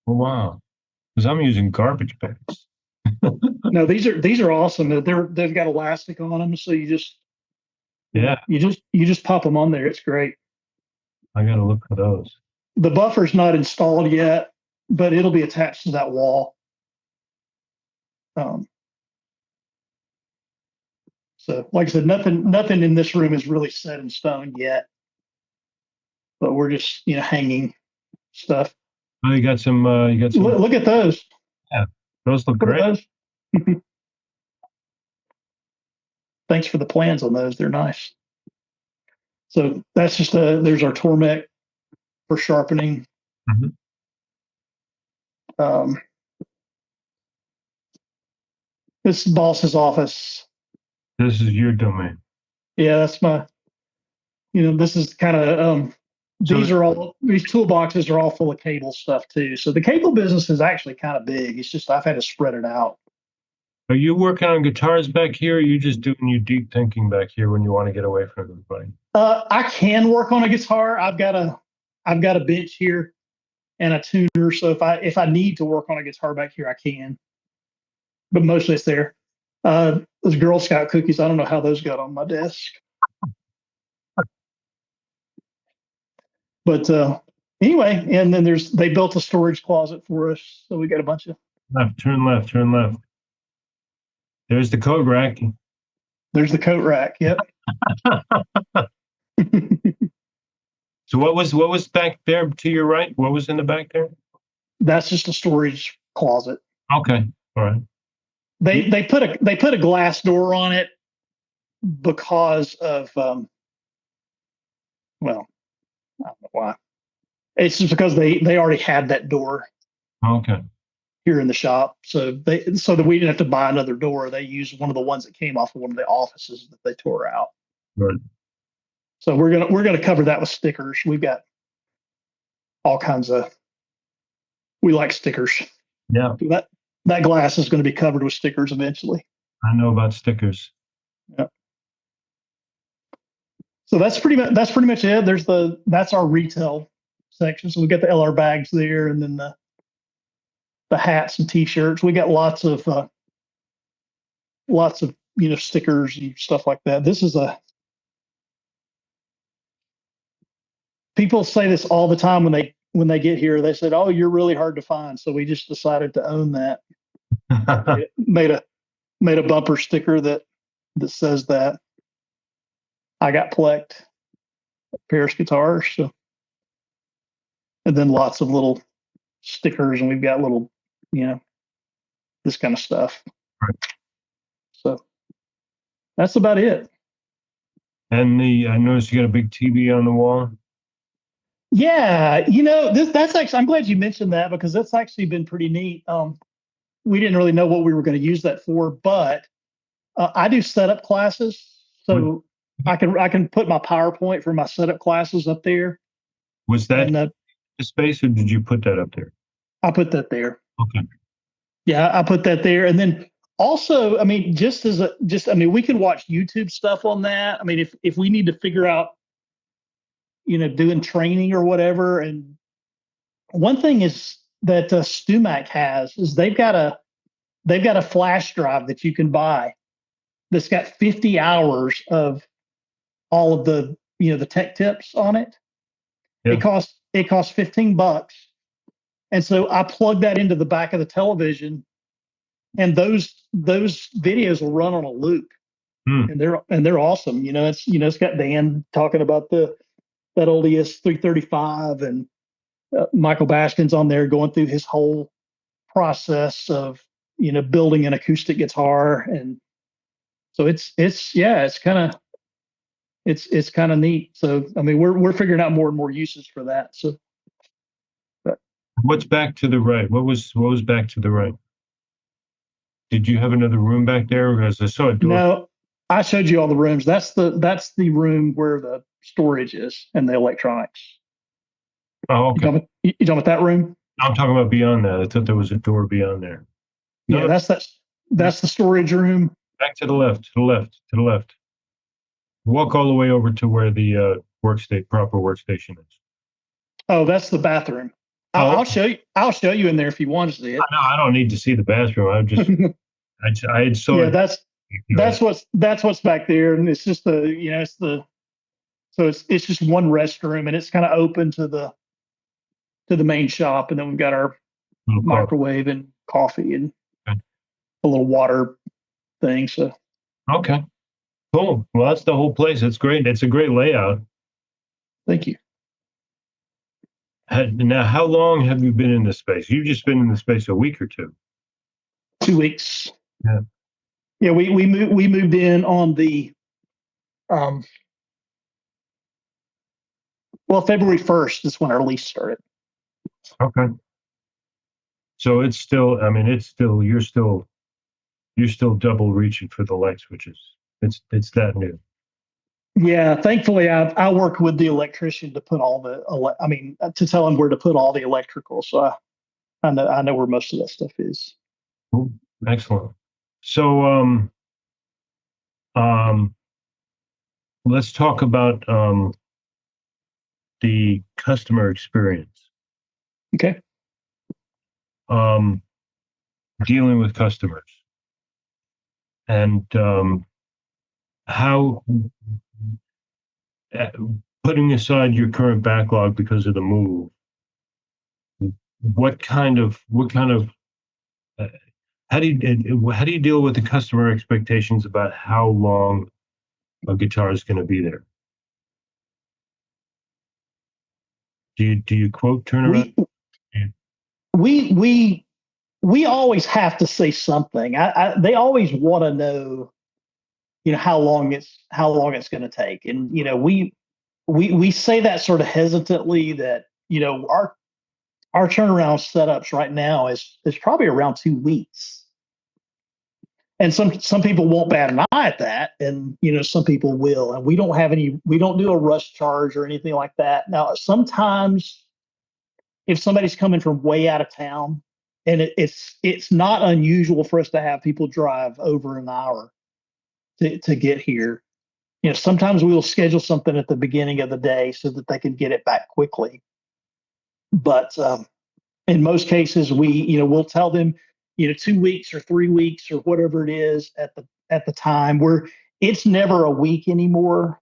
B: Oh, wow. Because I'm using garbage bags.
C: No, these are awesome. They've got elastic on them, so you just pop them on there. It's great.
B: I got to look for those.
C: The buffer's not installed yet, but it'll be attached to that wall. So, like I said, nothing in this room is really set in stone yet, but we're just hanging stuff.
B: Oh, you got some.
C: Look at those.
B: Yeah, those look
C: Look at
B: great.
C: those. Thanks for the plans on those. They're nice. So that's just there's our Tormek for sharpening.
B: Mm-hmm.
C: This is boss's office.
B: This is your domain.
C: Yeah, that's my. This is kind of. These toolboxes are all full of cable stuff too. So the cable business is actually kind of big. It's just I've had to spread it out.
B: Are you working on guitars back here? Or are you just doing your deep thinking back here when you want to get away from everybody?
C: I can work on a guitar. I've got a bench here and a tuner. So if I need to work on a guitar back here, I can. But mostly it's there. Those Girl Scout cookies, I don't know how those got on my desk. But anyway, and then they built a storage closet for us. So we got a bunch of
B: turn left. There's the coat rack.
C: There's the coat rack. Yep.
B: So what was back there to your right? What was in the back there?
C: That's just a storage closet.
B: Okay. All right.
C: They put a glass door on it because of well, I don't know why. It's just because they already had that door
B: Okay.
C: here in the shop, so that we didn't have to buy another door. They used one of the ones that came off of one of the offices that they tore out.
B: Right.
C: So we're gonna cover that with stickers. We've got all kinds of. We like stickers.
B: Yeah.
C: That glass is going to be covered with stickers eventually.
B: I know about stickers.
C: Yeah. So that's pretty much it. That's our retail section. So we got the LR bags there, and then the hats and T-shirts. We got lots of stickers and stuff like that. This is people say this all the time when they get here. They said, "Oh, you're really hard to find." So we just decided to own that. made a bumper sticker that says that I got PLEKed Parris guitars. So, and then lots of little stickers, and we've got little, this kind of stuff.
B: Right.
C: So that's about it.
B: And I noticed you got a big TV on the wall.
C: Yeah, that's actually, I'm glad you mentioned that because that's actually been pretty neat. we didn't really know what we were going to use that for, but I do setup classes, so I can put my PowerPoint for my setup classes up there.
B: Was that
C: And
B: the space, or did you put that up there?
C: I put that there.
B: Okay.
C: Yeah, I put that there. And then also, I mean, I mean, we can watch YouTube stuff on that. I mean, if we need to figure out, doing training or whatever. And one thing is that StuMac has is they've got a flash drive that you can buy that's got 50 hours of all of the tech tips on it.
B: Yeah.
C: It costs $15. And so I plug that into the back of the television, and those videos will run on a loop. And they're awesome. It's got Dan talking about that old ES335, and Michael Bastion's on there going through his whole process of building an acoustic guitar. And so it's kind of neat. So I mean, we're figuring out more and more uses for that. So
B: What's back to the right? What was back to the right? Did you have another room back there? Because I saw a door.
C: no, I showed you all the rooms. That's the room where the storage is and the electronics.
B: Oh, okay.
C: You talking about that room?
B: I'm talking about beyond that. I thought there was a door beyond there. No,
C: Yeah, that's the storage room.
B: back to the left, to the left, to the left. Walk all the way over to where the proper workstation is.
C: Oh, that's the bathroom.
B: Oh.
C: I'll show you. I'll show you in there if you want to see it.
B: No, I don't need to see the bathroom. I saw
C: Yeah,
B: it.
C: that's what's back there, and it's just it's just one restroom, and it's kind of open to the main shop, and then we've got our
B: Little car.
C: microwave and coffee and
B: Okay.
C: a little water thing. So
B: Okay, cool. Well, that's the whole place. It's great. It's a great layout.
C: thank you.
B: Now, how long have you been in this space? You've just been in the space a week or two.
C: 2 weeks.
B: Yeah.
C: Yeah, we moved in on the February 1st is when our lease started.
B: Okay. So it's still, I mean, you're still double reaching for the light switches. It's that new.
C: Yeah, thankfully I worked with the electrician to put all to tell him where to put all the electrical. So I know where most of that stuff is.
B: Cool. Excellent. So let's talk about the customer experience.
C: Okay.
B: Dealing with customers and how putting aside your current backlog because of the move, what kind of how do you deal with the customer expectations about how long a guitar is going to be there? Do you quote turnaround?
C: We always have to say something. They always want to know, how long it's going to take, and we say that sort of hesitantly that our turnaround setups right now is probably around 2 weeks, and some people won't bat an eye at that, and some people will, and we don't do a rush charge or anything like that. Now sometimes if somebody's coming from way out of town, and it's not unusual for us to have people drive over an hour to get here. Sometimes we will schedule something at the beginning of the day so that they can get it back quickly. But in most cases, we'll tell them, 2 weeks or 3 weeks or whatever it is at the time. Where it's never a week anymore.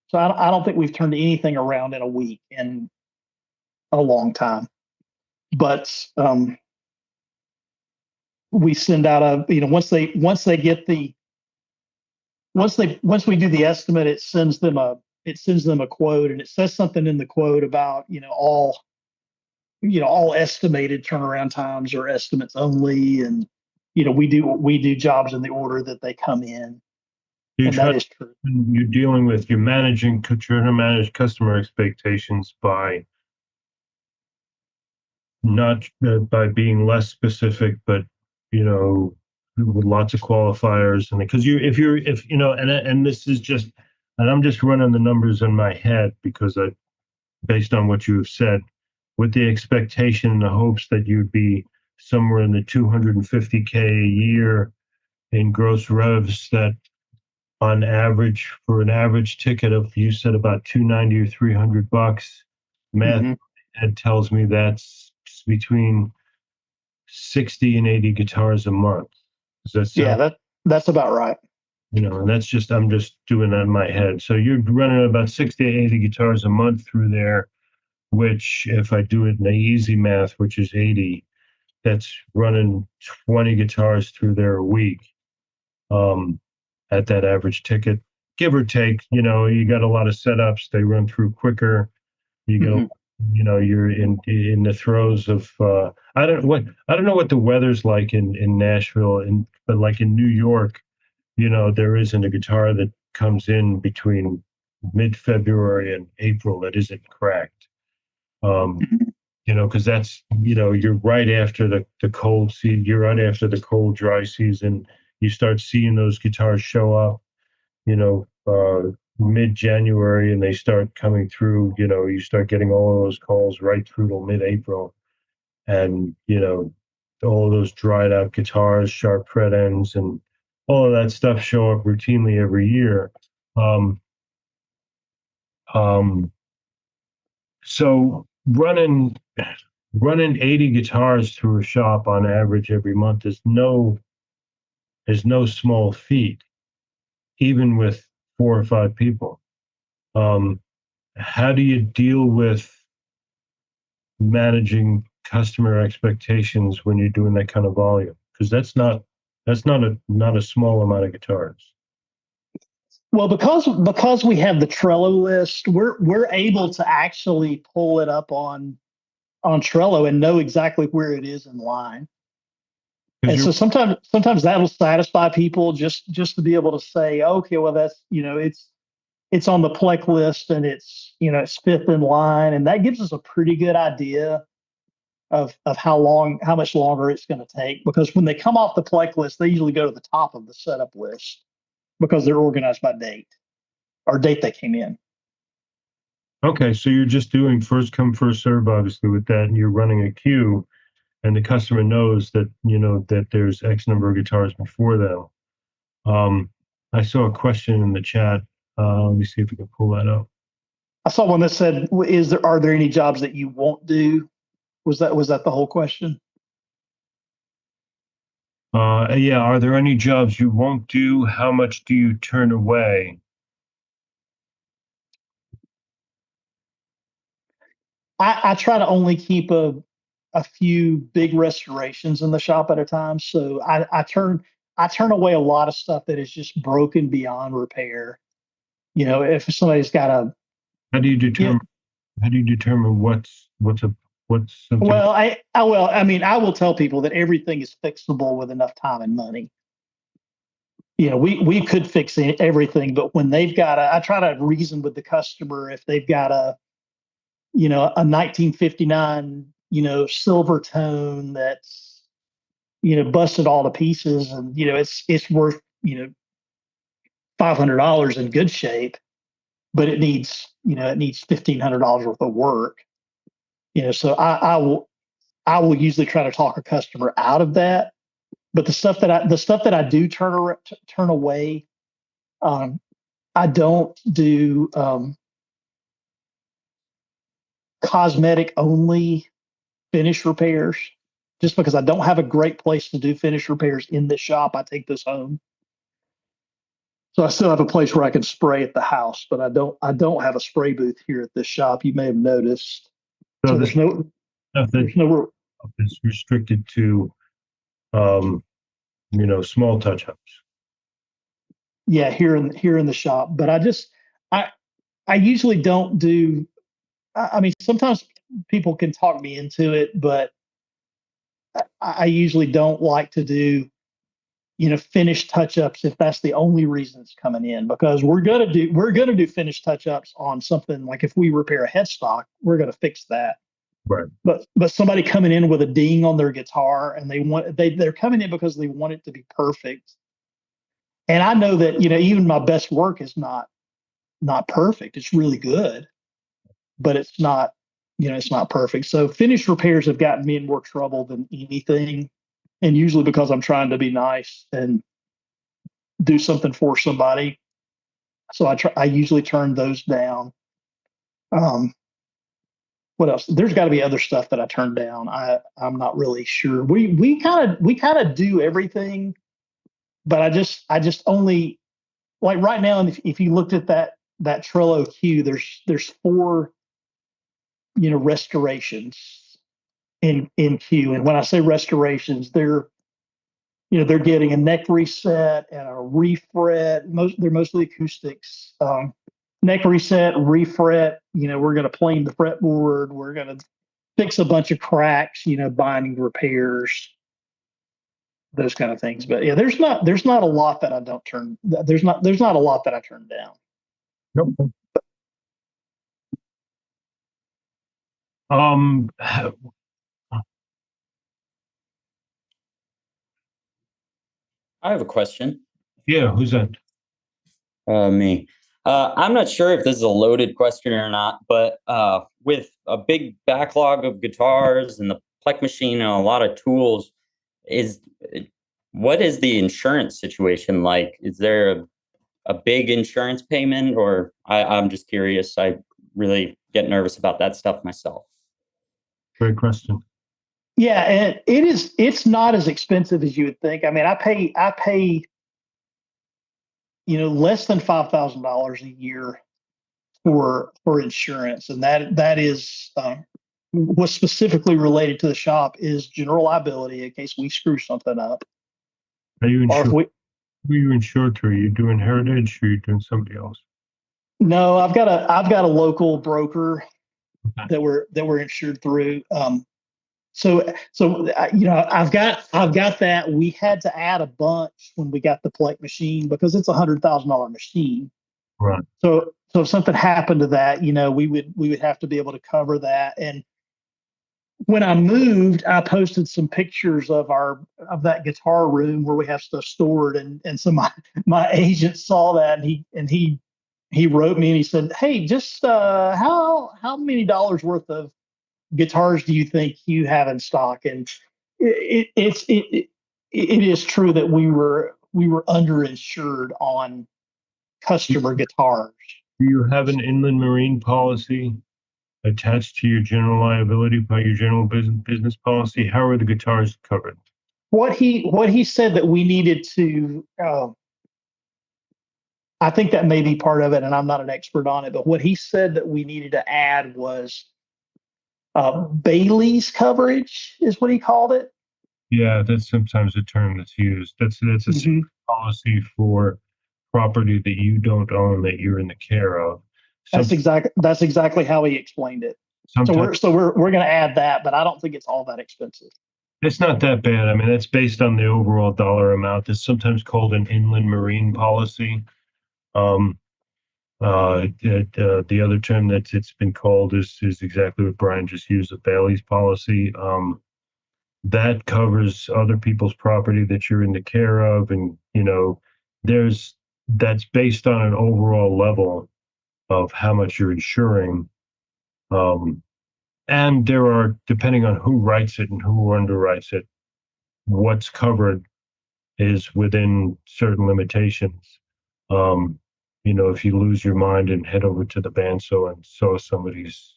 C: So I don't think we've turned anything around in a week in a long time. But we send out once we do the estimate, it sends them a quote, and it says something in the quote about all estimated turnaround times or estimates only, and we do jobs in the order that they come in. That is true.
B: You're trying to manage customer expectations by not by being less specific, but with lots of qualifiers, and because if and this is just, and I'm just running the numbers in my head because based on what you have said, with the expectation and the hopes that you'd be somewhere in the 250K a year in gross revs, that on average for an average ticket of, you said about 290 or $300, math
C: Mhm.
B: head tells me that's between 60 and 80 guitars a month. Does that
C: Yeah,
B: sound,
C: that's about right.
B: and that's just, I'm just doing that in my head. So you're running about 60 to 80 guitars a month through there, which if I do it in the easy math, which is 80, that's running 20 guitars through there a week. At that average ticket, give or take, you got a lot of setups, they run through quicker. You get,
C: Mhm.
B: you're in the throes of, I don't know what the weather's like in Nashville, but like in New York, there isn't a guitar that comes in between mid-February and April that isn't cracked. Because that's, you're right after the cold season, you're right after the cold, dry season. You start seeing those guitars show up, mid-January, and they start coming through, you start getting all of those calls right through till mid-April. And, all of those dried out guitars, sharp fret ends, and all of that stuff show up routinely every year. Um, um, so running 80 guitars through a shop on average every month is no small feat, even with 4 or 5 people. Um, how do you deal with managing customer expectations when you're doing that kind of volume? Because that's not a small amount of guitars.
C: Well, because we have the Trello list, we're able to actually pull it up on Trello and know exactly where it is in line.
B: Because
C: And
B: you're
C: so sometimes that'll satisfy people just to be able to say, okay, well that's it's on the PLEK list and it's fifth in line, and that gives us a pretty good idea of how much longer it's going to take. Because when they come off the PLEK list, they usually go to the top of the setup list because they're organized by date or date they came in.
B: okay. So you're just doing first come, first serve, obviously, with that, and you're running a queue, and the customer knows that that there's X number of guitars before them. I saw a question in the chat. Let me see if we can pull that up.
C: I saw one that said, are there any jobs that you won't do? Was that the whole question?
B: Yeah, are there any jobs you won't do? How much do you turn away?
C: I try to only keep a few big restorations in the shop at a time. So I turn away a lot of stuff that is just broken beyond repair. If somebody's got
B: How do you
C: yeah,
B: determine? How do you determine what's something?
C: well, I will tell people that everything is fixable with enough time and money. We could fix everything, but when I try to reason with the customer. If they've got a 1959, silver tone that's, busted all to pieces, and, it's worth, $500 in good shape, but it needs $1,500 worth of work. So I will usually try to talk a customer out of that. But the stuff that I do turn away, I don't do cosmetic only finish repairs, just because I don't have a great place to do finish repairs in this shop. I take this home. So I still have a place where I can spray at the house, but I don't have a spray booth here at this shop. You may have noticed.
B: So
C: So
B: the
C: there's no
B: stuff that
C: there's no
B: is restricted to, um, small touch-ups.
C: yeah, here in the shop. But I I usually don't do. I mean, sometimes people can talk me into it, but I usually don't like to do finish touch-ups if that's the only reason it's coming in, because we're gonna do finish touch-ups on something. Like if we repair a headstock, we're gonna fix that.
B: Right.
C: But somebody coming in with a ding on their guitar and they're coming in because they want it to be perfect. And I know that, even my best work is not perfect. It's really good, but it's not perfect. So finished repairs have gotten me in more trouble than anything. And usually because I'm trying to be nice and do something for somebody. So I usually turn those down. What else? There's got to be other stuff that I turn down. I'm not really sure. We kind of do everything, but I just only, like right now. And if you looked at that Trello queue, there's four restorations in queue. And when I say restorations, they're getting a neck reset and a refret. They're mostly acoustics. Neck reset, refret. We're going to plane the fretboard. We're going to fix a bunch of cracks. Binding repairs, those kind of things. But yeah, there's not a lot that I don't turn. There's not a lot that I turn down.
B: Nope.
E: I have a question.
B: Yeah, who's that?
E: Me. I'm not sure if this is a loaded question or not, but with a big backlog of guitars and the PLEK machine and a lot of tools, what is the insurance situation like? Is there a big insurance payment, or I'm just curious. I really get nervous about that stuff myself.
B: Great question.
C: Yeah, and it's not as expensive as you would think. I mean, I pay less than $5,000 a year for insurance, and that is what's specifically related to the shop is general liability in case we screw something up.
B: Are you
C: Or if
B: insured? Who are you insured through? Are you doing Heritage or are you doing somebody else?
C: No, I've got a local broker
B: Okay.
C: that we're insured through. So I've got that. We had to add a bunch when we got the PLEK machine because it's $100,000 machine.
B: Right.
C: So if something happened to that, we would have to be able to cover that. And when I moved, I posted some pictures of that guitar room where we have stuff stored, and so my agent saw that, and he wrote me and he said, "Hey, just how many dollars worth of guitars do you think you have in stock?" And it is true that we were underinsured on customer guitars.
B: Do you have an inland marine policy attached to your general liability by your general business policy? How are the guitars covered?
C: What he said that we needed to, I think that may be part of it, and I'm not an expert on it, but what he said that we needed to add was Bailey's coverage is what he called it.
B: Yeah, that's sometimes a term that's used. That's a
C: Mhm.
B: policy for property that you don't own that you're in the care of.
C: That's exactly how he explained it.
B: Sometimes
C: So we're going to add that, but I don't think it's all that expensive.
B: it's not that bad. I mean, that's based on the overall dollar amount. It's sometimes called an inland marine policy. The other term that it's been called is exactly what Bryan just used, the Bailey's policy. That covers other people's property that you're in the care of, and that's based on an overall level of how much you're insuring. And there are, depending on who writes it and who underwrites it, what's covered is within certain limitations. If you lose your mind and head over to the bandsaw and saw somebody's,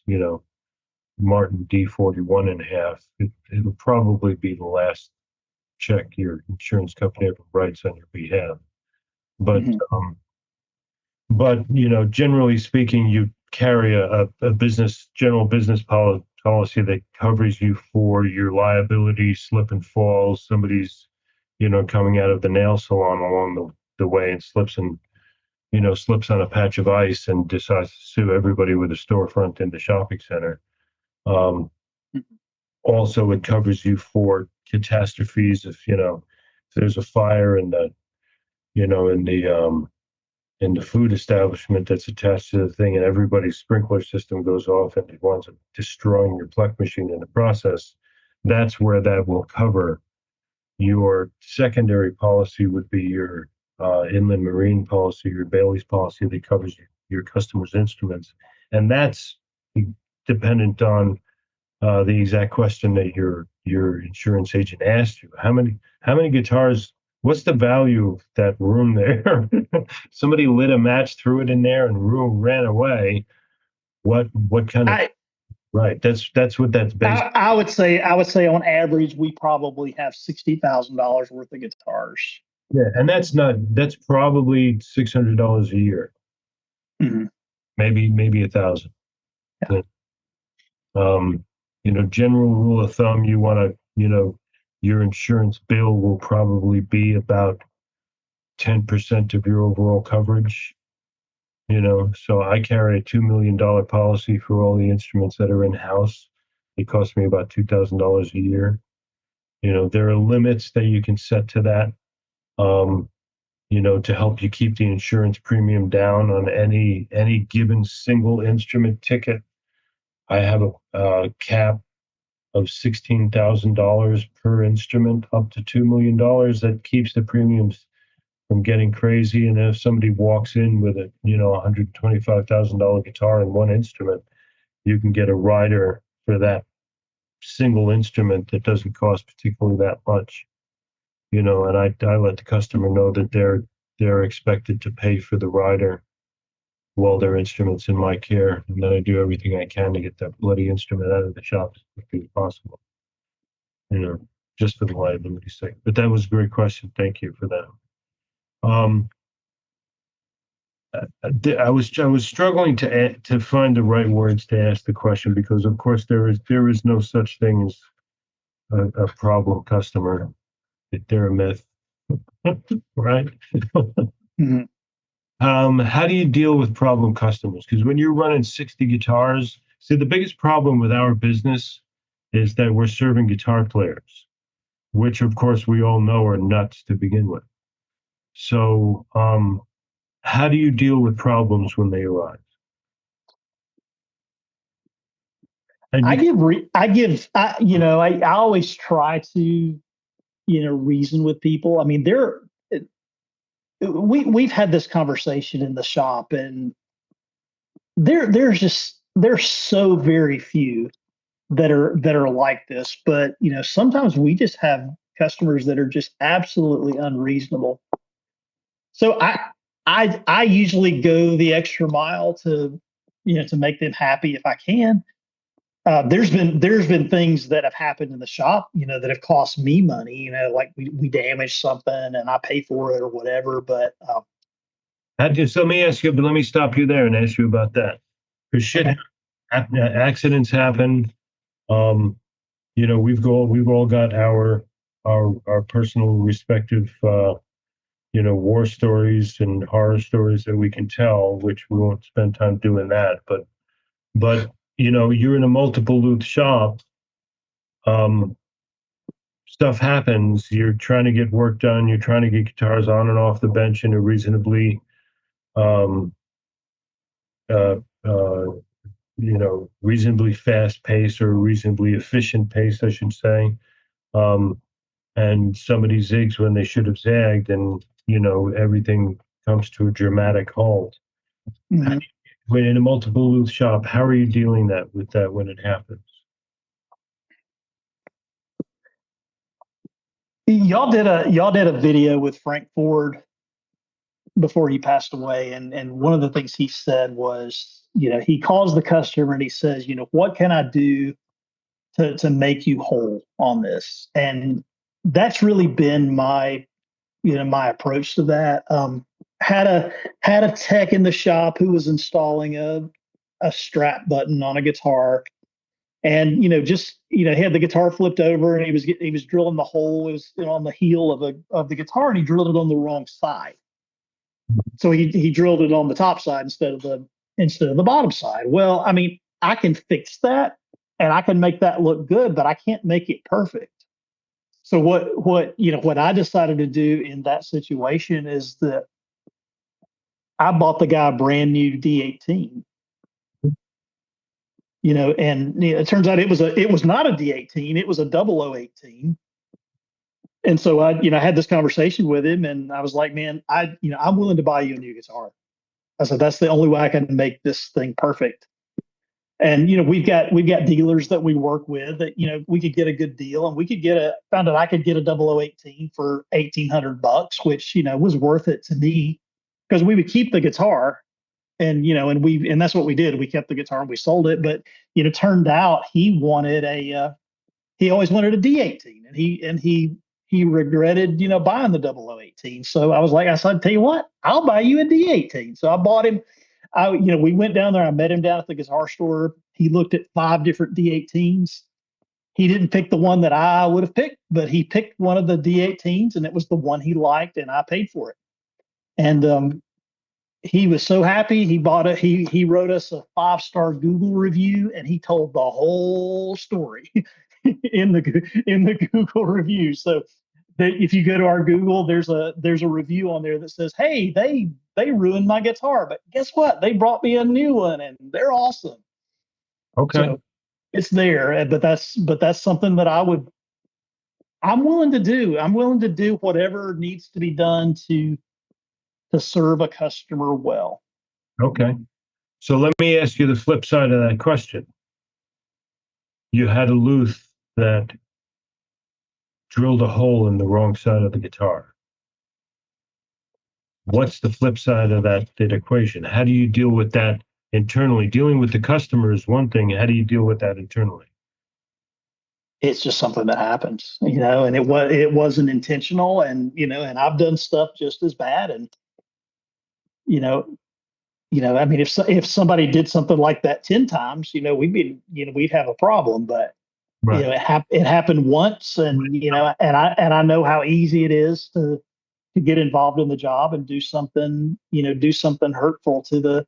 B: Martin D41 in half, it'll probably be the last check your insurance company ever writes on your behalf. But,
C: Mhm.
B: generally speaking, you carry a general business policy that covers you for your liability, slip and falls. Somebody's, coming out of the nail salon along the way and slips on a patch of ice and decides to sue everybody with a storefront in the shopping center. Also, it covers you for catastrophes if there's a fire in the in the food establishment that's attached to the thing, and everybody's sprinkler system goes off and it winds up destroying your PLEK machine in the process, that's where that will cover. Your secondary policy would be your inland marine policy, your Bailey's policy that covers your customers' instruments. And that's dependent on the exact question that your insurance agent asked you. How many guitars? What's the value of that room there? Somebody lit a match, threw it in there, and ran away. What kind of right? That's what that's based.
C: I would say on average we probably have $60,000 worth of guitars.
B: Yeah, and that's probably $600 a year.
C: Mm-hmm.
B: Maybe 1,000.
C: Yeah.
B: General rule of thumb, you want to, your insurance bill will probably be about 10% of your overall coverage. So I carry a $2 million policy for all the instruments that are in house. It costs me about $2,000 a year. There are limits that you can set to that. To help you keep the insurance premium down on any given single instrument ticket. I have a cap of $16,000 per instrument, up to $2 million. That keeps the premiums from getting crazy. And if somebody walks in with a $125,000 guitar and one instrument, you can get a rider for that single instrument that doesn't cost particularly that much. And I let the customer know that they're expected to pay for the rider while their instruments in my care, and then I do everything I can to get that bloody instrument out of the shop as quickly as possible. Just for the liability sake. But that was a great question. Thank you for that. I was struggling to find the right words to ask the question, because of course there is no such thing as a problem customer. They're a myth, right?
C: Mm-hmm.
B: How do you deal with problem customers? Because when you're running 60 guitars, see, the biggest problem with our business is that we're serving guitar players, which of course we all know are nuts to begin with. So, how do you deal with problems when they arise? And
C: I always try to, reason with people. I mean, we've had this conversation in the shop, and there's so very few that are like this. But sometimes we just have customers that are just absolutely unreasonable. So I usually go the extra mile to make them happy if I can. There's been things that have happened in the shop, that have cost me money, like we damaged something and I pay for it or whatever. But
B: so let me ask you, but let me stop you there and ask you about that. Because accidents happen. We've all got our personal respective war stories and horror stories that we can tell, which we won't spend time doing that. But you're in a multiple-looth shop. Stuff happens. You're trying to get work done. You're trying to get guitars on and off the bench in a reasonably, reasonably fast pace, or reasonably efficient pace, I should say. And somebody zigs when they should have zagged, and everything comes to a dramatic halt.
C: mm-hmm.
B: When in a multiple-looth shop, how are you dealing with that when it happens?
C: Y'all did a video with Frank Ford before he passed away, and one of the things he said was, he calls the customer and he says, what can I do to make you whole on this? And that's really been my approach to that. Had a tech in the shop who was installing a strap button on a guitar. And he had the guitar flipped over, and he was drilling the hole. It was on the heel of the guitar, and he drilled it on the wrong side. So he drilled it on the top side instead of the bottom side. Well, I mean, I can fix that, and I can make that look good, but I can't make it perfect. So what I decided to do in that situation is that I bought the guy a brand new D18. And it turns out it was not a D18, it was a 0018. And so I had this conversation with him, and I was like, man, I'm willing to buy you a new guitar. I said, that's the only way I can make this thing perfect. And we've got dealers that we work with that we could get a good deal, and we could found out I could get a 0018 for $1,800, which was worth it to me, because we would keep the guitar, and and that's what we did. We kept the guitar and we sold it. But turned out he always wanted a D18, and he regretted buying the 0018. So I said, tell you what, I'll buy you a D18. So I bought him. We went down there. I met him down at the guitar store. He looked at 5 different D18s. He didn't pick the one that I would have picked, but he picked one of the D18s, and it was the one he liked, and I paid for it. And he was so happy. He bought it. He wrote us a 5-star Google review, and he told the whole story in the Google review. So if you go to our Google, there's a review on there that says, hey, they ruined my guitar, but guess what? They brought me a new one, and they're awesome.
B: Okay.
C: So it's there, but that's something that I'm willing to do. I'm willing to do whatever needs to be done to serve a customer well.
B: Okay. So let me ask you the flip side of that question. You had a Luth that drilled a hole in the wrong side of the guitar. What's the flip side of that equation? How do you deal with that internally? Dealing with the customer is one thing. How do you deal with that internally?
C: It's just something that happens, and it wasn't intentional, and and I've done stuff just as bad, and I mean, if somebody did something like that 10 times, we'd have a problem. But
B: Right.
C: it happened once, and and I know how easy it is to get involved in the job and do something hurtful to the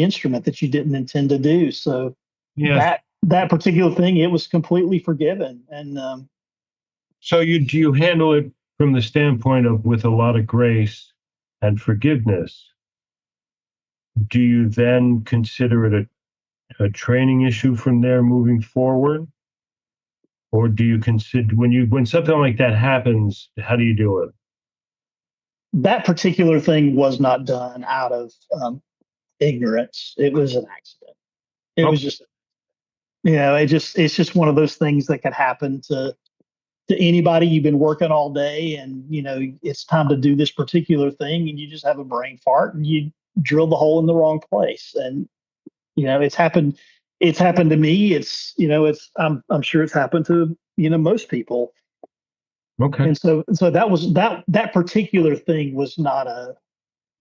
C: instrument that you didn't intend to do. So
B: Yes.
C: that particular thing, it was completely forgiven. And
B: So do you handle it from the standpoint of with a lot of grace and forgiveness? Do you then consider it a training issue from there moving forward? Or do you consider when something like that happens, how do you deal with it?
C: that particular thing was not done out of ignorance. It was an accident. It was just, it's just one of those things that could happen to anybody. You've been working all day, and it's time to do this particular thing, and you just have a brain fart, and you drill the hole in the wrong place. And it's happened to me. I'm sure it's happened to most people.
B: Okay.
C: And so that particular thing was not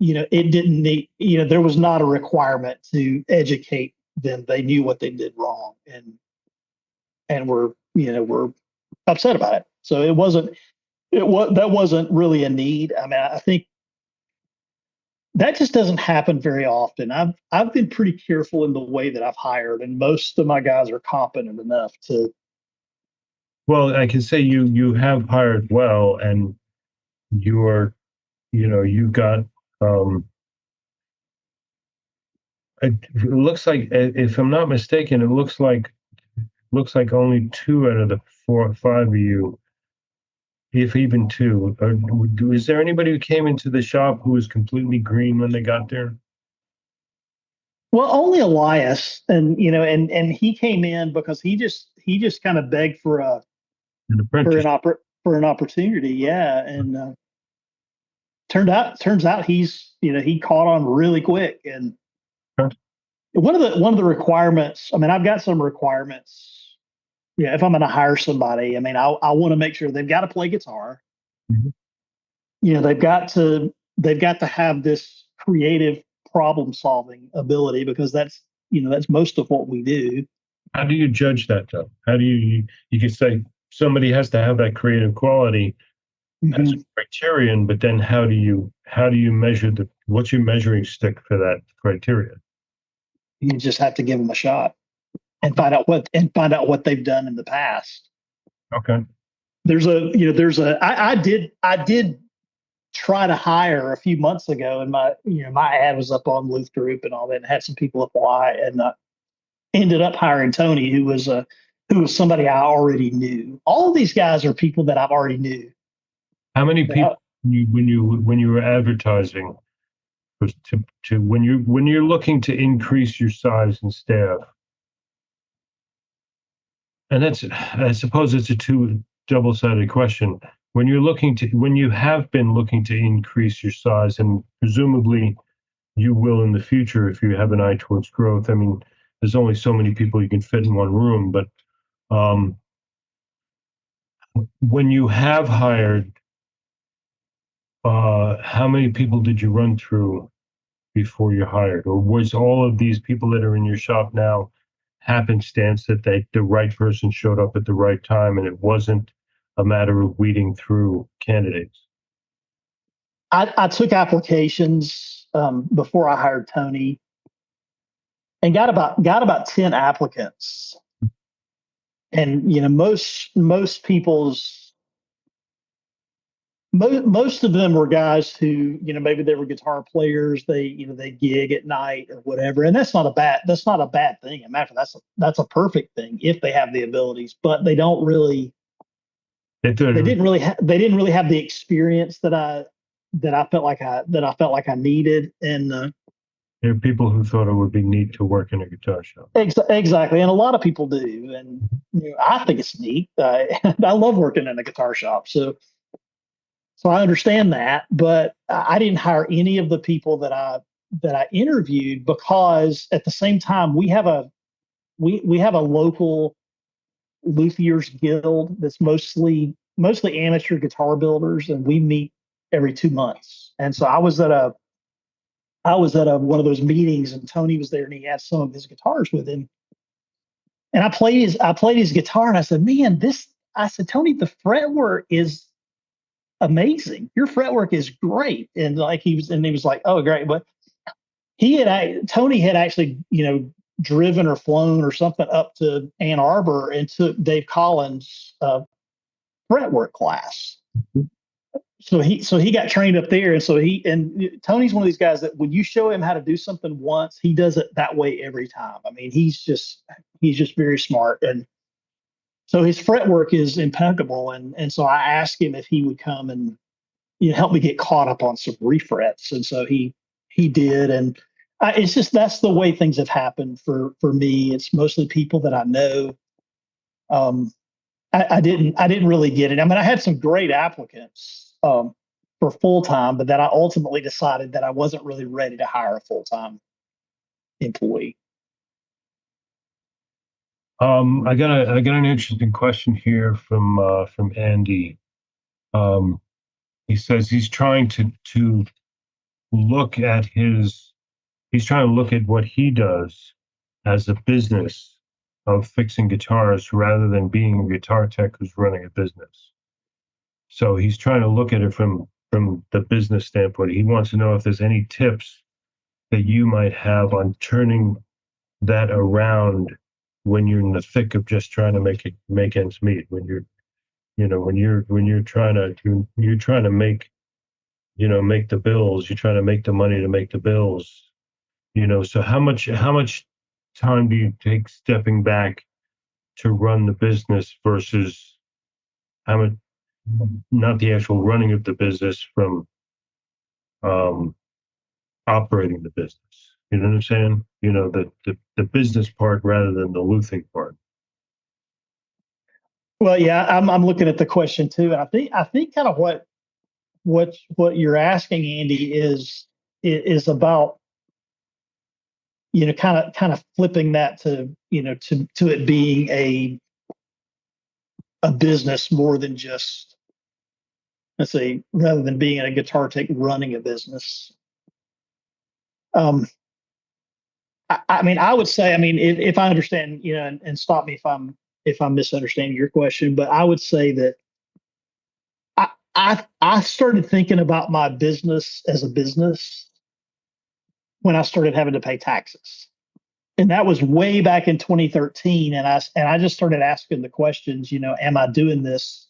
C: it didn't need, there was not a requirement to educate them. They knew what they did wrong, and were upset about it. So that wasn't really a need. I mean, I think that just doesn't happen very often. I've been pretty careful in the way that I've hired, and most of my guys are competent enough to.
B: Well, I can say you have hired well, and you're, you've got, it looks like, if I'm not mistaken, it looks like only 2 out of the 4 or 5 of you, if even 2, is there anybody who came into the shop who was completely green when they got there?
C: Well, only Elias, and and he came in because he just kind of begged for
B: An apprentice.
C: for an opportunity, yeah. And turns out he caught on really quick. And
B: Okay.
C: one of the requirements, I mean, I've got some requirements. Yeah, if I'm going to hire somebody, I mean, I want to make sure they've got to play guitar.
B: Mhm.
C: They've got to have this creative problem solving ability, because that's most of what we do.
B: How do you judge that though? How do you could say somebody has to have that creative quality as a criterion, but then how do you measure what's your measuring stick for that criteria?
C: You just have to give them a shot and find out what they've done in the past.
B: Okay.
C: I did try to hire a few months ago, and my ad was up on Looth Group and all that, and had some people apply, and ended up hiring Tony, who was somebody I already knew. All of these guys are people that I've already knew.
B: How many people when you were advertising when you're looking to increase your size and staff? And I suppose it's a double-sided question. When you have been looking to increase your size, and presumably you will in the future if you have an eye towards growth. I mean, there's only so many people you can fit in one room, but when you have hired, how many people did you run through before you hired? Or was all of these people that are in your shop now happenstance that the right person showed up at the right time, and it wasn't a matter of weeding through candidates?
C: I took applications before I hired Tony, and got about 10 applicants. And most people's most of them were guys who, maybe they were guitar players. They gig at night or whatever, and that's not a bad thing. And matter that's a perfect thing if they have the abilities, but they don't really. They didn't really have the experience that I felt like I needed. And
B: there are people who thought it would be neat to work in a guitar shop.
C: Exactly, and a lot of people do, and I think it's neat. I love working in a guitar shop, so I understand that. But I didn't hire any of the people that I interviewed, because at the same time we have a local luthiers guild that's mostly amateur guitar builders, and we meet every 2 months. And so I was at one of those meetings, and Tony was there, and he had some of his guitars with him. And I played his guitar, and I said, "Man, I said, Tony, the fretwork is amazing. Your fretwork is great." And he was like, "Oh, great." But Tony had actually, driven or flown or something up to Ann Arbor and took Dave Collins' fretwork class. So he got trained up there, and Tony's one of these guys that when you show him how to do something once, he does it that way every time. I mean, he's just very smart, and so his fretwork is impeccable. And so I asked him if he would come and help me get caught up on some refrets, and so he did. And it's just, that's the way things have happened for me. It's mostly people that I know. I didn't really get it. I mean, I had some great applicants for full time, but then I ultimately decided that I wasn't really ready to hire a full time employee.
B: I got an interesting question here from Andy. He says he's trying to look at what he does as a business of fixing guitars rather than being a guitar tech who's running a business. So he's trying to look at it from the business standpoint. He wants to know if there's any tips that you might have on turning that around when you're in the thick of just trying to make ends meet. When you're trying to make the bills, you're trying to make the money to make the bills. So how much time do you take stepping back to run the business versus how much, not the actual running of the business, from operating the business? You know what I'm saying? The business part rather than the loothing part.
C: Well, yeah, I'm looking at the question too, and I think kind of what you're asking, Andy, is about kind of flipping that to to it being a business more than just, let's say, rather than being a guitar tech running a business. I mean, I would say, I mean, if I understand, and stop me if I'm misunderstanding your question, but I would say that I started thinking about my business as a business when I started having to pay taxes. And that was way back in 2013. And I just started asking the questions, am I doing this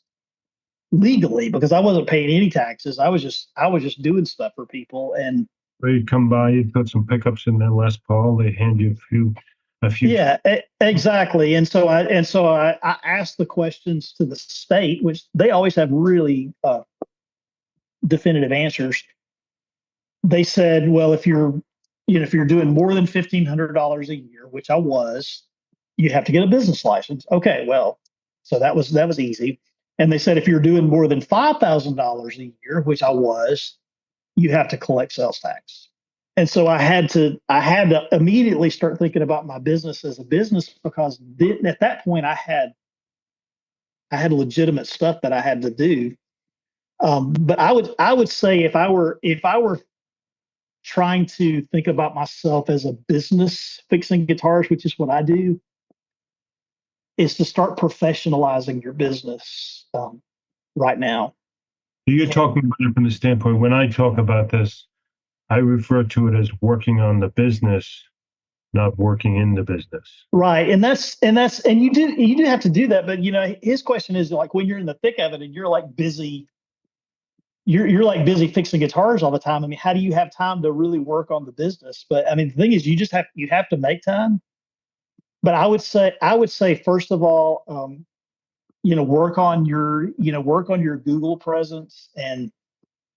C: legally because I wasn't paying any taxes. I was just doing stuff for people. And
B: Where you come by, you put some pickups in that Les Paul, they hand you a few.
C: yeah, exactly. And so I asked the questions to the state, which they always have really definitive answers. They said, well, if you're doing more than $1,500 a year, which I was, you have to get a business license. Okay, well, so that was easy. And they said if you're doing more than $5,000 a year, which I was, you have to collect sales tax. And so I had to immediately start thinking about my business as a business because at that point I had legitimate stuff that I had to do. But I would say if I were trying to think about myself as a business fixing guitars, which is what I do, is to start professionalizing your business right now.
B: You're talking about it from the standpoint, when I talk about this, I refer to it as working on the business, not working in the business.
C: Right. And you do have to do that. But his question is like when you're in the thick of it and you're like busy, you're like busy fixing guitars all the time. I mean, how do you have time to really work on the business? But I mean, the thing is you have to make time. But I would say first of all, work on your Google presence and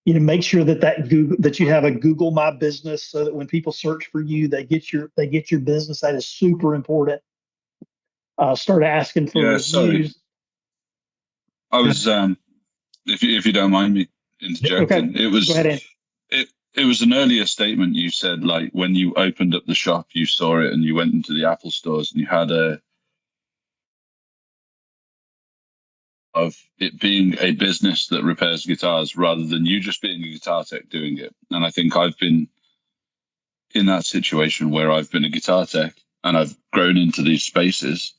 C: make sure that you have a Google My Business so that when people search for you, they get your business. That is super important. Start asking for reviews.
F: Sorry. I was if you don't mind me interjecting,
C: Okay. Go ahead, Andy.
F: It was an earlier statement you said, like when you opened up the shop, you saw it and you went into the Apple stores and you had of it being a business that repairs guitars rather than you just being a guitar tech doing it. And I think I've been in that situation where I've been a guitar tech and I've grown into these spaces.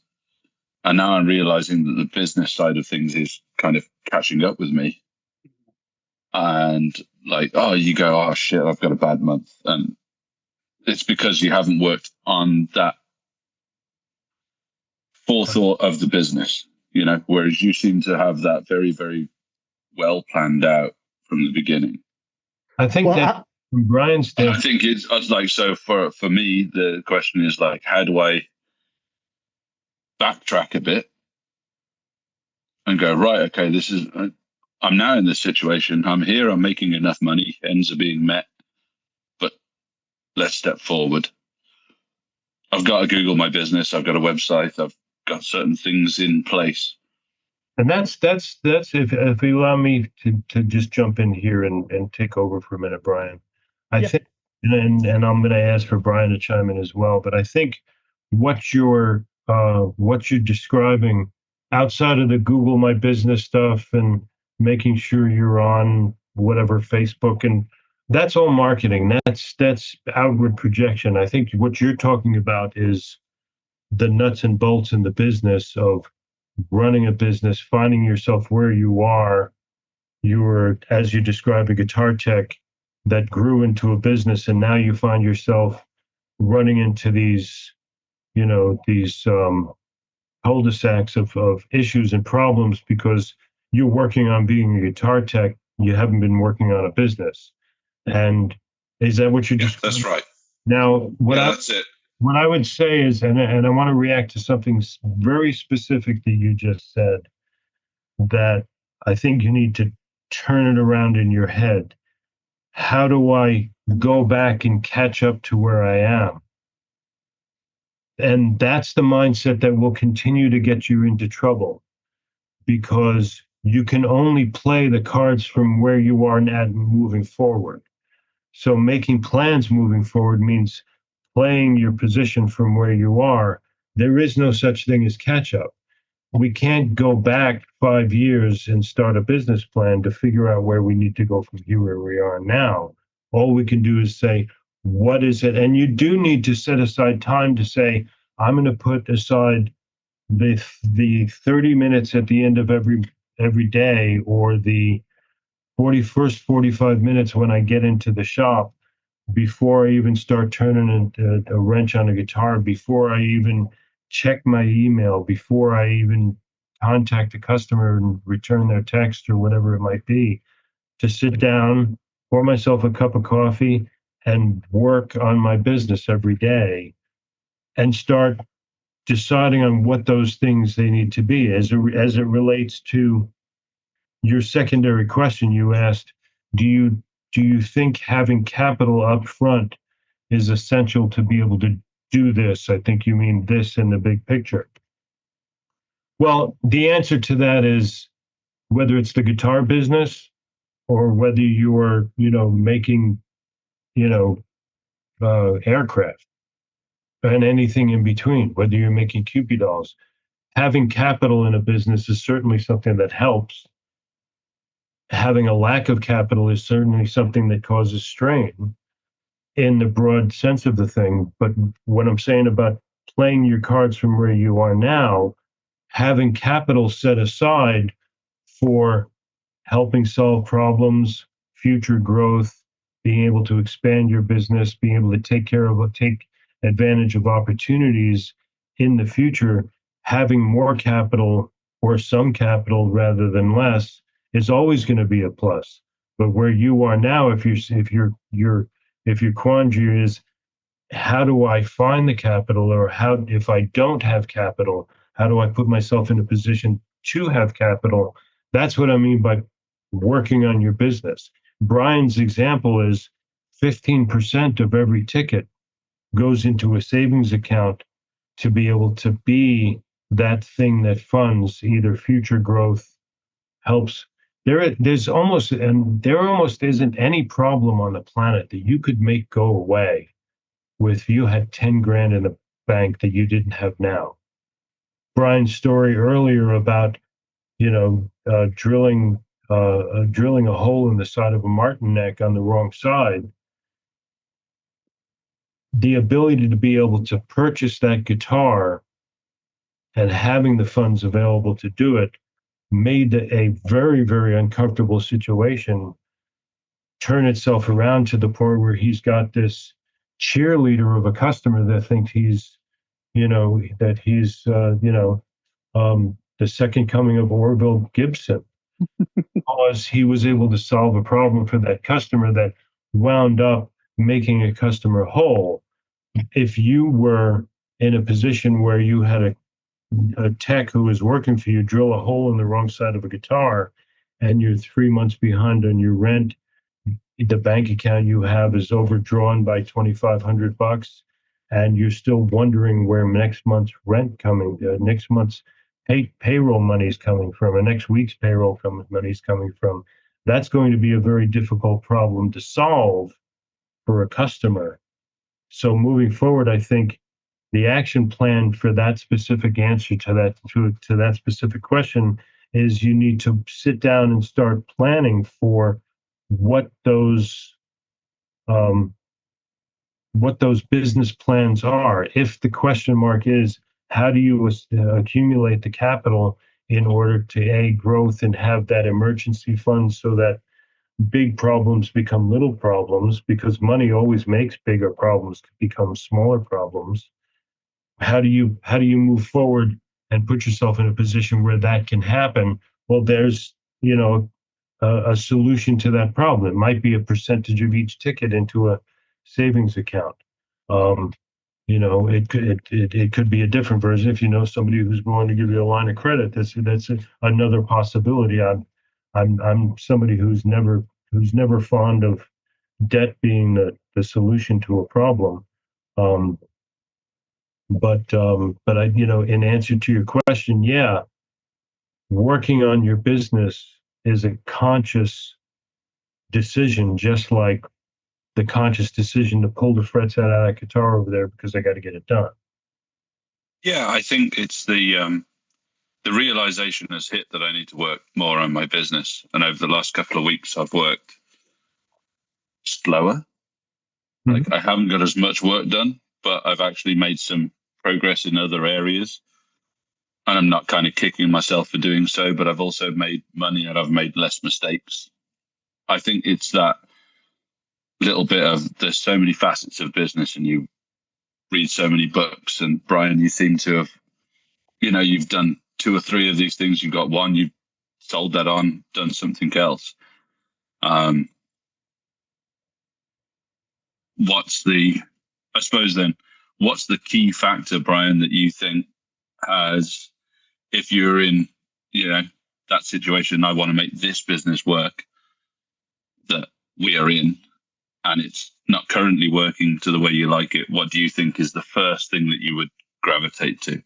F: And now I'm realizing that the business side of things is kind of catching up with me. And like, oh, you go, oh shit, I've got a bad month. And it's because you haven't worked on that forethought of the business, whereas you seem to have that very, very well planned out from the beginning.
B: I think that from Bryan's standpoint,
F: I think it's like, so for me, the question is like, how do I backtrack a bit and go, right, okay, I'm now in this situation. I'm here. I'm making enough money. Ends are being met. But let's step forward. I've got to Google My Business. I've got a website. I've got certain things in place.
B: and that's if you allow me to just jump in here and take over for a minute, Bryan. I think, and I'm going to ask for Bryan to chime in as well. But I think what you're describing outside of the Google My Business stuff and making sure you're on whatever Facebook, and that's all marketing. That's outward projection. I think what you're talking about is the nuts and bolts in the business of running a business, finding yourself where you are. You were, as you described, a guitar tech that grew into a business, and now you find yourself running into these cul-de-sacs of issues and problems because you're working on being a guitar tech. You haven't been working on a business. And is that what you're just?
F: That's right.
B: Now,
F: that's it.
B: What I would say is, and I want to react to something very specific that you just said, that I think you need to turn it around in your head. How do I go back and catch up to where I am? And that's the mindset that will continue to get you into trouble, because you can only play the cards from where you are now moving forward. So making plans moving forward means playing your position from where you are. There is no such thing as catch up. We can't go back 5 years and start a business plan to figure out where we need to go from here where we are now. All we can do is say, what is it? And you do need to set aside time to say, I'm going to put aside the 30 minutes at the end of every day, or the 45 minutes when I get into the shop, before I even start turning a wrench on a guitar, before I even check my email, before I even contact a customer and return their text or whatever it might be, to sit down, pour myself a cup of coffee, and work on my business every day and start deciding on what those things they need to be. As it relates to your secondary question, you asked, do you think having capital up front is essential to be able to do this? I think you mean this in the big picture. Well, the answer to that is, whether it's the guitar business or whether you're, making, aircraft and anything in between, whether you're making Cupid dolls, having capital in a business is certainly something that helps. Having a lack of capital is certainly something that causes strain in the broad sense of the thing. But what I'm saying about playing your cards from where you are now, having capital set aside for helping solve problems, future growth, being able to expand your business, being able to take advantage of opportunities in the future, having more capital or some capital rather than less is always going to be a plus. But where you are now, if your quandary is, how do I find the capital, or how, if I don't have capital, how do I put myself in a position to have capital? That's what I mean by working on your business. Bryan's example is 15% of every ticket goes into a savings account to be able to be that thing that funds either future growth, helps. There almost isn't any problem on the planet that you could make go away with if you had 10 grand in the bank that you didn't have now. Bryan's story earlier about, drilling a hole in the side of a martin neck on the wrong side, the ability to be able to purchase that guitar and having the funds available to do it made a very, very uncomfortable situation turn itself around to the point where he's got this cheerleader of a customer that thinks he's, the second coming of Orville Gibson, because he was able to solve a problem for that customer that wound up making a customer whole. If you were in a position where you had a tech who was working for you drill a hole in the wrong side of a guitar, and you're 3 months behind on your rent, the bank account you have is overdrawn by $2,500, and you're still wondering where next month's next month's payroll money is coming from, and next week's payroll money is coming from. That's going to be a very difficult problem to solve for a customer. So moving forward, I think the action plan for that specific answer to that specific question is, you need to sit down and start planning for what those business plans are. If the question mark is, how do you accumulate the capital in order to growth and have that emergency fund so that big problems become little problems, because money always makes bigger problems become smaller problems. How do you move forward and put yourself in a position where that can happen? Well, there's, a solution to that problem. It might be a percentage of each ticket into a savings account. It could be a different version. If you know somebody who's willing to give you a line of credit, that's another possibility. I'm somebody who's never fond of debt being the solution to a problem. But in answer to your question, yeah, working on your business is a conscious decision, just like the conscious decision to pull the frets out of that guitar over there because I got to get it done.
F: Yeah, I think it's the realization has hit that I need to work more on my business. And over the last couple of weeks, I've worked slower.
B: Mm-hmm.
F: Like, I haven't got as much work done, but I've actually made some progress in other areas. And I'm not kind of kicking myself for doing so, but I've also made money and I've made less mistakes. I think it's that little bit of, there's so many facets of business and you read so many books, and Bryan, you seem to have, you've done two or three of these things, you've got one, you've sold that on, done something else. I suppose then, what's the key factor, Bryan, that you think has, if you're in, that situation, I want to make this business work that we are in, and it's not currently working to the way you like it, what do you think is the first thing that you would gravitate to?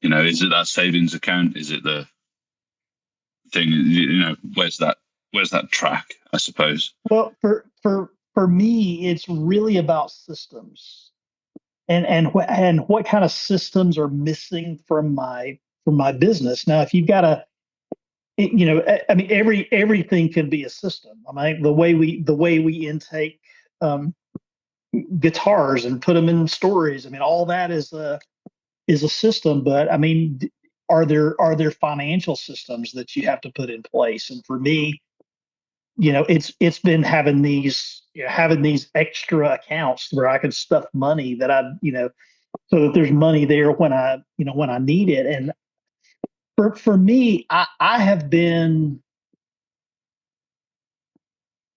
F: Is it that savings account? Is it the thing, where's that track, I suppose?
C: Well, for me, it's really about systems, and what kind of systems are missing from my business. Now, if you've got I mean, everything can be a system. I mean, the way we intake guitars and put them in stories. I mean, all that is a system. But I mean, are there financial systems that you have to put in place? And for me, it's been having these extra accounts where I can stuff money that so that there's money there when I need it. And for me, I have been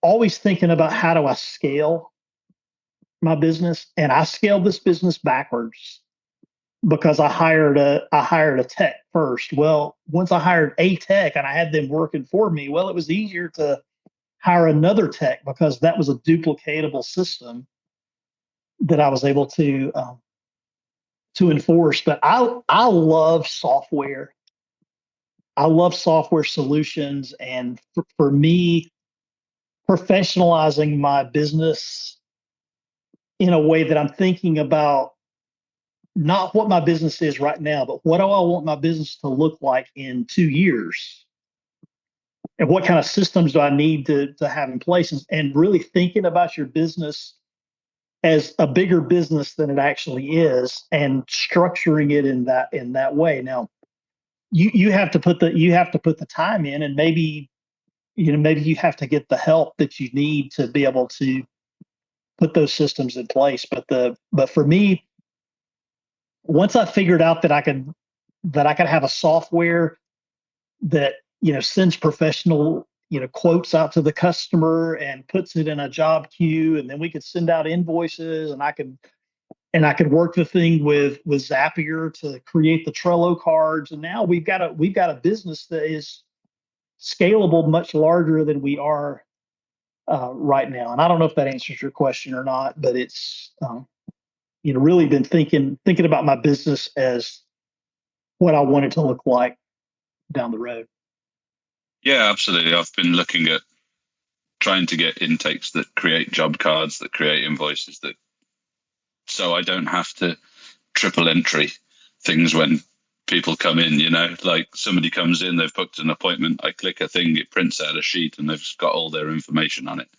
C: always thinking about how do I scale my business, and I scaled this business backwards because I hired a tech first. Well, once I hired a tech and I had them working for me, well, it was easier to hire another tech because that was a duplicatable system that I was able to enforce. But I love software. I love software solutions, and for me, professionalizing my business in a way that I'm thinking about not what my business is right now, but what do I want my business to look like in 2 years? And what kind of systems do I need to have in place? And really thinking about your business as a bigger business than it actually is, and structuring it in that way. Now, you have to put the time in, and maybe you have to get the help that you need to be able to put those systems in place. But for me, once I figured out that I could have a software that sends professional quotes out to the customer and puts it in a job queue, and then we could send out invoices, and I could work the thing with Zapier to create the Trello cards, and now we've got a business that is scalable much larger than we are right now. And I don't know if that answers your question or not, but it's really been thinking about my business as what I want it to look like down the road.
F: Yeah, absolutely. I've been looking at trying to get intakes that create job cards, that create invoices, so I don't have to triple entry things when people come in, like somebody comes in, they've booked an appointment, I click a thing, it prints out a sheet, and they've got all their information on it.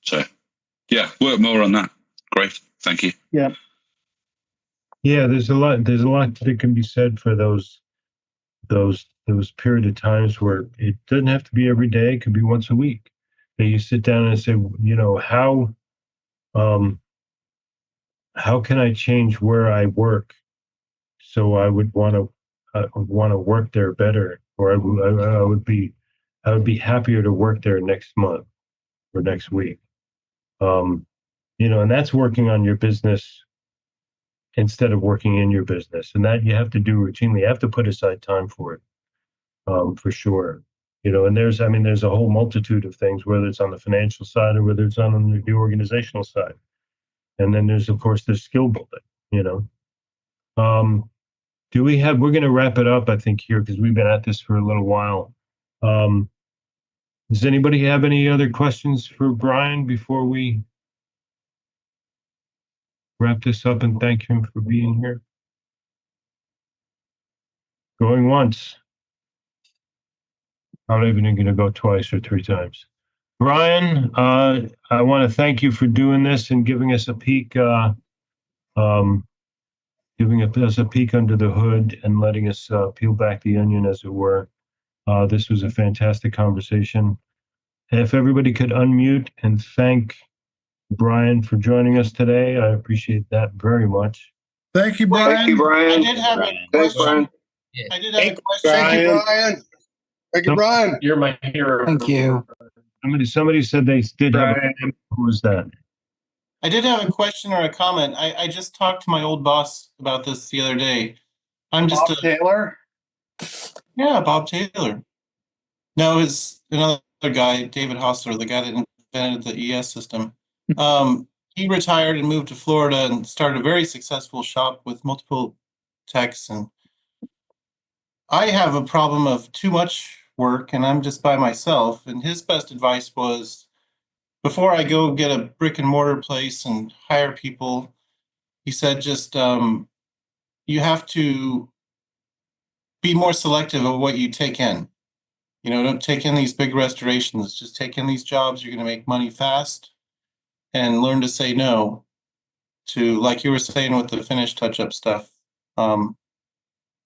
F: So yeah, work more on that. Great. Thank you.
C: Yeah.
B: Yeah, there's a lot that can be said for those period of times where it doesn't have to be every day, it could be once a week. That you sit down and say, how can I change where I work so I would want to work there better, or I would be happier to work there next month or next week. And that's working on your business instead of working in your business, and that you have to do routinely. You have to put aside time for it, for sure. And there's a whole multitude of things, whether it's on the financial side or whether it's on the organizational side. And then there's, of course, the skill building, we're going to wrap it up, I think, here, because we've been at this for a little while. Does anybody have any other questions for Bryan before we wrap this up and thank him for being here? Going once. I'm not even going to go twice or three times. Bryan, I want to thank you for doing this and giving us a peek, giving us a peek under the hood and letting us peel back the onion, as it were. This was a fantastic conversation. And if everybody could unmute and thank Bryan for joining us today, I appreciate that very much.
A: Thank you,
G: Thank you,
A: Brian.
H: I
G: Brian.
H: did have a
G: Thanks,
H: question.
G: Brian.
H: I did have a
D: Thank you,
H: question.
G: Thank you,
D: Brian.
G: Brian. Thank you, Brian.
D: You're my hero.
I: Thank you.
B: Somebody said they did have
G: Brian.
B: who was that?
H: I did have a question or a comment. I just talked to my old boss about this the other day. I'm just
A: Bob Taylor.
H: yeah, Bob Taylor. No, it's another guy, David Hostler, the guy that invented the ES system. He retired and moved to Florida and started a very successful shop with multiple techs. And I have a problem of too much work and I'm just by myself. And his best advice was, before I go get a brick and mortar place and hire people, he said, just you have to be more selective of what you take in. You know, don't take in these big restorations. Just take in these jobs. You're going to make money fast, and learn to say no to, like you were saying with the finish touch-up stuff.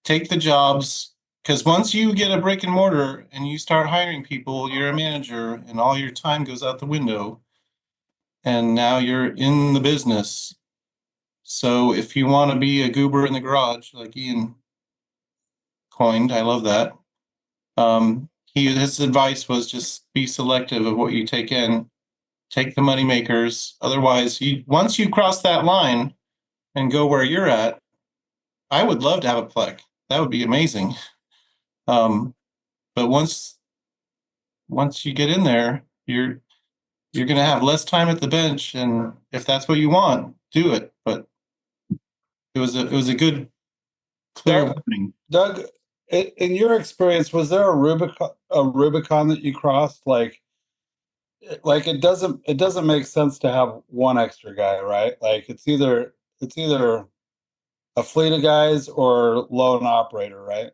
H: Take the jobs, because once you get a brick and mortar and you start hiring people, you're a manager, and all your time goes out the window. And now you're in the business. So if you want to be a goober in the garage, like Ian coined, I love that. His advice was just be selective of what you take in. Take the money makers. Otherwise, once you cross that line and go where you're at, I would love to have a PLEK. That would be amazing. But once you get in there, you're going to have less time at the bench, and if that's what you want, do it. But it was a good, clear warning.
A: Doug, in your experience, was there a Rubicon that you crossed? Like it doesn't make sense to have one extra guy, right? Like it's either a fleet of guys or lone operator, right?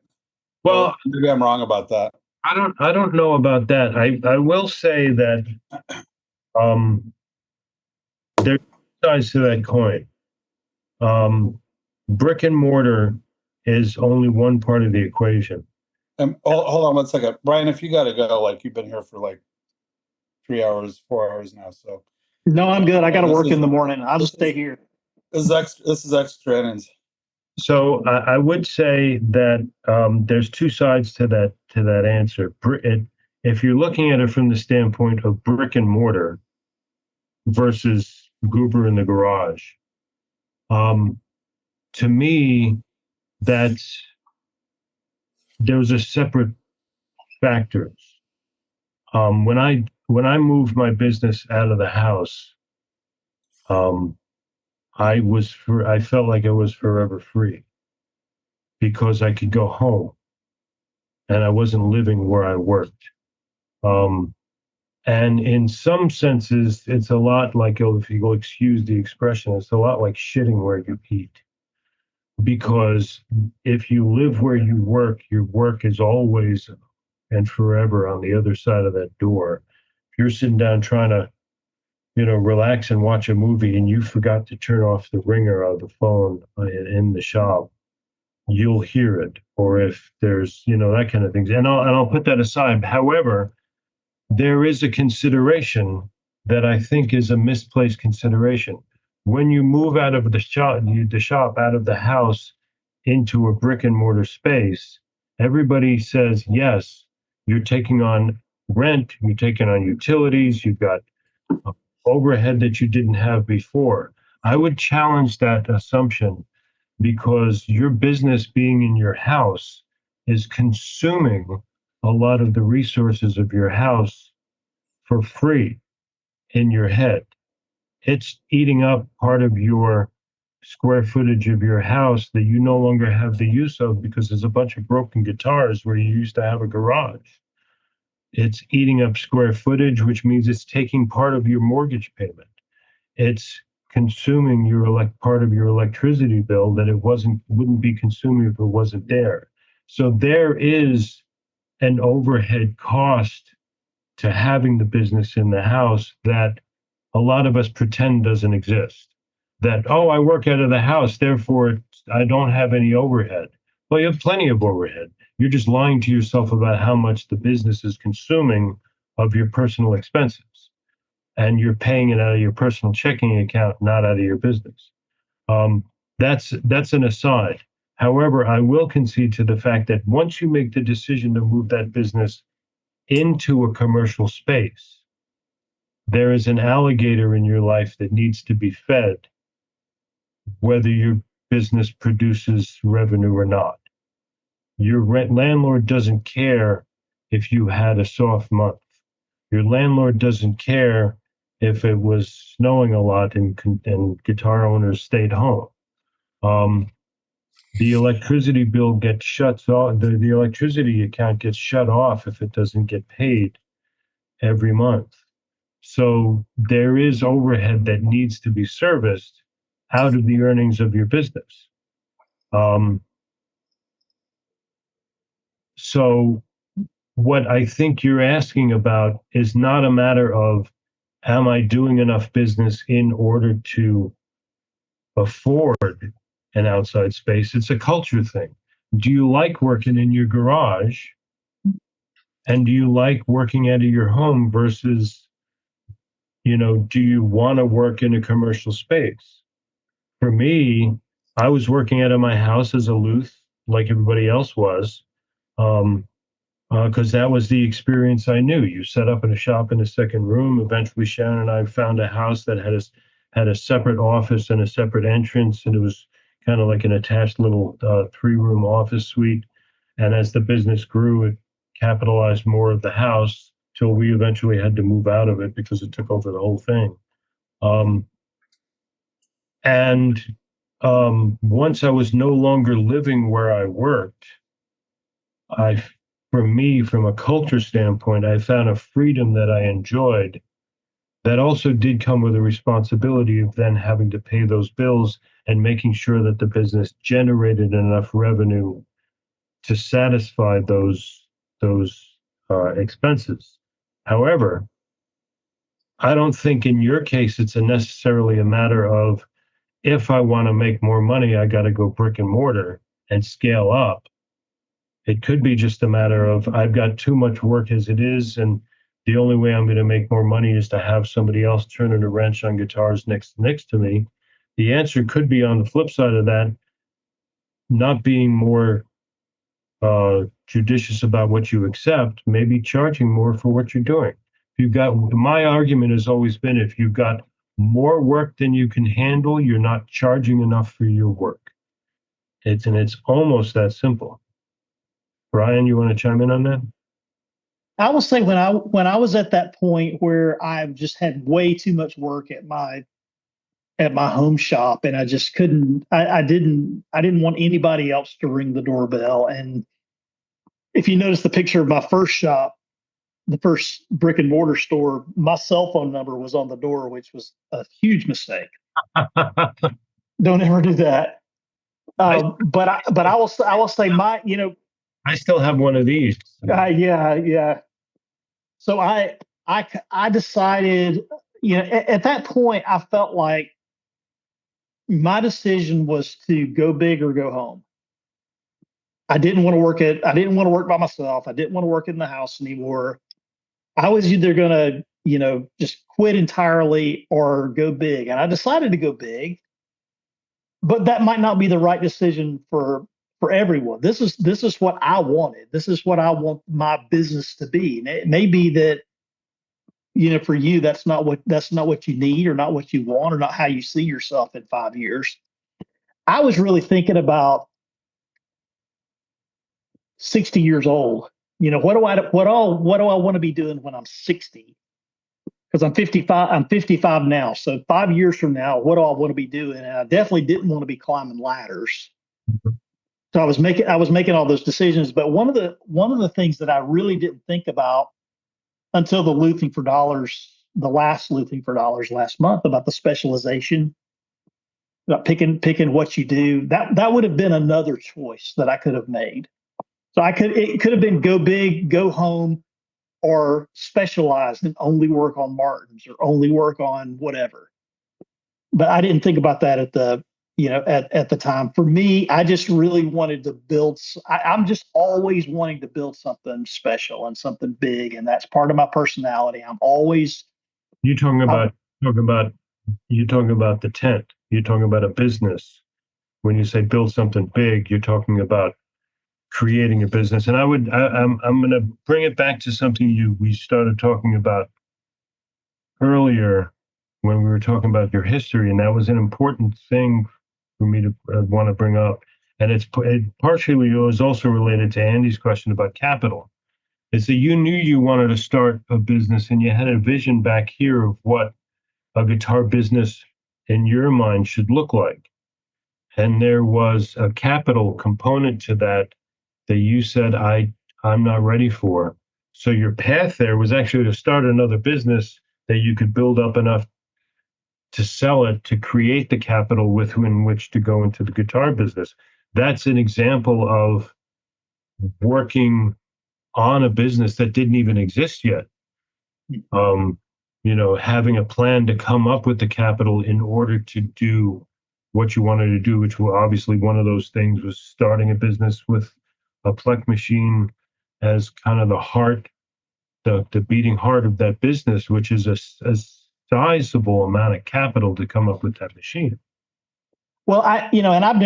B: Well,
A: Or maybe I'm wrong about that.
B: I don't know about that. I will say that there's two sides to that coin. Brick and mortar is only one part of the equation.
A: Hold on one second, Brian. If you got to go, like you've been here for like 3 hours, 4 hours now. So
C: No, I'm good. I got to
A: This
C: work
A: is-
C: in the morning. I'll just
A: this is-
C: stay here.
A: this is extra innings.
B: So I would say that there's two sides to that answer. If you're looking at it from the standpoint of brick and mortar versus goober in the garage, to me, those are separate factors. When I moved my business out of the house, I felt like I was forever free because I could go home and I wasn't living where I worked. And in some senses, it's a lot like, if you will excuse the expression, it's a lot like shitting where you eat. Because if you live where you work, your work is always and forever on the other side of that door. If you're sitting down trying to, relax and watch a movie and you forgot to turn off the ringer of the phone in the shop, you'll hear it. Or if there's, that kind of things. And I'll put that aside. However, there is a consideration that I think is a misplaced consideration. When you move out of the shop out of the house into a brick and mortar space, everybody says, yes, you're taking on rent, you're taking on utilities, you've got overhead that you didn't have before. I would challenge that assumption, because your business being in your house is consuming a lot of the resources of your house for free in your head. It's eating up part of your square footage of your house that you no longer have the use of because there's a bunch of broken guitars where you used to have a garage. It's eating up square footage, which means it's taking part of your mortgage payment. It's consuming part of your electricity bill that it wouldn't be consuming if it wasn't there. So there is an overhead cost to having the business in the house that a lot of us pretend doesn't exist. That, oh, I work out of the house, therefore I don't have any overhead. Well, you have plenty of overhead. You're just lying to yourself about how much the business is consuming of your personal expenses. And you're paying it out of your personal checking account, not out of your business. That's an aside. However, I will concede to the fact that once you make the decision to move that business into a commercial space, there is an alligator in your life that needs to be fed, whether your business produces revenue or not. Your landlord doesn't care if you had a soft month. Your landlord doesn't care if it was snowing a lot and guitar owners stayed home. The electricity bill gets shut off. The electricity account gets shut off if it doesn't get paid every month. So there is overhead that needs to be serviced out of the earnings of your business. So what I think you're asking about is not a matter of, am I doing enough business in order to afford an outside space? It's a culture thing. Do you like working in your garage? And do you like working out of your home versus, do you want to work in a commercial space? For me, I was working out of my house as a Looth, like everybody else was. Because that was the experience I knew. You set up in a shop in a second room. Eventually, Shannon and I found a house that had a separate office and a separate entrance, and it was kind of like an attached little 3-room office suite. And as the business grew, it capitalized more of the house till we eventually had to move out of it because it took over the whole thing. Once I was no longer living where I worked, for me, from a culture standpoint, I found a freedom that I enjoyed that also did come with a responsibility of then having to pay those bills and making sure that the business generated enough revenue to satisfy those expenses. However, I don't think in your case it's necessarily a matter of, if I want to make more money, I got to go brick and mortar and scale up. It could be just a matter of, I've got too much work as it is, and the only way I'm going to make more money is to have somebody else turning a wrench on guitars next to me. The answer could be, on the flip side of that, not being more judicious about what you accept, maybe charging more for what you're doing. My argument has always been, if you've got more work than you can handle, you're not charging enough for your work. It's almost that simple. Bryan, you want to chime in on that?
C: I will say, when I was at that point where I just had way too much work at my home shop, and I just couldn't, I didn't want anybody else to ring the doorbell. And if you notice the picture of my first shop, the first brick and mortar store, my cell phone number was on the door, which was a huge mistake. Don't ever do that. But I will say,
B: I still have one of these.
C: Yeah. So I decided, at that point, I felt like my decision was to go big or go home. I didn't want to work by myself. I didn't want to work in the house anymore. I was either going to, just quit entirely or go big. And I decided to go big, but that might not be the right decision for everyone. This is what I wanted. This is what I want my business to be. And it may be that, for you, that's not what you need, or not what you want, or not how you see yourself in 5 years. I was really thinking about 60 years old. What do I want to be doing when I'm 60? Because I'm 55. I'm 55 now. So 5 years from now, what do I want to be doing? And I definitely didn't want to be climbing ladders. So I was making all those decisions. But one of the things that I really didn't think about until the Loothing for Dollars, the last Loothing for Dollars last month, about the specialization, about picking what you do, that would have been another choice that I could have made. So it could have been go big, go home, or specialize and only work on Martins or only work on whatever. But I didn't think about that at the time. For me, I just really wanted to build. I'm just always wanting to build something special and something big, and that's part of my personality. I'm always.
B: You're talking about the tent. You're talking about a business. when you say build something big, you're talking about creating a business. And I'm going to bring it back to something we started talking about earlier when we were talking about your history, and that was an important thing for me to want to bring up. And it partially was also related to Andy's question about capital. Is that you knew you wanted to start a business and you had a vision back here of what a guitar business in your mind should look like. And there was a capital component to that you said, I'm not ready for. So your path there was actually to start another business that you could build up enough to sell it, to create the capital in which to go into the guitar business. That's an example of working on a business that didn't even exist yet. Having a plan to come up with the capital in order to do what you wanted to do, which obviously one of those things was starting a business with a PLEK machine as kind of the heart, the beating heart of that business, which is a sizable amount of capital to come up with that machine.
C: Well, and I've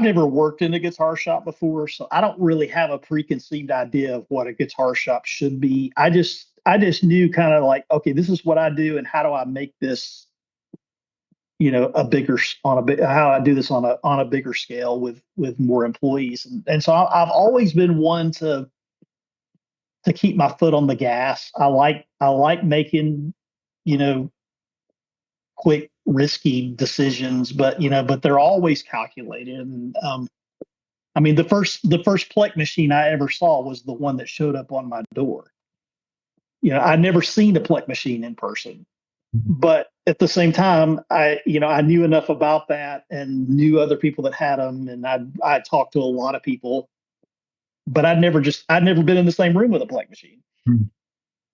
C: never worked in a guitar shop before, so I don't really have a preconceived idea of what a guitar shop should be. I just knew kind of like, okay, this is what I do, and how do I make this, how I do this on a bigger scale with more employees, and so I've always been one to keep my foot on the gas. I like making, quick, risky decisions, but they're always calculated. And I mean, the first PLEK machine I ever saw was the one that showed up on my door. I'd never seen a PLEK machine in person, but at the same time, I knew enough about that and knew other people that had them, and I talked to a lot of people, but I'd never been in the same room with a PLEK machine.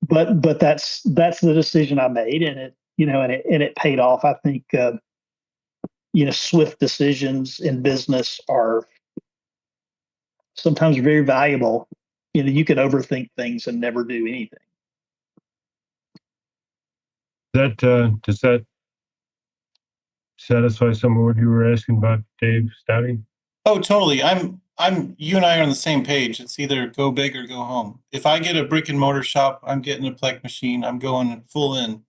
C: But that's the decision I made, and it paid off. I think swift decisions in business are sometimes very valuable. You can overthink things and never do anything.
B: Does that satisfy some of what you were asking about, Dave Stouty?
H: Oh, totally. You and I are on the same page. It's either go big or go home. If I get a brick and mortar shop, I'm getting a PLEK machine. I'm going full in.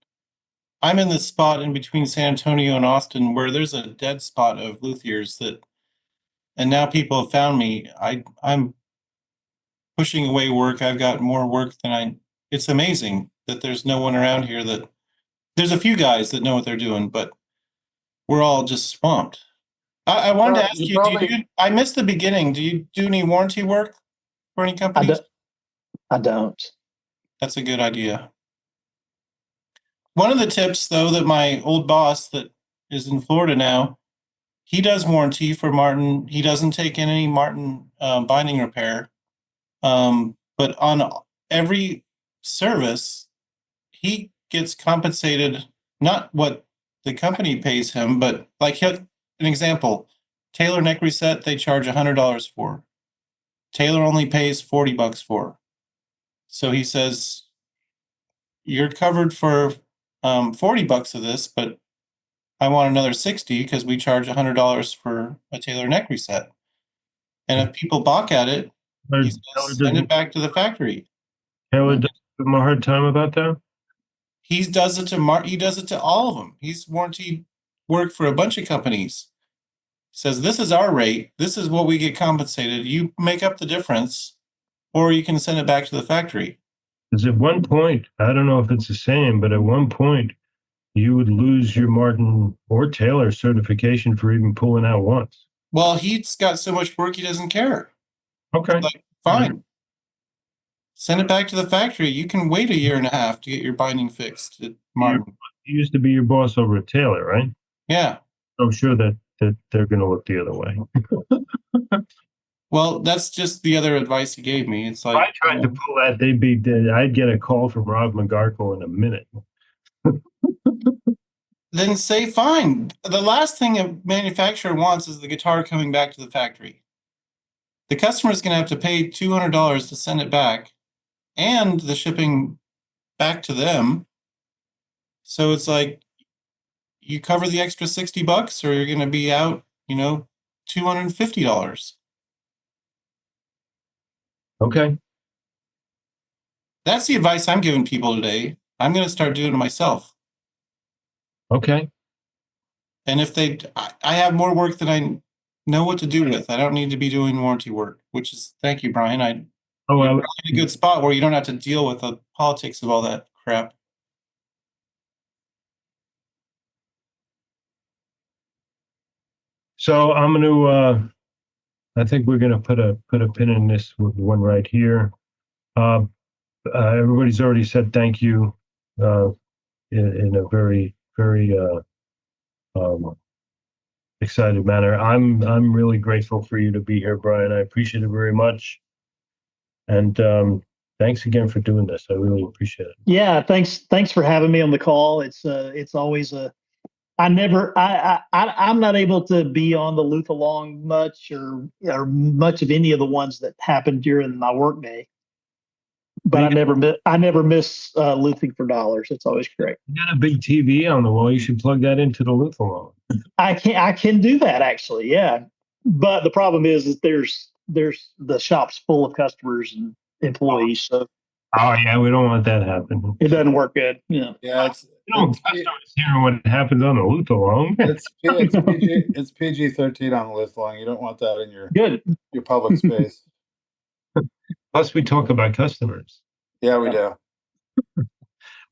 H: I'm in the spot in between San Antonio and Austin where there's a dead spot of luthiers and now people have found me. I'm pushing away work. I've got more work than it's amazing that there's no one around here there's a few guys that know what they're doing, but we're all just swamped. I wanted to ask you, I missed the beginning. Do you do any warranty work for any companies?
C: I don't.
H: That's a good idea. One of the tips, though, that my old boss that is in Florida now, he does warranty for Martin. He doesn't take in any Martin binding repair. But on every service, he gets compensated, not what the company pays him, but like an example, Taylor neck reset, they charge $100 for. Taylor only pays $40 for. So he says, you're covered for $40 of this, but I want another $60 because we charge $100 for a Taylor neck reset. And if people balk at it, he says, send it back to the factory.
B: Taylor does give him a hard time about that?
H: He does it to all of them. He's warranty work for a bunch of companies. Says, this is our rate. This is what we get compensated. You make up the difference, or you can send it back to the factory.
B: Because at one point, I don't know if it's the same, but at one point, you would lose your Martin or Taylor certification for even pulling out once.
H: Well, he's got so much work, he doesn't care.
B: Okay.
H: Like, fine. Send it back to the factory. You can wait 1.5 years to get your binding fixed at Martin.
B: He used to be your boss over at Taylor, right?
H: Yeah.
B: I'm sure that they're going to look the other way.
H: Well, that's just the other advice he gave me. It's like,
B: if I tried to pull that, I'd get a call from Rob McGarkle in a minute.
H: Then say fine. The last thing a manufacturer wants is the guitar coming back to the factory. The customer's going to have to pay $200 to send it back and the shipping back to them. So it's like, you cover the extra $60 or you're going to be out, $250.
B: Okay.
H: That's the advice I'm giving people today. I'm going to start doing it myself.
B: Okay.
H: And if I have more work than I know what to do with. I don't need to be doing warranty work, which is, thank you, Brian.
B: Oh,
H: You're
B: well,
H: probably in a good spot where you don't have to deal with the politics of all that crap.
B: so I'm going to, I think we're going to put a pin in this one right here. Everybody's already said thank you in a very, very excited manner. I'm really grateful for you to be here, Brian. I appreciate it very much. And thanks again for doing this. I really appreciate it.
C: Yeah, thanks for having me on the call. It's always I'm not able to be on the Looth Along much or much of any of the ones that happen during my workday. But I never miss Loothing for dollars. It's always great.
B: You got a big TV on the wall. You should plug that into the Looth Along.
C: I can do that actually, yeah. But the problem is there's the shop's full of customers and employees, so
B: Oh yeah, we don't want that happening.
C: it doesn't work good. Yeah.
A: Yeah,
B: Customers hearing what happens on the Looth Along.
A: it's PG-13 on the list long. You don't want that in your
C: Good.
A: public space.
B: Plus, we talk about customers.
A: Yeah, we do.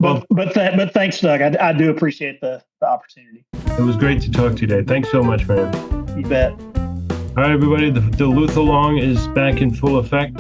B: Well,
C: But thanks, Doug. I do appreciate the opportunity.
B: it was great to talk to you today. Thanks so much, man.
C: You bet.
B: All right, everybody, the Looth Along is back in full effect.